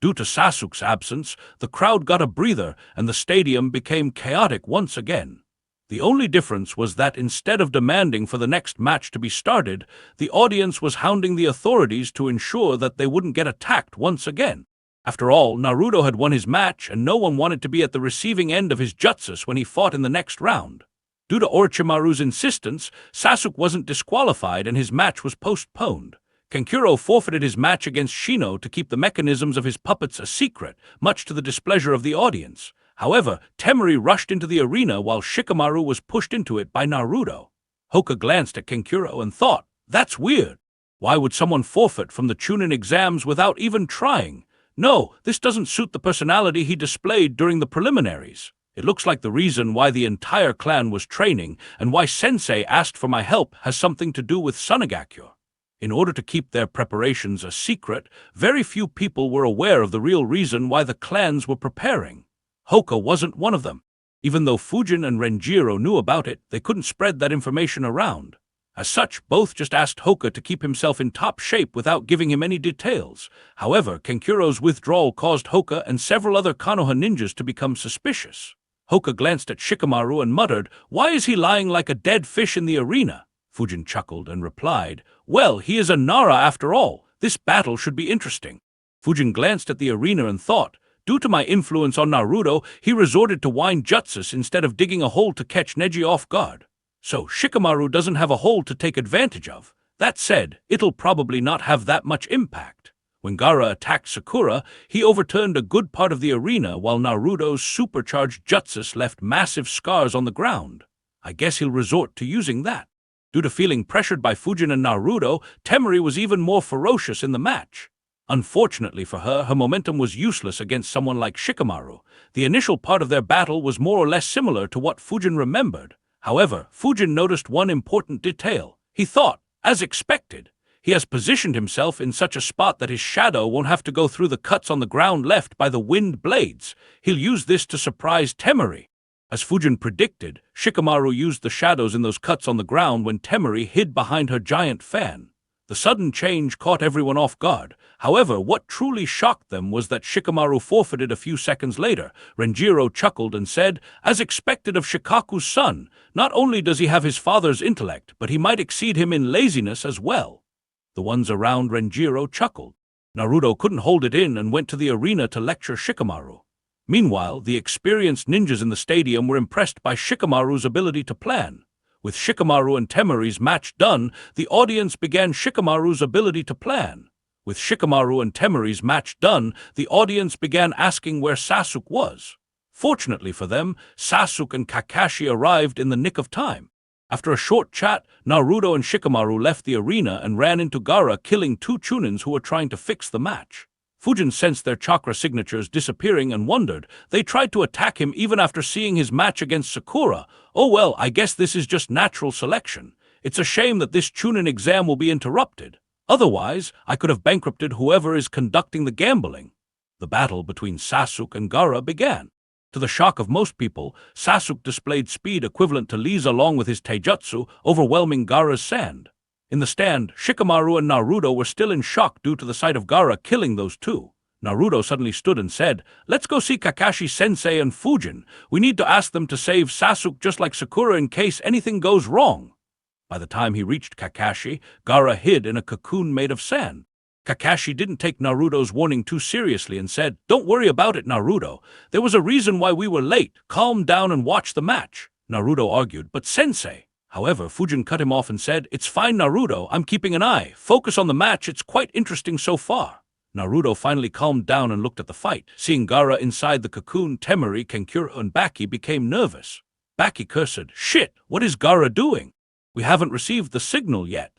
Due to Sasuke's absence, the crowd got a breather and the stadium became chaotic once again. The only difference was that instead of demanding for the next match to be started, the audience was hounding the authorities to ensure that they wouldn't get attacked once again. After all, Naruto had won his match, and no one wanted to be at the receiving end of his jutsus when he fought in the next round. Due to Orochimaru's insistence, Sasuke wasn't disqualified and his match was postponed. Kankuro forfeited his match against Shino to keep the mechanisms of his puppets a secret, much to the displeasure of the audience. However, Temari rushed into the arena while Shikamaru was pushed into it by Naruto. Hoka glanced at Kankuro and thought, "That's weird. Why would someone forfeit from the Chunin exams without even trying? No, this doesn't suit the personality he displayed during the preliminaries. It looks like the reason why the entire clan was training and why Sensei asked for my help has something to do with Sunagakure." In order to keep their preparations a secret, very few people were aware of the real reason why the clans were preparing. Hoka wasn't one of them. Even though Fujin and Renjiro knew about it, they couldn't spread that information around. As such, both just asked Hoka to keep himself in top shape without giving him any details. However, Kenkuro's withdrawal caused Hoka and several other Konoha ninjas to become suspicious. Hoka glanced at Shikamaru and muttered, "Why is he lying like a dead fish in the arena?" Fujin chuckled and replied, "Well, he is a Nara after all. This battle should be interesting." Fujin glanced at the arena and thought, due to my influence on Naruto, he resorted to wind jutsus instead of digging a hole to catch Neji off guard. So Shikamaru doesn't have a hole to take advantage of. That said, it'll probably not have that much impact. When Gaara attacked Sakura, he overturned a good part of the arena while Naruto's supercharged jutsus left massive scars on the ground. I guess he'll resort to using that. Due to feeling pressured by Fujin and Naruto, Temari was even more ferocious in the match. Unfortunately for her, her momentum was useless against someone like Shikamaru. The initial part of their battle was more or less similar to what Fujin remembered. However, Fujin noticed one important detail. He thought, as expected, he has positioned himself in such a spot that his shadow won't have to go through the cuts on the ground left by the wind blades. He'll use this to surprise Temari. As Fujin predicted, Shikamaru used the shadows in those cuts on the ground when Temari hid behind her giant fan. The sudden change caught everyone off guard. However, what truly shocked them was that Shikamaru forfeited a few seconds later. Renjiro chuckled and said, "As expected of Shikaku's son, not only does he have his father's intellect, but he might exceed him in laziness as well." The ones around Renjiro chuckled. Naruto couldn't hold it in and went to the arena to lecture Shikamaru. Meanwhile, the experienced ninjas in the stadium were impressed by Shikamaru's ability to plan. With Shikamaru and Temari's match done, the audience began Shikamaru's ability to plan. With Shikamaru and Temari's match done, the audience began asking where Sasuke was. Fortunately for them, Sasuke and Kakashi arrived in the nick of time. After a short chat, Naruto and Shikamaru left the arena and ran into Gaara, killing two Chunins who were trying to fix the match. Fujin sensed their chakra signatures disappearing and wondered. They tried to attack him even after seeing his match against Sakura. Oh well, I guess this is just natural selection. It's a shame that this Chunin exam will be interrupted. Otherwise, I could have bankrupted whoever is conducting the gambling. The battle between Sasuke and Gaara began. To the shock of most people, Sasuke displayed speed equivalent to Lee's along with his taijutsu, overwhelming Gaara's sand. In the stand, Shikamaru and Naruto were still in shock due to the sight of Gaara killing those two. Naruto suddenly stood and said, "Let's go see Kakashi-sensei and Fujin. We need to ask them to save Sasuke just like Sakura in case anything goes wrong." By the time he reached Kakashi, Gaara hid in a cocoon made of sand. Kakashi didn't take Naruto's warning too seriously and said, "Don't worry about it, Naruto. There was a reason why we were late. Calm down and watch the match." Naruto argued, "But sensei." However, Fujin cut him off and said, "It's fine, Naruto. I'm keeping an eye. Focus on the match. It's quite interesting so far." Naruto finally calmed down and looked at the fight. Seeing Gaara inside the cocoon, Temari, Kankuro, and Baki became nervous. Baki cursed, "Shit, what is Gaara doing? We haven't received the signal yet."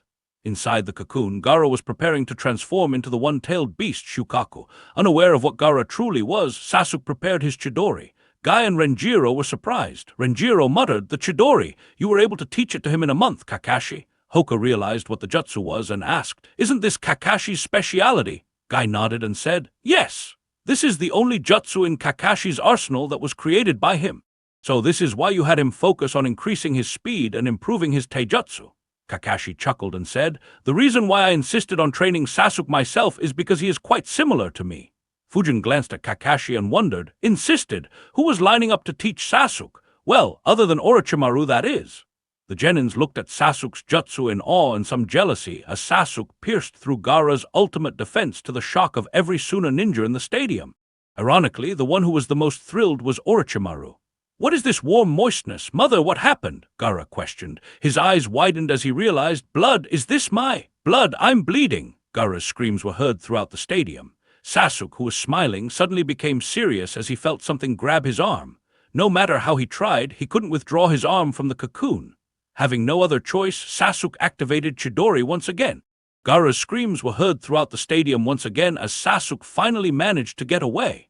Inside the cocoon, Gaara was preparing to transform into the one-tailed beast Shukaku. Unaware of what Gaara truly was, Sasuke prepared his Chidori. Guy and Renjiro were surprised. Renjiro muttered, "The Chidori! You were able to teach it to him in a month, Kakashi." Hoka realized what the jutsu was and asked, "Isn't this Kakashi's speciality?" Guy nodded and said, "Yes. This is the only jutsu in Kakashi's arsenal that was created by him. So this is why you had him focus on increasing his speed and improving his taijutsu." Kakashi chuckled and said, "The reason why I insisted on training Sasuke myself is because he is quite similar to me." Fujin glanced at Kakashi and wondered, "Insisted? Who was lining up to teach Sasuke? Well, other than Orochimaru, that is." The genins looked at Sasuke's jutsu in awe and some jealousy as Sasuke pierced through Gaara's ultimate defense to the shock of every Suna ninja in the stadium. Ironically, the one who was the most thrilled was Orochimaru. "What is this warm moistness? Mother, what happened?" Gaara questioned. His eyes widened as he realized, "Blood, is this my blood? I'm bleeding." Gaara's screams were heard throughout the stadium. Sasuke, who was smiling, suddenly became serious as he felt something grab his arm. No matter how he tried, he couldn't withdraw his arm from the cocoon. Having no other choice, Sasuke activated Chidori once again. Gaara's screams were heard throughout the stadium once again as Sasuke finally managed to get away.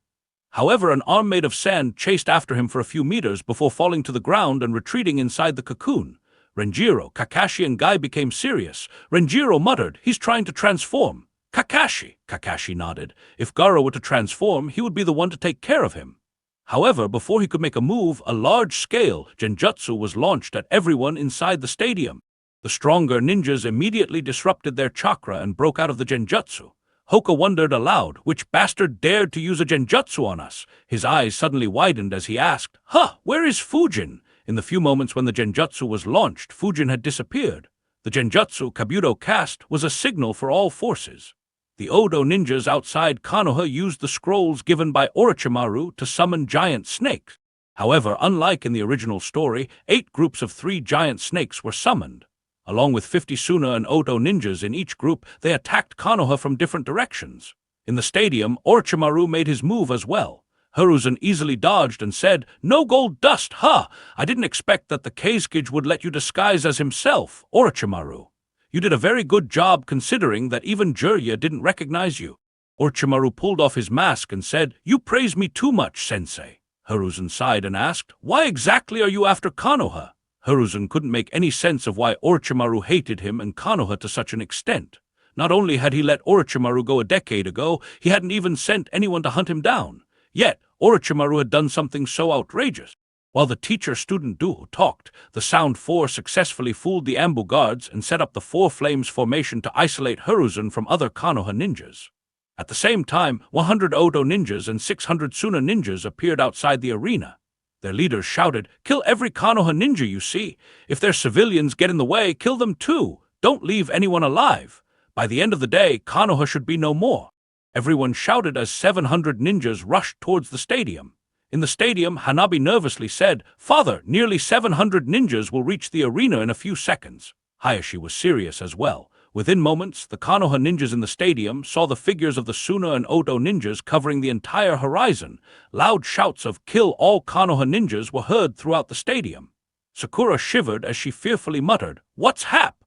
However, an arm made of sand chased after him for a few meters before falling to the ground and retreating inside the cocoon. Renjiro, Kakashi, and Guy became serious. Renjiro muttered, "He's trying to transform." Kakashi nodded. If Gaara were to transform, he would be the one to take care of him. However, before he could make a move, a large-scale genjutsu was launched at everyone inside the stadium. The stronger ninjas immediately disrupted their chakra and broke out of the genjutsu. Hoka wondered aloud, "Which bastard dared to use a genjutsu on us?" His eyes suddenly widened as he asked, "Where is Fujin?" In the few moments when the genjutsu was launched, Fujin had disappeared. The genjutsu Kabuto cast was a signal for all forces. The Odo ninjas outside Konoha used the scrolls given by Orochimaru to summon giant snakes. However, unlike in the original story, 8 groups of 3 giant snakes were summoned. Along with 50 Suna and Odo ninjas in each group, they attacked Konoha from different directions. In the stadium, Orochimaru made his move as well. Hiruzen easily dodged and said, "No gold dust, I didn't expect that the Kazekage would let you disguise as himself, Orochimaru. You did a very good job considering that even Jiraiya didn't recognize you." Orochimaru pulled off his mask and said, "You praise me too much, sensei." Hiruzen sighed and asked, "Why exactly are you after Konoha?" Hiruzen couldn't make any sense of why Orochimaru hated him and Konoha to such an extent. Not only had he let Orochimaru go a decade ago, he hadn't even sent anyone to hunt him down. Yet, Orochimaru had done something so outrageous. While the teacher-student duo talked, the Sound Four successfully fooled the Ambu guards and set up the Four Flames formation to isolate Hiruzen from other Konoha ninjas. At the same time, 100 Odo ninjas and 600 Suna ninjas appeared outside the arena. Their leaders shouted, "Kill every Konoha ninja you see. If their civilians get in the way, kill them too. Don't leave anyone alive. By the end of the day, Konoha should be no more." Everyone shouted as 700 ninjas rushed towards the stadium. In the stadium, Hanabi nervously said, "Father, nearly 700 ninjas will reach the arena in a few seconds." Hayashi was serious as well. Within moments, the Konoha ninjas in the stadium saw the figures of the Suna and Odo ninjas covering the entire horizon. Loud shouts of "Kill all Konoha ninjas" were heard throughout the stadium. Sakura shivered as she fearfully muttered, "What's hap?"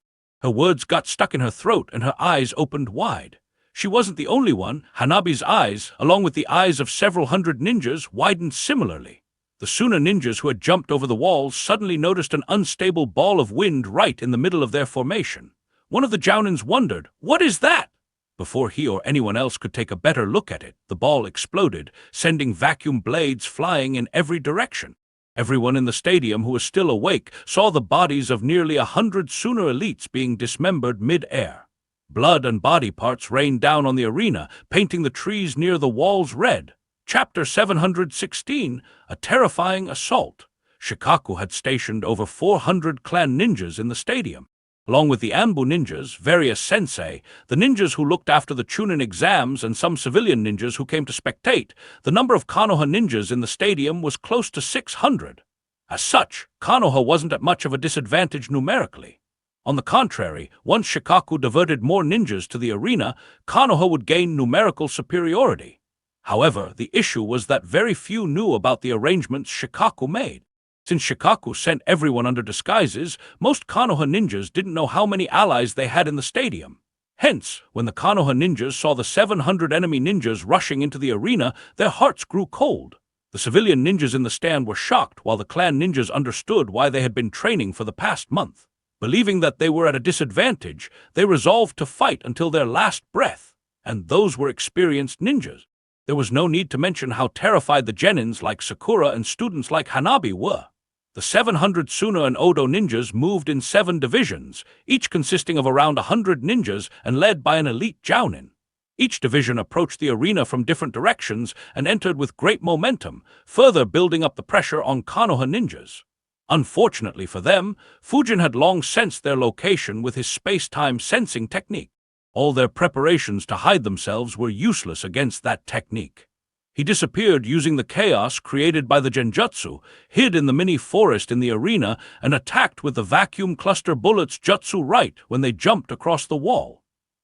Her words got stuck in her throat and her eyes opened wide. She wasn't the only one. Hanabi's eyes, along with the eyes of several hundred ninjas, widened similarly. The Suna ninjas who had jumped over the walls suddenly noticed an unstable ball of wind right in the middle of their formation. One of the Jounins wondered, "What is that?" Before he or anyone else could take a better look at it, the ball exploded, sending vacuum blades flying in every direction. Everyone in the stadium who was still awake saw the bodies of nearly 100 Suna elites being dismembered mid-air. Blood and body parts rained down on the arena, painting the trees near the walls red. Chapter 716, A Terrifying Assault. Shikaku had stationed over 400 clan ninjas in the stadium. Along with the Anbu ninjas, various sensei, the ninjas who looked after the Chunin exams, and some civilian ninjas who came to spectate, the number of Konoha ninjas in the stadium was close to 600. As such, Konoha wasn't at much of a disadvantage numerically. On the contrary, once Shikaku diverted more ninjas to the arena, Konoha would gain numerical superiority. However, the issue was that very few knew about the arrangements Shikaku made. Since Shikaku sent everyone under disguises, most Konoha ninjas didn't know how many allies they had in the stadium. Hence, when the Konoha ninjas saw the 700 enemy ninjas rushing into the arena, their hearts grew cold. The civilian ninjas in the stand were shocked, while the clan ninjas understood why they had been training for the past month. Believing that they were at a disadvantage, they resolved to fight until their last breath, and those were experienced ninjas. There was no need to mention how terrified the genins like Sakura and students like Hanabi were. The 700 Suna and Odo ninjas moved in 7 divisions, each consisting of around 100 ninjas and led by an elite Jounin. Each division approached the arena from different directions and entered with great momentum, further building up the pressure on Konoha ninjas. Unfortunately for them, Fujin had long sensed their location with his space-time sensing technique. All their preparations to hide themselves were useless against that technique. He disappeared using the chaos created by the genjutsu, hid in the mini-forest in the arena, and attacked with the vacuum cluster bullets jutsu right when they jumped across the wall.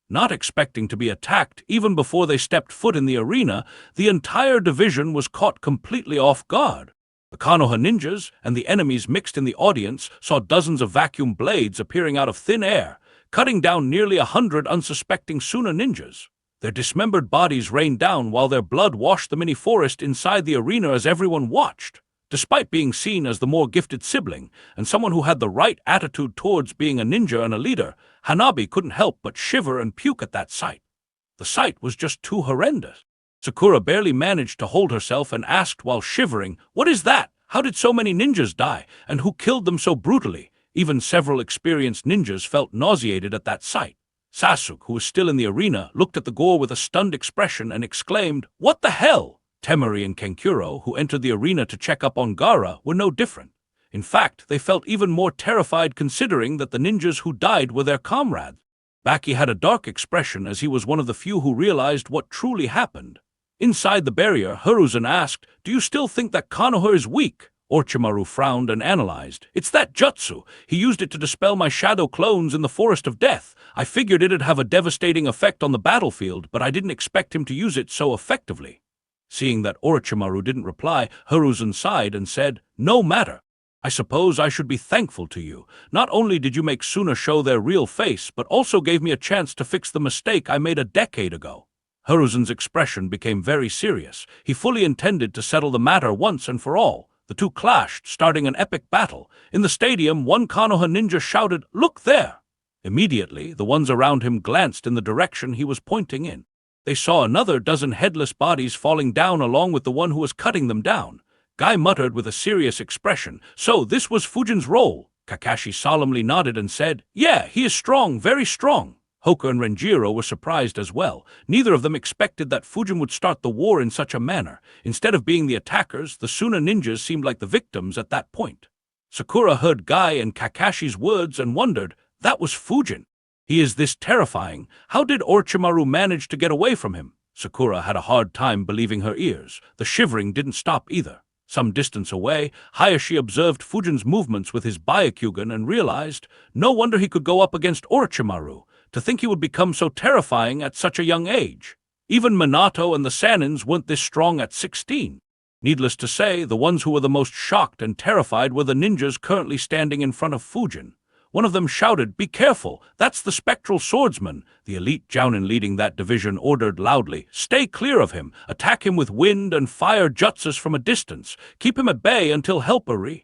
Not expecting to be attacked even before they stepped foot in the arena, the entire division was caught completely off guard. The Konoha ninjas and the enemies mixed in the audience saw dozens of vacuum blades appearing out of thin air, cutting down nearly 100 unsuspecting Suna ninjas. Their dismembered bodies rained down while their blood washed the mini-forest inside the arena as everyone watched. Despite being seen as the more gifted sibling and someone who had the right attitude towards being a ninja and a leader, Hanabi couldn't help but shiver and puke at that sight. The sight was just too horrendous. Sakura barely managed to hold herself and asked while shivering, "What is that? How did so many ninjas die, and who killed them so brutally?" Even several experienced ninjas felt nauseated at that sight. Sasuke, who was still in the arena, looked at the gore with a stunned expression and exclaimed, "What the hell?" Temari and Kenkuro, who entered the arena to check up on Gaara, were no different. In fact, they felt even more terrified considering that the ninjas who died were their comrades. Baki had a dark expression as he was one of the few who realized what truly happened. Inside the barrier, Hiruzen asked, "Do you still think that Konoha is weak?" Orochimaru frowned and analyzed. "It's that jutsu. He used it to dispel my shadow clones in the Forest of Death. I figured it'd have a devastating effect on the battlefield, but I didn't expect him to use it so effectively." Seeing that Orochimaru didn't reply, Hiruzen sighed and said, "No matter. I suppose I should be thankful to you. Not only did you make Suna show their real face, but also gave me a chance to fix the mistake I made a decade ago." Hiruzen's expression became very serious. He fully intended to settle the matter once and for all. The two clashed, starting an epic battle. In the stadium, one Konoha ninja shouted, "Look there!" Immediately, the ones around him glanced in the direction he was pointing in. They saw another dozen headless bodies falling down along with the one who was cutting them down. Guy muttered with a serious expression, "So this was Fujin's role." Kakashi solemnly nodded and said, "Yeah, he is strong, very strong." Hoka and Renjiro were surprised as well. Neither of them expected that Fujin would start the war in such a manner. Instead of being the attackers, the Suna ninjas seemed like the victims at that point. Sakura heard Guy and Kakashi's words and wondered, that was Fujin. He is this terrifying. How did Orochimaru manage to get away from him? Sakura had a hard time believing her ears. The shivering didn't stop either. Some distance away, Hayashi observed Fujin's movements with his Byakugan and realized, no wonder he could go up against Orochimaru. To think he would become so terrifying at such a young age. Even Minato and the Sanins weren't this strong at 16. Needless to say, the ones who were the most shocked and terrified were the ninjas currently standing in front of Fujin. One of them shouted, "Be careful, that's the spectral swordsman." The elite jounin leading that division ordered loudly, "Stay clear of him, attack him with wind and fire jutsus from a distance, keep him at bay until help arrives."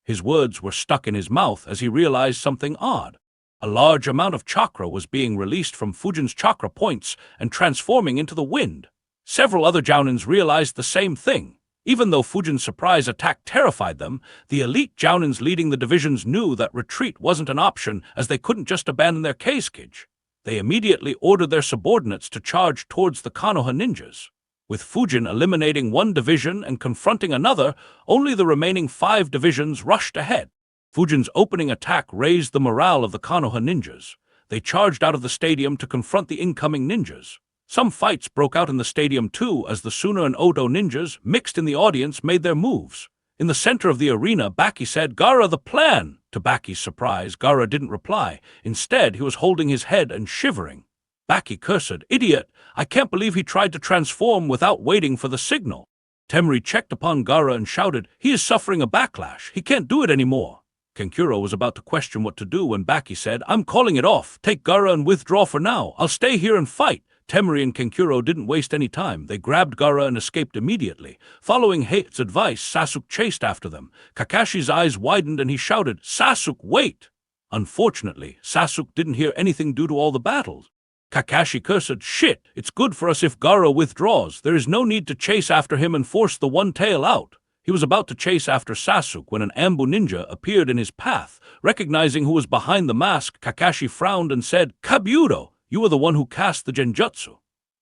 His words were stuck in his mouth as he realized something odd. A large amount of chakra was being released from Fujin's chakra points and transforming into the wind. Several other jounins realized the same thing. Even though Fujin's surprise attack terrified them, the elite jounins leading the divisions knew that retreat wasn't an option as they couldn't just abandon their Keisuke. They immediately ordered their subordinates to charge towards the Konoha ninjas. With Fujin eliminating one division and confronting another, only the remaining 5 divisions rushed ahead. Fujin's opening attack raised the morale of the Konoha ninjas. They charged out of the stadium to confront the incoming ninjas. Some fights broke out in the stadium too as the Suna and Odo ninjas, mixed in the audience, made their moves. In the center of the arena, Baki said, "Gaara, the plan!" To Baki's surprise, Gaara didn't reply. Instead, he was holding his head and shivering. Baki cursed, "Idiot! I can't believe he tried to transform without waiting for the signal." Temari checked upon Gaara and shouted, "He is suffering a backlash. He can't do it anymore." Kenkuro was about to question what to do when Baki said, "I'm calling it off. Take Gaara and withdraw for now. I'll stay here and fight." Temari and Kenkuro didn't waste any time. They grabbed Gaara and escaped immediately. Following Hei's advice, Sasuke chased after them. Kakashi's eyes widened and he shouted, "Sasuke, wait!" Unfortunately, Sasuke didn't hear anything due to all the battles. Kakashi cursed, "Shit, it's good for us if Gaara withdraws. There is no need to chase after him and force the one tail out." He was about to chase after Sasuke when an Ambu ninja appeared in his path. Recognizing who was behind the mask, Kakashi frowned and said, "Kabuto, you are the one who cast the genjutsu."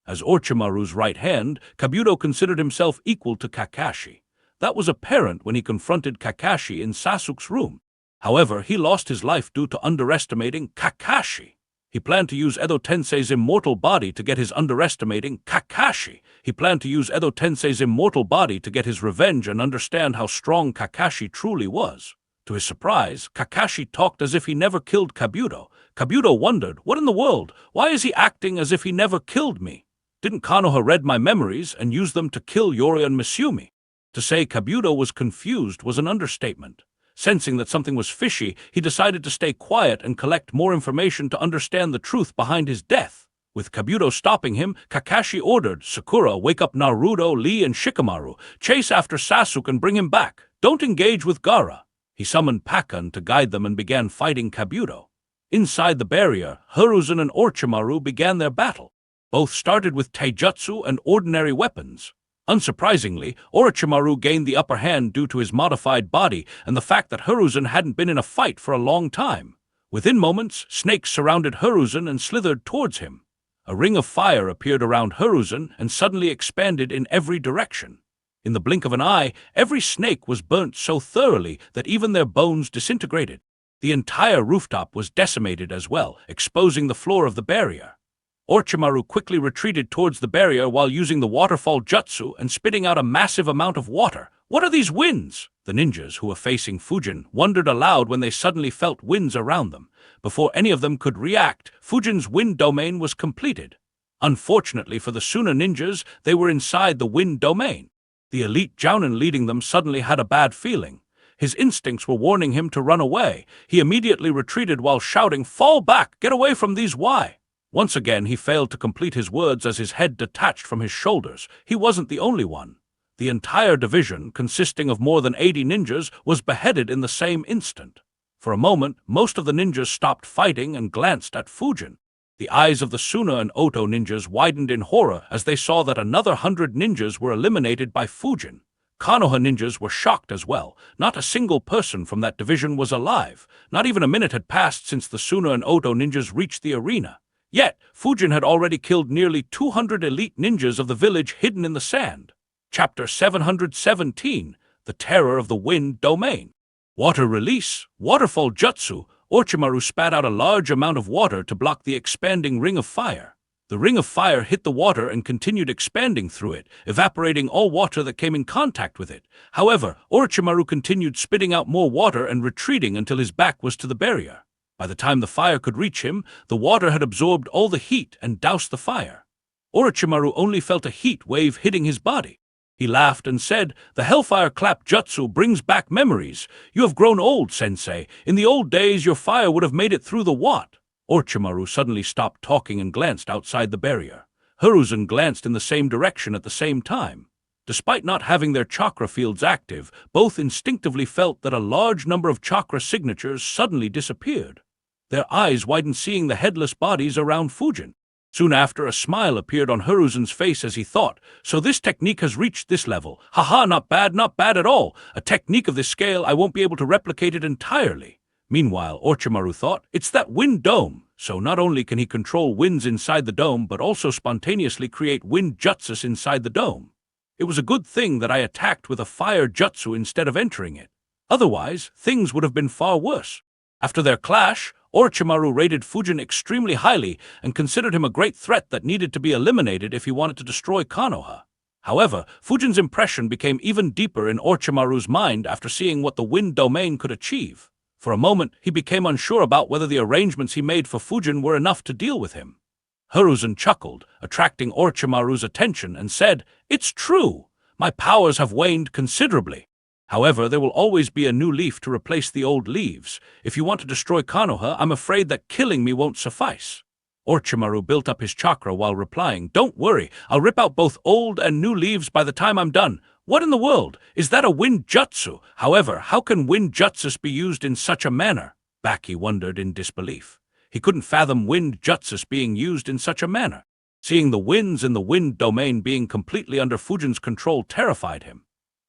As Orochimaru's right hand, Kabuto considered himself equal to Kakashi. That was apparent when he confronted Kakashi in Sasuke's room. However, he lost his life due to underestimating Kakashi. He planned to use Edo Tensei's immortal body to get his underestimating Kakashi. He planned to use Edo Tensei's immortal body to get his revenge and understand how strong Kakashi truly was. To his surprise, Kakashi talked as if he never killed Kabuto. Kabuto wondered, what in the world? Why is he acting as if he never killed me? Didn't Konoha read my memories and use them to kill Yori and Misumi? To say Kabuto was confused was an understatement. Sensing that something was fishy, he decided to stay quiet and collect more information to understand the truth behind his death. With Kabuto stopping him, Kakashi ordered, Sakura, wake up Naruto, Lee, and Shikamaru. Chase after Sasuke and bring him back. Don't engage with Gaara. He summoned Pakan to guide them and began fighting Kabuto. Inside the barrier, Hiruzen and Orochimaru began their battle. Both started with taijutsu and ordinary weapons. Unsurprisingly, Orochimaru gained the upper hand due to his modified body and the fact that Hiruzen hadn't been in a fight for a long time. Within moments, snakes surrounded Hiruzen and slithered towards him. A ring of fire appeared around Hiruzen and suddenly expanded in every direction. In the blink of an eye, every snake was burnt so thoroughly that even their bones disintegrated. The entire rooftop was decimated as well, exposing the floor of the barrier. Orochimaru quickly retreated towards the barrier while using the waterfall jutsu and spitting out a massive amount of water. What are these winds? The ninjas who were facing Fujin wondered aloud when they suddenly felt winds around them. Before any of them could react, Fujin's wind domain was completed. Unfortunately for the Suna ninjas, they were inside the wind domain. The elite Jounin leading them suddenly had a bad feeling. His instincts were warning him to run away. He immediately retreated while shouting, "Fall back! Get away from these Y!" Once again, he failed to complete his words as his head detached from his shoulders. He wasn't the only one. The entire division, consisting of more than 80 ninjas, was beheaded in the same instant. For a moment, most of the ninjas stopped fighting and glanced at Fujin. The eyes of the Suna and Oto ninjas widened in horror as they saw that another 100 ninjas were eliminated by Fujin. Konoha ninjas were shocked as well. Not a single person from that division was alive. Not even a minute had passed since the Suna and Oto ninjas reached the arena. Yet, Fujin had already killed nearly 200 elite ninjas of the village hidden in the sand. Chapter 717, The Terror of the Wind Domain. Water release, waterfall jutsu. Orochimaru spat out a large amount of water to block the expanding ring of fire. The ring of fire hit the water and continued expanding through it, evaporating all water that came in contact with it. However, Orochimaru continued spitting out more water and retreating until his back was to the barrier. By the time the fire could reach him, the water had absorbed all the heat and doused the fire. Orochimaru only felt a heat wave hitting his body. He laughed and said, "The Hellfire Clap Jutsu brings back memories. You have grown old, Sensei. In the old days, your fire would have made it through the what?" Orochimaru suddenly stopped talking and glanced outside the barrier. Hiruzen glanced in the same direction at the same time. Despite not having their chakra fields active, both instinctively felt that a large number of chakra signatures suddenly disappeared. Their eyes widened seeing the headless bodies around Fujin. Soon after, a smile appeared on Hiruzen's face as he thought, "So this technique has reached this level. Haha, not bad at all. A technique of this scale, I won't be able to replicate it entirely." Meanwhile, Orochimaru thought, "It's that wind dome." So not only can he control winds inside the dome, but also spontaneously create wind jutsus inside the dome. It was a good thing that I attacked with a fire jutsu instead of entering it. Otherwise, things would have been far worse. After their clash, Orochimaru rated Fujin extremely highly and considered him a great threat that needed to be eliminated if he wanted to destroy Konoha. However, Fujin's impression became even deeper in Orochimaru's mind after seeing what the wind domain could achieve. For a moment, he became unsure about whether the arrangements he made for Fujin were enough to deal with him. Hiruzen chuckled, attracting Orochimaru's attention, and said, "It's true. My powers have waned considerably. However, there will always be a new leaf to replace the old leaves. If you want to destroy Konoha, I'm afraid that killing me won't suffice." Orochimaru built up his chakra while replying, "Don't worry, I'll rip out both old and new leaves by the time I'm done." What in the world? Is that a wind jutsu? However, how can wind jutsus be used in such a manner? Baki wondered in disbelief. He couldn't fathom wind jutsus being used in such a manner. Seeing the winds in the wind domain being completely under Fujin's control terrified him.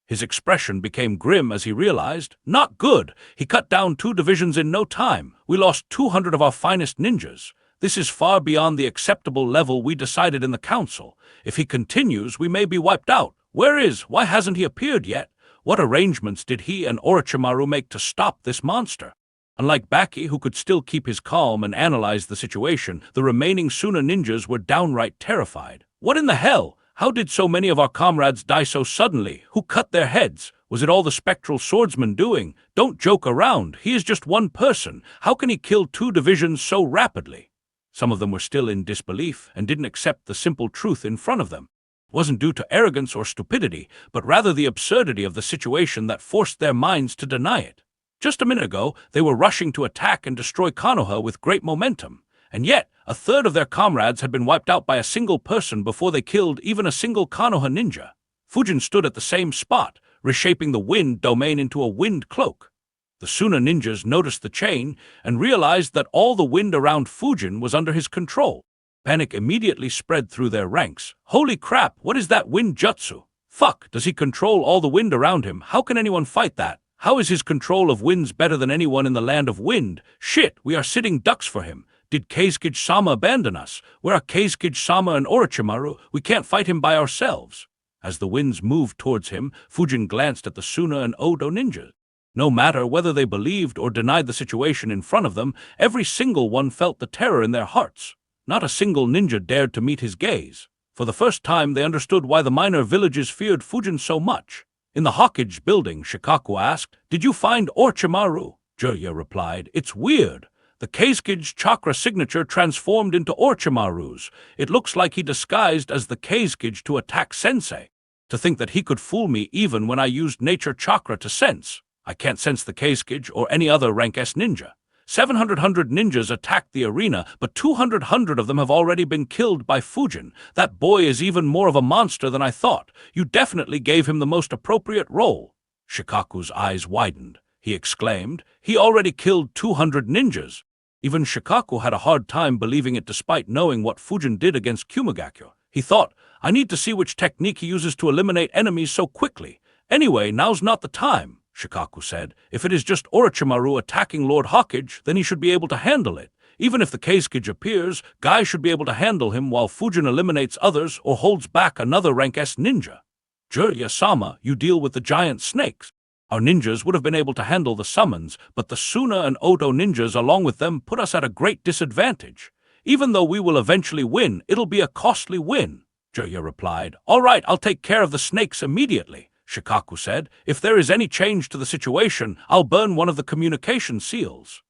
His expression became grim as he realized, "Not good. He cut down 2 divisions in no time. We lost 200 of our finest ninjas. This is far beyond the acceptable level we decided in the council. If he continues, we may be wiped out. Why hasn't he appeared yet? What arrangements did he and Orochimaru make to stop this monster? Unlike Baki, who could still keep his calm and analyze the situation, the remaining Suna ninjas were downright terrified. What in the hell? How did so many of our comrades die so suddenly? Who cut their heads? Was it all the spectral swordsman doing? Don't joke around. He is just one person. How can he kill 2 divisions so rapidly? Some of them were still in disbelief and didn't accept the simple truth in front of them. It wasn't due to arrogance or stupidity, but rather the absurdity of the situation that forced their minds to deny it. Just a minute ago, they were rushing to attack and destroy Konoha with great momentum, and yet a third of their comrades had been wiped out by a single person before they killed even a single Konoha ninja. Fujin stood at the same spot, reshaping the wind domain into a wind cloak. The Suna ninjas noticed the chain and realized that all the wind around Fujin was under his control. Panic immediately spread through their ranks. Holy crap, what is that wind jutsu? Fuck, does he control all the wind around him? How can anyone fight that? How is his control of winds better than anyone in the land of wind? Shit, we are sitting ducks for him. Did Keisuke-sama abandon us? Where are Keisuke-sama and Orochimaru? We can't fight him by ourselves. As the winds moved towards him, Fujin glanced at the Suna and Odo ninjas. No matter whether they believed or denied the situation in front of them, every single one felt the terror in their hearts. Not a single ninja dared to meet his gaze. For the first time, they understood why the minor villages feared Fujin so much. In the Hokage building, Shikaku asked, "Did you find Orochimaru?" Jiraiya replied, "It's weird. The Keisuke's chakra signature transformed into Orochimaru's. It looks like he disguised as the Keisuke to attack Sensei. To think that he could fool me even when I used nature chakra to sense. I can't sense the Keisuke or any other rank S ninja. 700 ninjas attacked the arena, but 200 of them have already been killed by Fujin. That boy is even more of a monster than I thought. You definitely gave him the most appropriate role." Shikaku's eyes widened. He exclaimed, "He already killed 200 ninjas." Even Shikaku had a hard time believing it despite knowing what Fujin did against Kumagakyo. He thought, I need to see which technique he uses to eliminate enemies so quickly. Anyway, now's not the time, Shikaku said. If it is just Orochimaru attacking Lord Hokage, then he should be able to handle it. Even if the Keisuke appears, Guy should be able to handle him while Fujin eliminates others or holds back another rank S ninja. Jiraiya-sama, you deal with the giant snakes. Our ninjas would have been able to handle the summons, but the Suna and Odo ninjas along with them put us at a great disadvantage. Even though we will eventually win, it'll be a costly win, Jiraiya replied. All right, I'll take care of the snakes immediately, Shikaku said. If there is any change to the situation, I'll burn one of the communication seals.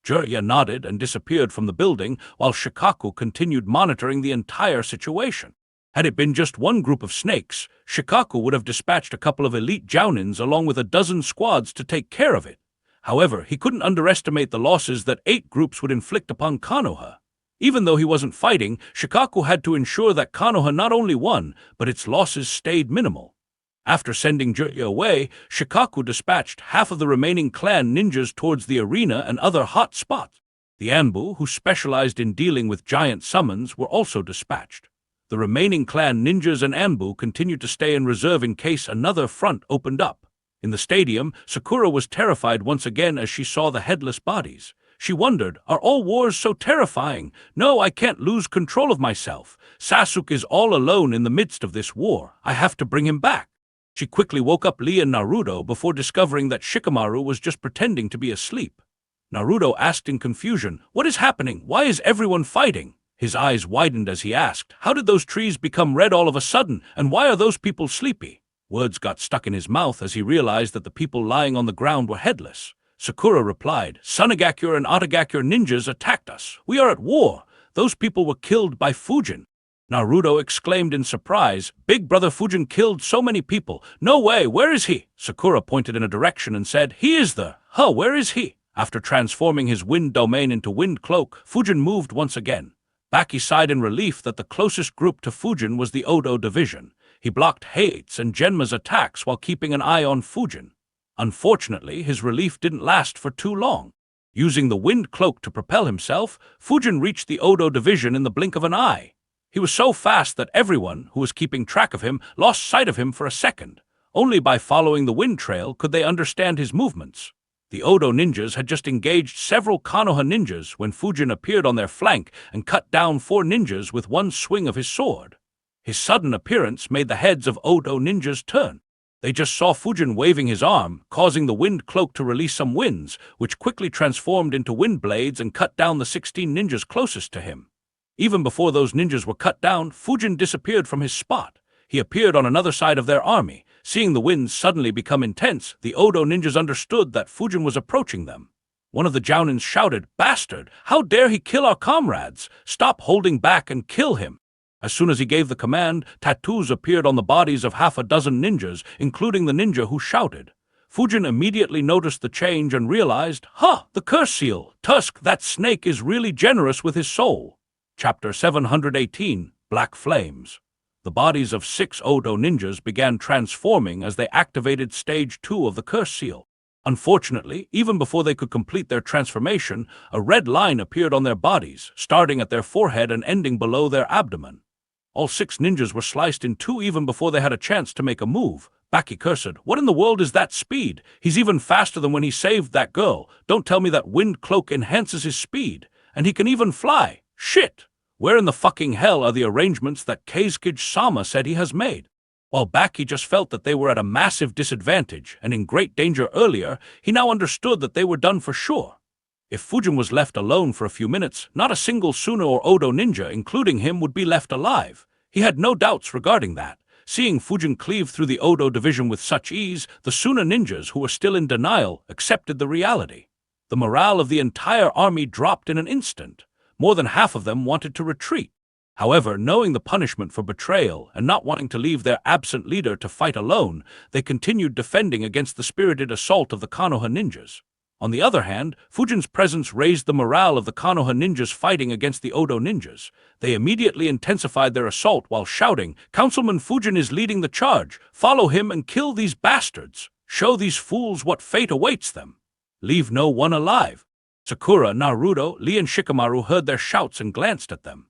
Jiraiya nodded and disappeared from the building while Shikaku continued monitoring the entire situation. Had it been just one group of snakes, Shikaku would have dispatched a couple of elite jounins along with a dozen squads to take care of it. However, he couldn't underestimate the losses that 8 groups would inflict upon Konoha. Even though he wasn't fighting, Shikaku had to ensure that Konoha not only won, but its losses stayed minimal. After sending Jiraiya away, Shikaku dispatched half of the remaining clan ninjas towards the arena and other hot spots. The Anbu, who specialized in dealing with giant summons, were also dispatched. The remaining clan ninjas and Anbu continued to stay in reserve in case another front opened up. In the stadium, Sakura was terrified once again as she saw the headless bodies. She wondered, are all wars so terrifying? No, I can't lose control of myself. Sasuke is all alone in the midst of this war. I have to bring him back. She quickly woke up Lee and Naruto before discovering that Shikamaru was just pretending to be asleep. Naruto asked in confusion, "What is happening? Why is everyone fighting?" His eyes widened as he asked, "How did those trees become red all of a sudden, and why are those people sleepy?" Words got stuck in his mouth as he realized that the people lying on the ground were headless. Sakura replied, "Sunagakure and Otagakure ninjas attacked us. We are at war. Those people were killed by Fujin." Naruto exclaimed in surprise, "Big brother Fujin killed so many people. No way, where is he?" Sakura pointed in a direction and said, "He is there. Huh, where is he?" After transforming his wind domain into wind cloak, Fujin moved once again. Baki sighed in relief that the closest group to Fujin was the Odo division. He blocked Hei's and Genma's attacks while keeping an eye on Fujin. Unfortunately, his relief didn't last for too long. Using the wind cloak to propel himself, Fujin reached the Odo division in the blink of an eye. He was so fast that everyone who was keeping track of him lost sight of him for a second. Only by following the wind trail could they understand his movements. The Odo ninjas had just engaged several Konoha ninjas when Fujin appeared on their flank and cut down 4 ninjas with one swing of his sword. His sudden appearance made the heads of Odo ninjas turn. They just saw Fujin waving his arm, causing the wind cloak to release some winds, which quickly transformed into wind blades and cut down the 16 ninjas closest to him. Even before those ninjas were cut down, Fujin disappeared from his spot. He appeared on another side of their army. Seeing the winds suddenly become intense, the Odo ninjas understood that Fujin was approaching them. One of the Jounins shouted, "Bastard! How dare he kill our comrades! Stop holding back and kill him!" As soon as he gave the command, tattoos appeared on the bodies of half a dozen ninjas, including the ninja who shouted. Fujin immediately noticed the change and realized, the curse seal! Tusk, that snake is really generous with his soul. Chapter 718, Black Flames. The bodies of 6 Odo ninjas began transforming as they activated Stage 2 of the curse seal. Unfortunately, even before they could complete their transformation, a red line appeared on their bodies, starting at their forehead and ending below their abdomen. All 6 ninjas were sliced in two even before they had a chance to make a move. Baki cursed, "What in the world is that speed? He's even faster than when he saved that girl. Don't tell me that wind cloak enhances his speed. And he can even fly. Shit! Where in the fucking hell are the arrangements that Keisuke-sama said he has made?" While Baki just felt that they were at a massive disadvantage and in great danger earlier, he now understood that they were done for sure. If Fujin was left alone for a few minutes, not a single Suna or Odo ninja, including him, would be left alive. He had no doubts regarding that. Seeing Fujin cleave through the Odo division with such ease, the Suna ninjas, who were still in denial, accepted the reality. The morale of the entire army dropped in an instant. More than half of them wanted to retreat. However, knowing the punishment for betrayal and not wanting to leave their absent leader to fight alone, they continued defending against the spirited assault of the Konoha ninjas. On the other hand, Fujin's presence raised the morale of the Konoha ninjas fighting against the Odo ninjas. They immediately intensified their assault while shouting, "Councilman Fujin is leading the charge. Follow him and kill these bastards. Show these fools what fate awaits them. Leave no one alive." Sakura, Naruto, Lee and Shikamaru heard their shouts and glanced at them.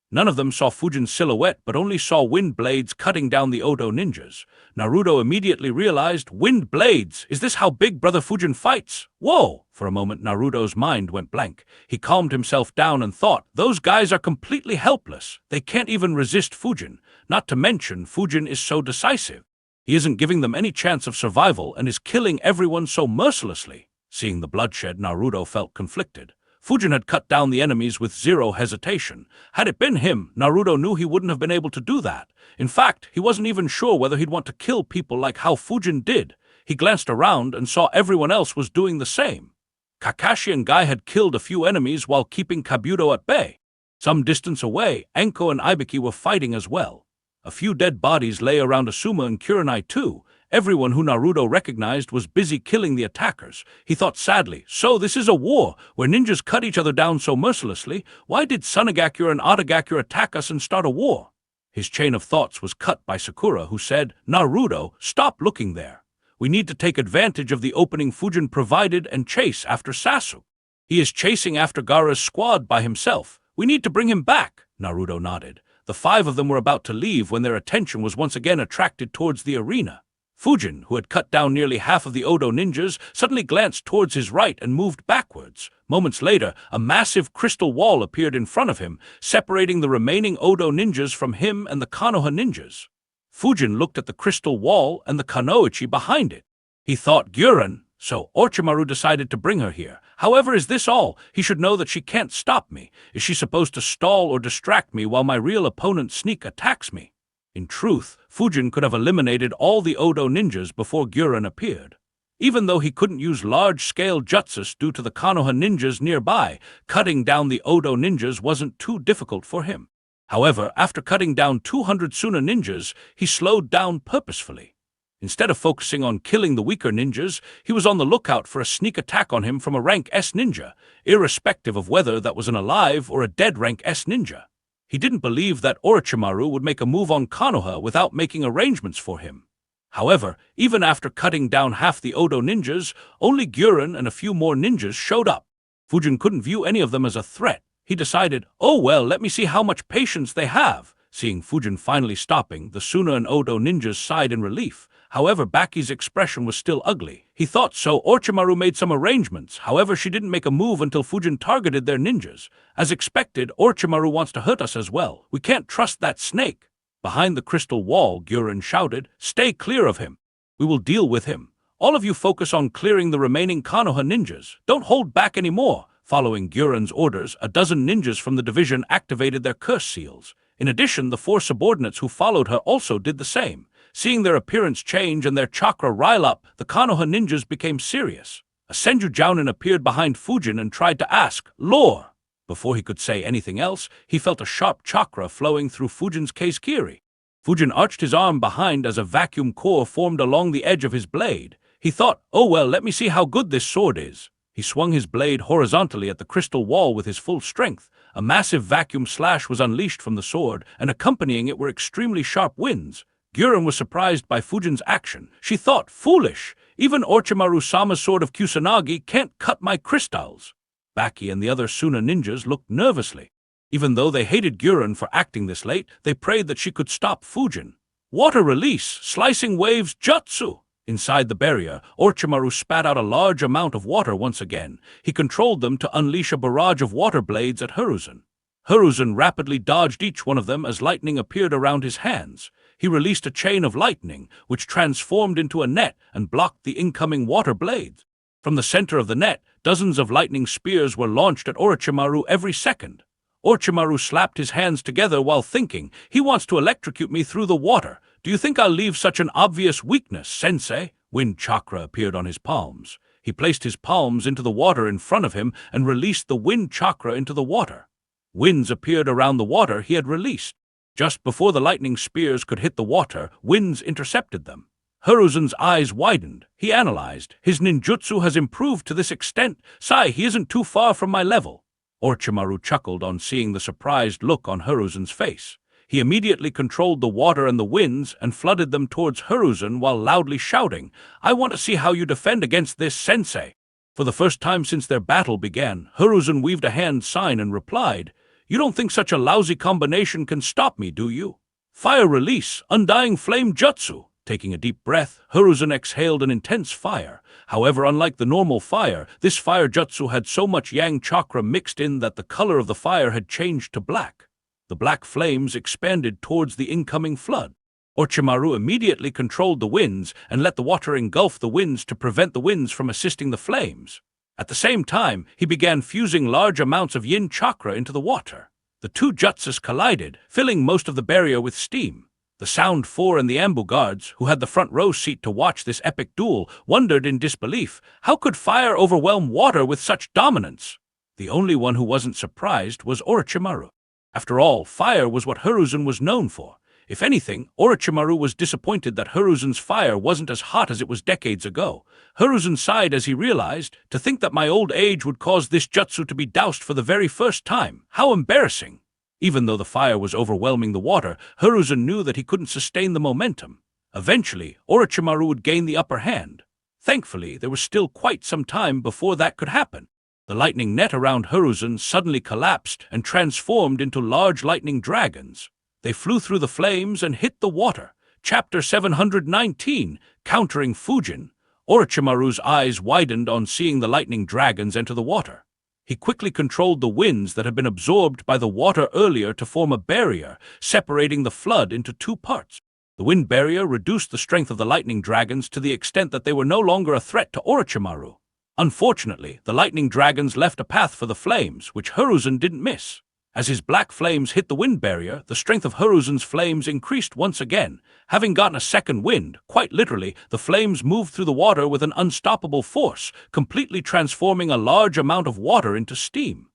None of them saw Fujin's silhouette, but only saw wind blades cutting down the Odo ninjas. Naruto immediately realized, "Wind blades! Is this how Big Brother Fujin fights? Whoa!" For a moment, Naruto's mind went blank. He calmed himself down and thought, "Those guys are completely helpless. They can't even resist Fujin. Not to mention, Fujin is so decisive. He isn't giving them any chance of survival and is killing everyone so mercilessly." Seeing the bloodshed, Naruto felt conflicted. Fujin had cut down the enemies with zero hesitation. Had it been him, Naruto knew he wouldn't have been able to do that. In fact, he wasn't even sure whether he'd want to kill people like how Fujin did. He glanced around and saw everyone else was doing the same. Kakashi and Guy had killed a few enemies while keeping Kabuto at bay. Some distance away, Anko and Ibiki were fighting as well. A few dead bodies lay around Asuma and Kurenai too. Everyone who Naruto recognized was busy killing the attackers. He thought sadly, "So this is a war, where ninjas cut each other down so mercilessly. Why did Sunagakure and Otagakure attack us and start a war?" His chain of thoughts was cut by Sakura, who said, "Naruto, stop looking there. We need to take advantage of the opening Fujin provided and chase after Sasuke. He is chasing after Gaara's squad by himself. We need to bring him back." Naruto nodded. The 5 of them were about to leave when their attention was once again attracted towards the arena. Fujin, who had cut down nearly half of the Odo ninjas, suddenly glanced towards his right and moved backwards. Moments later, a massive crystal wall appeared in front of him, separating the remaining Odo ninjas from him and the Konoha ninjas. Fujin looked at the crystal wall and the Kanoichi behind it. He thought, "Guren, so Orochimaru decided to bring her here. However, is this all? He should know that she can't stop me. Is she supposed to stall or distract me while my real opponent sneak attacks me?" In truth, Fujin could have eliminated all the Odo ninjas before Guren appeared. Even though he couldn't use large-scale jutsus due to the Konoha ninjas nearby, cutting down the Odo ninjas wasn't too difficult for him. However, after cutting down 200 Suna ninjas, he slowed down purposefully. Instead of focusing on killing the weaker ninjas, he was on the lookout for a sneak attack on him from a rank S ninja, irrespective of whether that was an alive or a dead rank S ninja. He didn't believe that Orochimaru would make a move on Konoha without making arrangements for him. However, even after cutting down half the Odo ninjas, only Guren and a few more ninjas showed up. Fujin couldn't view any of them as a threat. He decided, "Oh well, let me see how much patience they have." Seeing Fujin finally stopping, the Suna and Odo ninjas sighed in relief. However, Baki's expression was still ugly. He thought so. Orochimaru made some arrangements. However, she didn't make a move until Fujin targeted their ninjas. As expected, Orochimaru wants to hurt us as well. We can't trust that snake. Behind the crystal wall, Guren shouted, "Stay clear of him." We will deal with him. All of you focus on clearing the remaining Konoha ninjas. Don't hold back anymore." Following Guren's orders, a dozen ninjas from the division activated their curse seals. In addition, the 4 subordinates who followed her also did the same. Seeing their appearance change and their chakra rile up, the Konoha ninjas became serious. A Senju Jounin appeared behind Fujin and tried to ask, "Lore?" Before he could say anything else, he felt a sharp chakra flowing through Fujin's Keizukiri. Fujin arched his arm behind as a vacuum core formed along the edge of his blade. He thought, "Oh well, let me see how good this sword is." He swung his blade horizontally at the crystal wall with his full strength. A massive vacuum slash was unleashed from the sword, and accompanying it were extremely sharp winds. Guren was surprised by Fujin's action. She thought, "Foolish! Even Orochimaru-sama's sword of Kusanagi can't cut my crystals." Baki and the other Suna ninjas looked nervously. Even though they hated Guren for acting this late, they prayed that she could stop Fujin. Water release, slicing waves jutsu! Inside the barrier, Orochimaru spat out a large amount of water once again. He controlled them to unleash a barrage of water blades at Hiruzen. Hiruzen rapidly dodged each one of them as lightning appeared around his hands. He released a chain of lightning, which transformed into a net and blocked the incoming water blades. From the center of the net, dozens of lightning spears were launched at Orochimaru every second. Orochimaru slapped his hands together while thinking, "He wants to electrocute me through the water. Do you think I'll leave such an obvious weakness, sensei?" Wind chakra appeared on his palms. He placed his palms into the water in front of him and released the wind chakra into the water. Winds appeared around the water he had released. Just before the lightning spears could hit the water, winds intercepted them. Hiruzen's eyes widened. He analyzed. "His ninjutsu has improved to this extent. Sai, he isn't too far from my level." Orochimaru chuckled on seeing the surprised look on Hiruzen's face. He immediately controlled the water and the winds and flooded them towards Hiruzen while loudly shouting, "I want to see how you defend against this, sensei." For the first time since their battle began, Hiruzen weaved a hand sign and replied, "You don't think such a lousy combination can stop me, do you? Fire release, undying flame jutsu." Taking a deep breath, Hiruzen exhaled an intense fire. However, unlike the normal fire, this fire jutsu had so much yang chakra mixed in that the color of the fire had changed to black. The black flames expanded towards the incoming flood. Orochimaru immediately controlled the winds and let the water engulf the winds to prevent the winds from assisting the flames. At the same time, he began fusing large amounts of yin chakra into the water. The two jutsus collided, filling most of the barrier with steam. The Sound Four and the Ambu guards, who had the front row seat to watch this epic duel, wondered in disbelief. How could fire overwhelm water with such dominance? The only one who wasn't surprised was Orochimaru. After all, fire was what Hiruzen was known for. If anything, Orochimaru was disappointed that Hiruzen's fire wasn't as hot as it was decades ago. Hiruzen sighed as he realized, "To think that my old age would cause this jutsu to be doused for the very first time. How embarrassing!" Even though the fire was overwhelming the water, Hiruzen knew that he couldn't sustain the momentum. Eventually, Orochimaru would gain the upper hand. Thankfully, there was still quite some time before that could happen. The lightning net around Hiruzen suddenly collapsed and transformed into large lightning dragons. They flew through the flames and hit the water. Chapter 719, Countering Fujin. Orochimaru's eyes widened on seeing the lightning dragons enter the water. He quickly controlled the winds that had been absorbed by the water earlier to form a barrier, separating the flood into two parts. The wind barrier reduced the strength of the lightning dragons to the extent that they were no longer a threat to Orochimaru. Unfortunately, the lightning dragons left a path for the flames, which Hiruzen didn't miss. As his black flames hit the wind barrier, the strength of Hiruzen's flames increased once again. Having gotten a second wind, quite literally, the flames moved through the water with an unstoppable force, completely transforming a large amount of water into steam.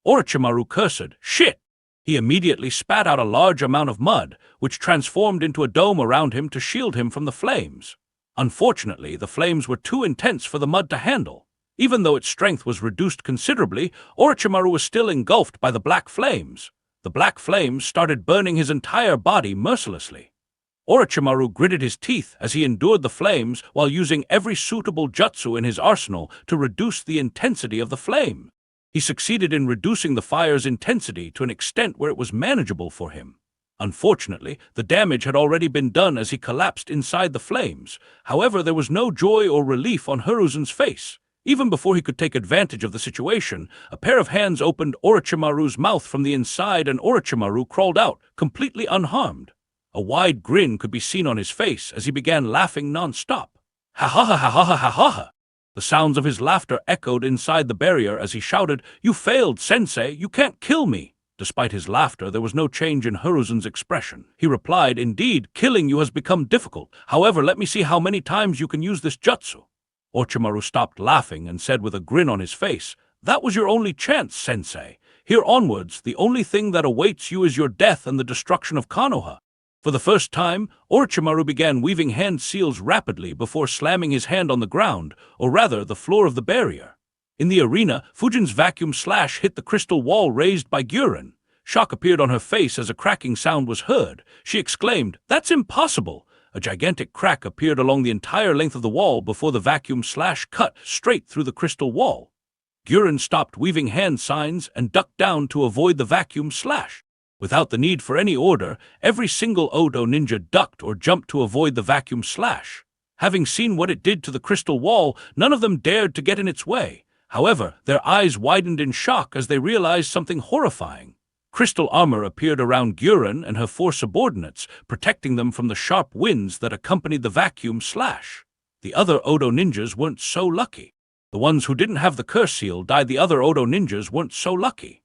Orochimaru cursed, "Shit!" He immediately spat out a large amount of mud, which transformed into a dome around him to shield him from the flames. Unfortunately, the flames were too intense for the mud to handle. Even though its strength was reduced considerably, Orochimaru was still engulfed by the black flames. The black flames started burning his entire body mercilessly. Orochimaru gritted his teeth as he endured the flames while using every suitable jutsu in his arsenal to reduce the intensity of the flame. He succeeded in reducing the fire's intensity to an extent where it was manageable for him. Unfortunately, the damage had already been done as he collapsed inside the flames. However, there was no joy or relief on Hiruzen's face. Even before he could take advantage of the situation, a pair of hands opened Orochimaru's mouth from the inside and Orochimaru crawled out, completely unharmed. A wide grin could be seen on his face as he began laughing non-stop. Ha ha ha ha ha ha ha ha ha! The sounds of his laughter echoed inside the barrier as he shouted, "You failed, Sensei! You can't kill me!" Despite his laughter, there was no change in Hiruzen's expression. He replied, "Indeed, killing you has become difficult. However, let me see how many times you can use this jutsu." Orochimaru stopped laughing and said with a grin on his face, "That was your only chance, Sensei. Here onwards, the only thing that awaits you is your death and the destruction of Konoha." For the first time, Orochimaru began weaving hand seals rapidly before slamming his hand on the ground, or rather the floor of the barrier. In the arena, Fujin's vacuum slash hit the crystal wall raised by Gyurin. Shock appeared on her face as a cracking sound was heard. She exclaimed, "That's impossible!" A gigantic crack appeared along the entire length of the wall before the vacuum slash cut straight through the crystal wall. Gyurin stopped weaving hand signs and ducked down to avoid the vacuum slash. Without the need for any order, every single Odo ninja ducked or jumped to avoid the vacuum slash. Having seen what it did to the crystal wall, none of them dared to get in its way. However, their eyes widened in shock as they realized something horrifying. Crystal armor appeared around Gyurin and her 4 subordinates, protecting them from the sharp winds that accompanied the vacuum slash. The other Odo ninjas weren't so lucky. The ones who didn't have the curse seal died. The other Odo ninjas weren't so lucky.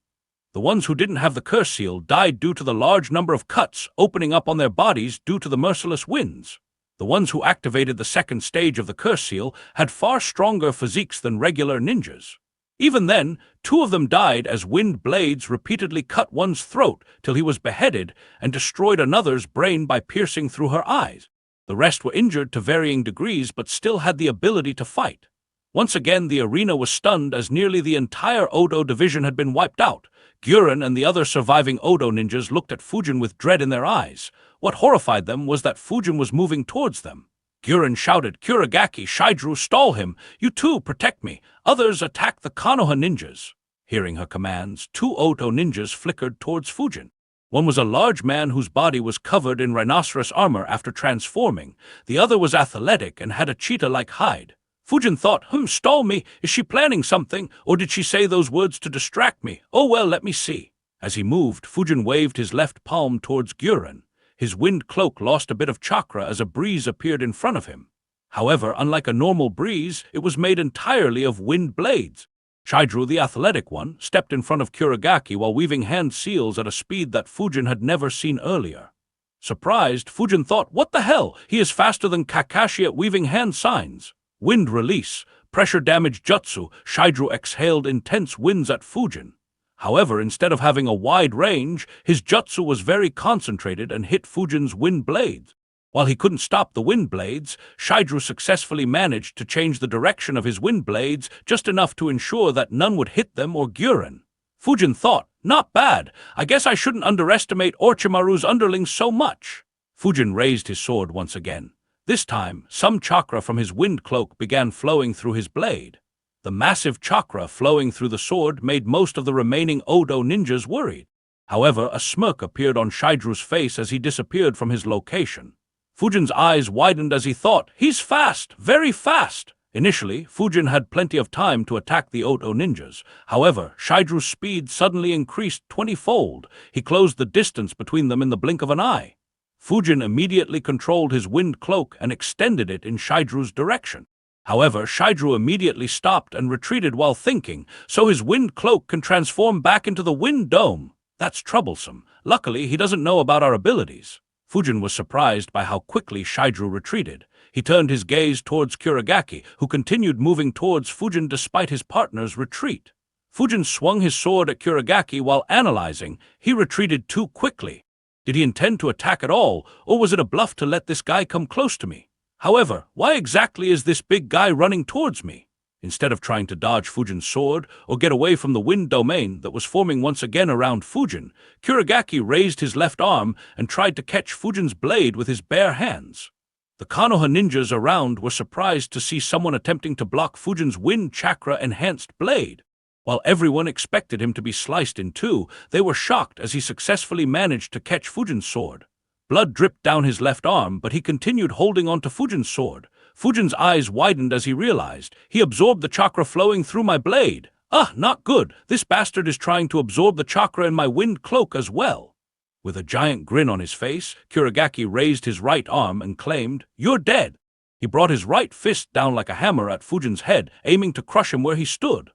The ones who didn't have the curse seal died due to the large number of cuts opening up on their bodies due to the merciless winds. The ones who activated the second stage of the curse seal had far stronger physiques than regular ninjas. Even then, 2 of them died as wind blades repeatedly cut one's throat till he was beheaded and destroyed another's brain by piercing through her eyes. The rest were injured to varying degrees but still had the ability to fight. Once again, the arena was stunned as nearly the entire Odo division had been wiped out. Gyurin and the other surviving Odo ninjas looked at Fujin with dread in their eyes. What horrified them was that Fujin was moving towards them. Gyurin shouted, "Kuragaki, Shidru, stall him! You too, protect me! Others attack the Konoha ninjas!" Hearing her commands, 2 Odo ninjas flickered towards Fujin. One was a large man whose body was covered in rhinoceros armor after transforming. The other was athletic and had a cheetah-like hide. Fujin thought, "Stall me? Is she planning something? Or did she say those words to distract me? Oh well, let me see." As he moved, Fujin waved his left palm towards Gyurin. His wind cloak lost a bit of chakra as a breeze appeared in front of him. However, unlike a normal breeze, it was made entirely of wind blades. Shidru, the athletic one, stepped in front of Kuragaki while weaving hand seals at a speed that Fujin had never seen earlier. Surprised, Fujin thought, "What the hell? He is faster than Kakashi at weaving hand signs." Wind release, pressure damage jutsu. Shidru exhaled intense winds at Fujin. However, instead of having a wide range, his jutsu was very concentrated and hit Fujin's wind blades. While he couldn't stop the wind blades, Shidru successfully managed to change the direction of his wind blades just enough to ensure that none would hit them or Gyurin. Fujin thought, "Not bad. I guess I shouldn't underestimate Orochimaru's underlings so much." Fujin raised his sword once again. This time, some chakra from his wind cloak began flowing through his blade. The massive chakra flowing through the sword made most of the remaining Odo ninjas worried. However, a smirk appeared on Shidru's face as he disappeared from his location. Fujin's eyes widened as he thought, "He's fast, very fast." Initially, Fujin had plenty of time to attack the Odo ninjas. However, Shidru's speed suddenly increased 20-fold. He closed the distance between them in the blink of an eye. Fujin immediately controlled his wind cloak and extended it in Shidru's direction. However, Shidru immediately stopped and retreated while thinking, so his wind cloak can transform back into the wind dome. That's troublesome. Luckily, he doesn't know about our abilities. Fujin was surprised by how quickly Shidru retreated. He turned his gaze towards Kuragaki, who continued moving towards Fujin despite his partner's retreat. Fujin swung his sword at Kuragaki while analyzing. He retreated too quickly. Did he intend to attack at all, or was it a bluff to let this guy come close to me? However, why exactly is this big guy running towards me? Instead of trying to dodge Fujin's sword or get away from the wind domain that was forming once again around Fujin, Kuragaki raised his left arm and tried to catch Fujin's blade with his bare hands. The Konoha ninjas around were surprised to see someone attempting to block Fujin's wind chakra-enhanced blade. While everyone expected him to be sliced in two, they were shocked as he successfully managed to catch Fujin's sword. Blood dripped down his left arm, but he continued holding on to Fujin's sword. Fujin's eyes widened as he realized. He absorbed the chakra flowing through my blade. Ah, not good. This bastard is trying to absorb the chakra in my wind cloak as well. With a giant grin on his face, Kuragaki raised his right arm and claimed, "You're dead." He brought his right fist down like a hammer at Fujin's head, aiming to crush him where he stood.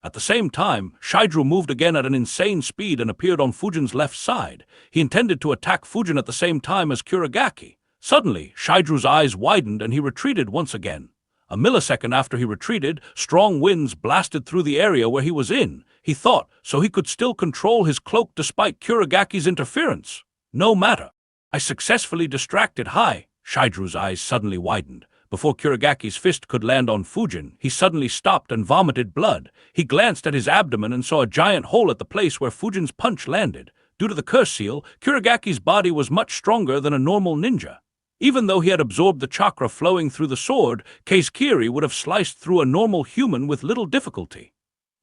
At the same time, Shidru moved again at an insane speed and appeared on Fujin's left side. He intended to attack Fujin at the same time as Kuragaki. Suddenly, Shidru's eyes widened and he retreated once again. A millisecond after he retreated, strong winds blasted through the area where he was in. He thought, so he could still control his cloak despite Kuragaki's interference. No matter. I successfully distracted Hai. Shidru's eyes suddenly widened. Before Kuragaki's fist could land on Fujin, he suddenly stopped and vomited blood. He glanced at his abdomen and saw a giant hole at the place where Fujin's punch landed. Due to the curse seal, Kuragaki's body was much stronger than a normal ninja. Even though he had absorbed the chakra flowing through the sword, Kazekiri would have sliced through a normal human with little difficulty.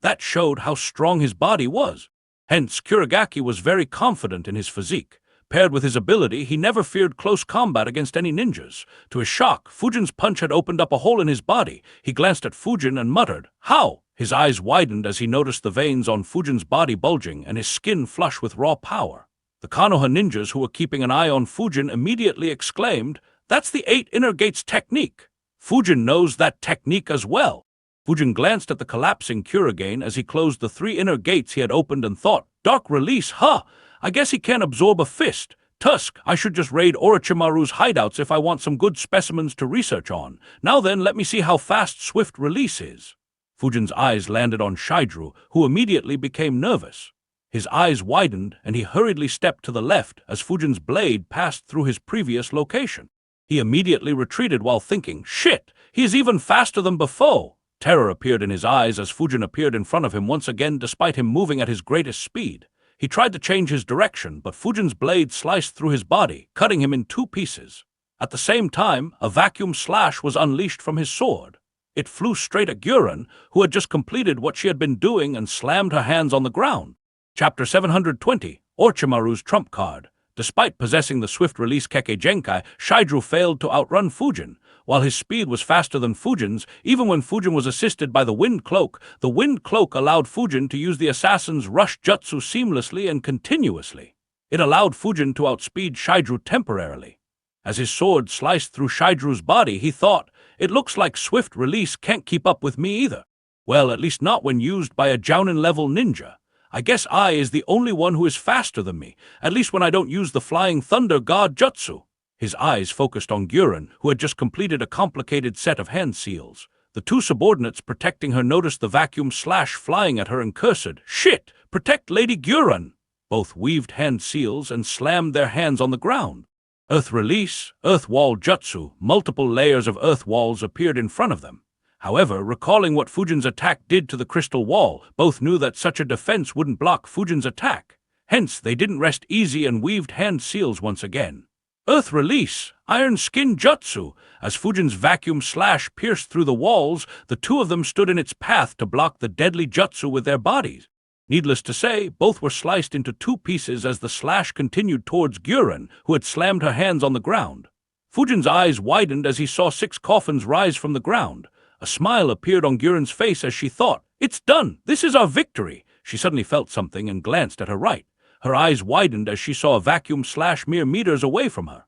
That showed how strong his body was. Hence, Kuragaki was very confident in his physique. Paired with his ability, he never feared close combat against any ninjas. To his shock, Fujin's punch had opened up a hole in his body. He glanced at Fujin and muttered, "How?" His eyes widened as he noticed the veins on Fujin's body bulging and his skin flush with raw power. The Konoha ninjas who were keeping an eye on Fujin immediately exclaimed, "That's the 8 inner gates technique. Fujin knows that technique as well." Fujin glanced at the collapsing Kuragane as he closed the 3 inner gates he had opened and thought, "Dark release, huh? I guess he can't absorb a fist. Tusk, I should just raid Orochimaru's hideouts if I want some good specimens to research on. Now then, let me see how fast swift release is." Fujin's eyes landed on Shidru, who immediately became nervous. His eyes widened and he hurriedly stepped to the left as Fujin's blade passed through his previous location. He immediately retreated while thinking, "Shit, he is even faster than before." Terror appeared in his eyes as Fujin appeared in front of him once again despite him moving at his greatest speed. He tried to change his direction, but Fujin's blade sliced through his body, cutting him in 2 pieces. At the same time, a vacuum slash was unleashed from his sword. It flew straight at Guren, who had just completed what she had been doing and slammed her hands on the ground. Chapter 720, Orochimaru's Trump Card. Despite possessing the swift-release Kekkei, Shidru failed to outrun Fujin. While his speed was faster than Fujin's, even when Fujin was assisted by the Wind Cloak, the Wind Cloak allowed Fujin to use the assassin's rush jutsu seamlessly and continuously. It allowed Fujin to outspeed Shidru temporarily. As his sword sliced through Shidru's body, he thought, "It looks like swift release can't keep up with me either. Well, at least not when used by a Jounin-level ninja. I guess I is the only one who is faster than me, at least when I don't use the Flying Thunder God jutsu." His eyes focused on Guren, who had just completed a complicated set of hand seals. The 2 subordinates protecting her noticed the vacuum slash flying at her and cursed, "Shit! Protect Lady Guren!" Both weaved hand seals and slammed their hands on the ground. Earth release, earth wall jutsu, multiple layers of earth walls appeared in front of them. However, recalling what Fujin's attack did to the crystal wall, both knew that such a defense wouldn't block Fujin's attack. Hence, they didn't rest easy and weaved hand seals once again. Earth release, iron skin jutsu. As Fujin's vacuum slash pierced through the walls, the 2 of them stood in its path to block the deadly jutsu with their bodies. Needless to say, both were sliced into 2 pieces as the slash continued towards Guren, who had slammed her hands on the ground. Fujin's eyes widened as he saw 6 coffins rise from the ground. A smile appeared on Guren's face as she thought, "It's done! This is our victory!" She suddenly felt something and glanced at her right. Her eyes widened as she saw a vacuum slash mere meters away from her.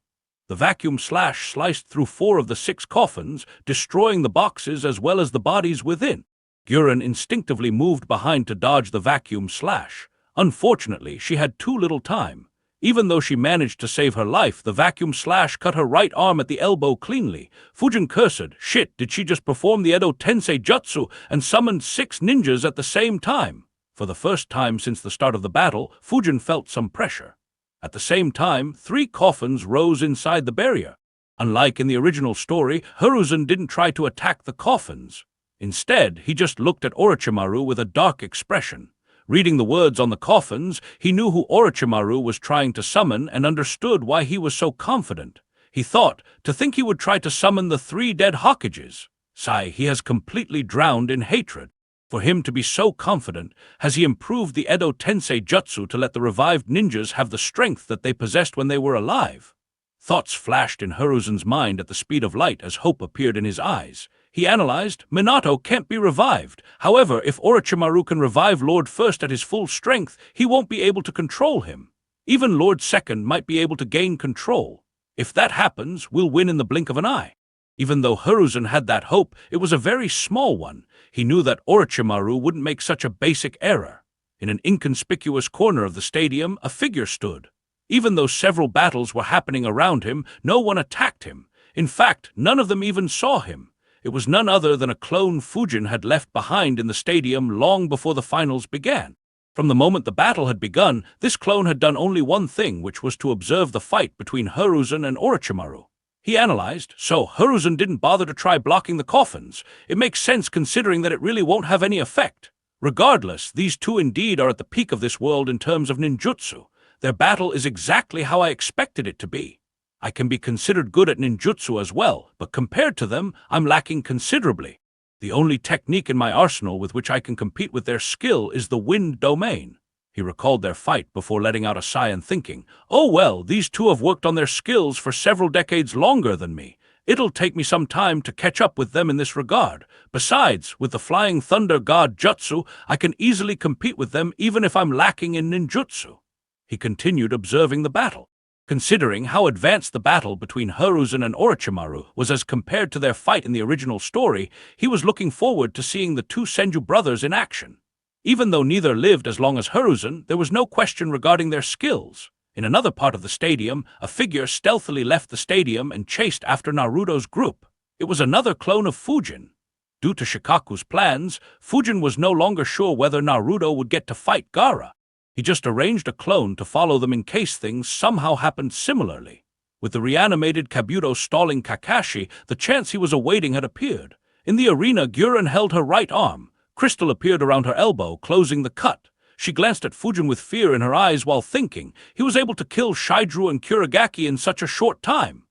The vacuum slash sliced through 4 of the 6 coffins, destroying the boxes as well as the bodies within. Guren instinctively moved behind to dodge the vacuum slash. Unfortunately, she had too little time. Even though she managed to save her life, the vacuum slash cut her right arm at the elbow cleanly. Fujin cursed, "Shit, did she just perform the Edo Tensei jutsu and summoned 6 ninjas at the same time?" For the first time since the start of the battle, Fujin felt some pressure. At the same time, 3 coffins rose inside the barrier. Unlike in the original story, Hiruzen didn't try to attack the coffins. Instead, he just looked at Orochimaru with a dark expression. Reading the words on the coffins, he knew who Orochimaru was trying to summon and understood why he was so confident. He thought, to think he would try to summon the 3 dead Hokages. Sigh, he has completely drowned in hatred. For him to be so confident, has he improved the Edo Tensei jutsu to let the revived ninjas have the strength that they possessed when they were alive? Thoughts flashed in Hiruzen's mind at the speed of light as hope appeared in his eyes. He analyzed, Minato can't be revived. However, if Orochimaru can revive Lord First at his full strength, he won't be able to control him. Even Lord Second might be able to gain control. If that happens, we'll win in the blink of an eye. Even though Hiruzen had that hope, it was a very small one. He knew that Orochimaru wouldn't make such a basic error. In an inconspicuous corner of the stadium, a figure stood. Even though several battles were happening around him, no one attacked him. In fact, none of them even saw him. It was none other than a clone Fujin had left behind in the stadium long before the finals began. From the moment the battle had begun, this clone had done only one thing, which was to observe the fight between Hiruzen and Orochimaru. He analyzed, so Hiruzen didn't bother to try blocking the coffins. It makes sense considering that it really won't have any effect. Regardless, these two indeed are at the peak of this world in terms of ninjutsu. Their battle is exactly how I expected it to be. I can be considered good at ninjutsu as well, but compared to them, I'm lacking considerably. The only technique in my arsenal with which I can compete with their skill is the wind domain. He recalled their fight before letting out a sigh and thinking, oh well, these two have worked on their skills for several decades longer than me. It'll take me some time to catch up with them in this regard. Besides, with the Flying Thunder God Jutsu, I can easily compete with them even if I'm lacking in ninjutsu. He continued observing the battle. Considering how advanced the battle between Hiruzen and Orochimaru was as compared to their fight in the original story, he was looking forward to seeing the two Senju brothers in action. Even though neither lived as long as Hiruzen, there was no question regarding their skills. In another part of the stadium, a figure stealthily left the stadium and chased after Naruto's group. It was another clone of Fujin. Due to Shikaku's plans, Fujin was no longer sure whether Naruto would get to fight Gaara. He just arranged a clone to follow them in case things somehow happened similarly. With the reanimated Kabuto stalling Kakashi, the chance he was awaiting had appeared. In the arena, Guren held her right arm. Crystal appeared around her elbow, closing the cut. She glanced at Fujin with fear in her eyes while thinking. He was able to kill Shidru and Kurogaki in such a short time.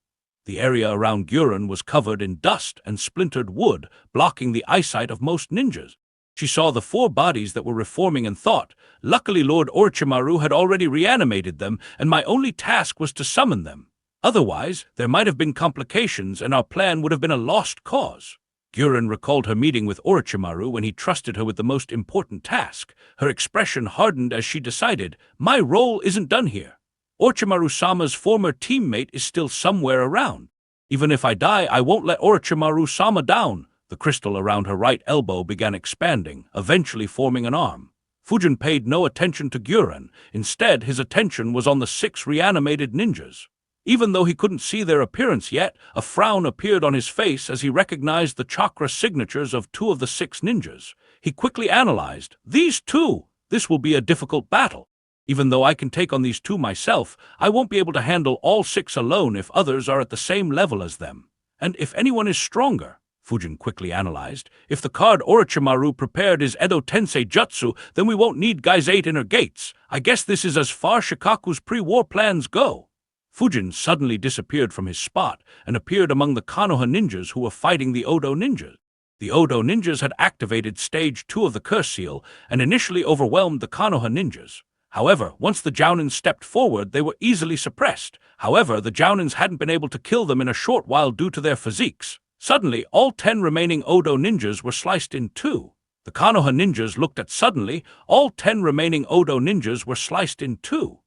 The area around Guren was covered in dust and splintered wood, blocking the eyesight of most ninjas. She saw the four bodies that were reforming and thought, luckily Lord Orochimaru had already reanimated them, and my only task was to summon them. Otherwise, there might have been complications and our plan would have been a lost cause. Guren recalled her meeting with Orochimaru when he trusted her with the most important task. Her expression hardened as she decided, my role isn't done here. Orochimaru-sama's former teammate is still somewhere around. Even if I die, I won't let Orochimaru-sama down. The crystal around her right elbow began expanding, eventually forming an arm. Fujin paid no attention to Guren. Instead, his attention was on the 6 reanimated ninjas. Even though he couldn't see their appearance yet, a frown appeared on his face as he recognized the chakra signatures of 2 of the 6 ninjas. He quickly analyzed, these 2! This will be a difficult battle. Even though I can take on these 2 myself, I won't be able to handle all 6 alone if others are at the same level as them. And if anyone is stronger, Fujin quickly analyzed, if the card Orochimaru prepared is Edo Tensei Jutsu, then we won't need Guy's 8 inner gates. I guess this is as far Shikaku's pre-war plans go. Fujin suddenly disappeared from his spot and appeared among the Konoha ninjas who were fighting the Odo ninjas. The Odo ninjas had activated Stage 2 of the Curse Seal and initially overwhelmed the Konoha ninjas. However, once the Jounins stepped forward, they were easily suppressed. However, the Jounins hadn't been able to kill them in a short while due to their physiques. Suddenly, all 10 remaining Odo ninjas were sliced in 2. The Konoha ninjas looked at suddenly, all 10 remaining Odo ninjas were sliced in 2.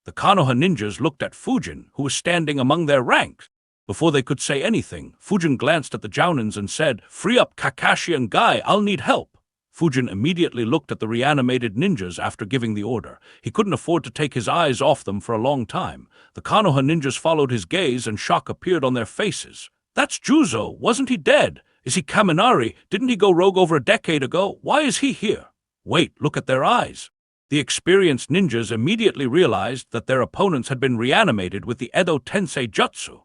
The Konoha ninjas looked at Fujin, who was standing among their ranks. Before they could say anything, Fujin glanced at the Jounins and said, free up Kakashi and Guy, I'll need help. Fujin immediately looked at the reanimated ninjas after giving the order. He couldn't afford to take his eyes off them for a long time. The Konoha ninjas followed his gaze and shock appeared on their faces. That's Juzo, wasn't he dead? Is he Kaminari? Didn't he go rogue over a decade ago? Why is he here? Wait, look at their eyes. The experienced ninjas immediately realized that their opponents had been reanimated with the Edo Tensei Jutsu.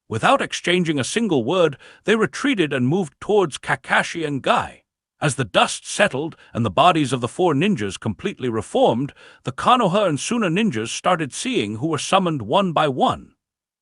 Without exchanging a single word, they retreated and moved towards Kakashi and Guy. As the dust settled and the bodies of the 4 ninjas completely reformed, the Konoha and Suna ninjas started seeing who were summoned one by one.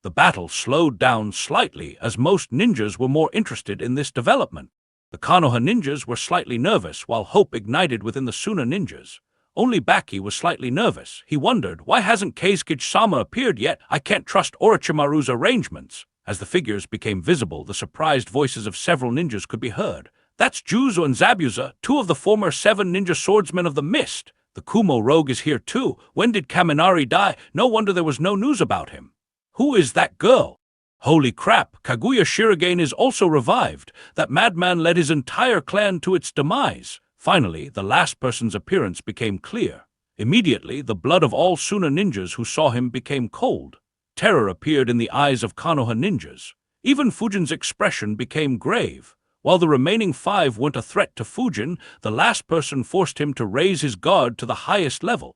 The battle slowed down slightly as most ninjas were more interested in this development. The Konoha ninjas were slightly nervous while hope ignited within the Suna ninjas. Only Baki was slightly nervous. He wondered, why hasn't Keisuke-sama appeared yet? I can't trust Orochimaru's arrangements. As the figures became visible, the surprised voices of several ninjas could be heard. That's Juzo and Zabuza, 2 of the former 7 ninja swordsmen of the mist. The The Kumo rogue is here too. When did Kaminari die? No wonder there was no news about him. Who is that girl? Holy crap, Kaguya Shirogane is also revived. That madman led his entire clan to its demise. Finally, the last person's appearance became clear. Immediately, the blood of all Suna ninjas who saw him became cold. Terror appeared in the eyes of Konoha ninjas. Even Fujin's expression became grave. While the remaining 5 weren't a threat to Fujin, the last person forced him to raise his guard to the highest level.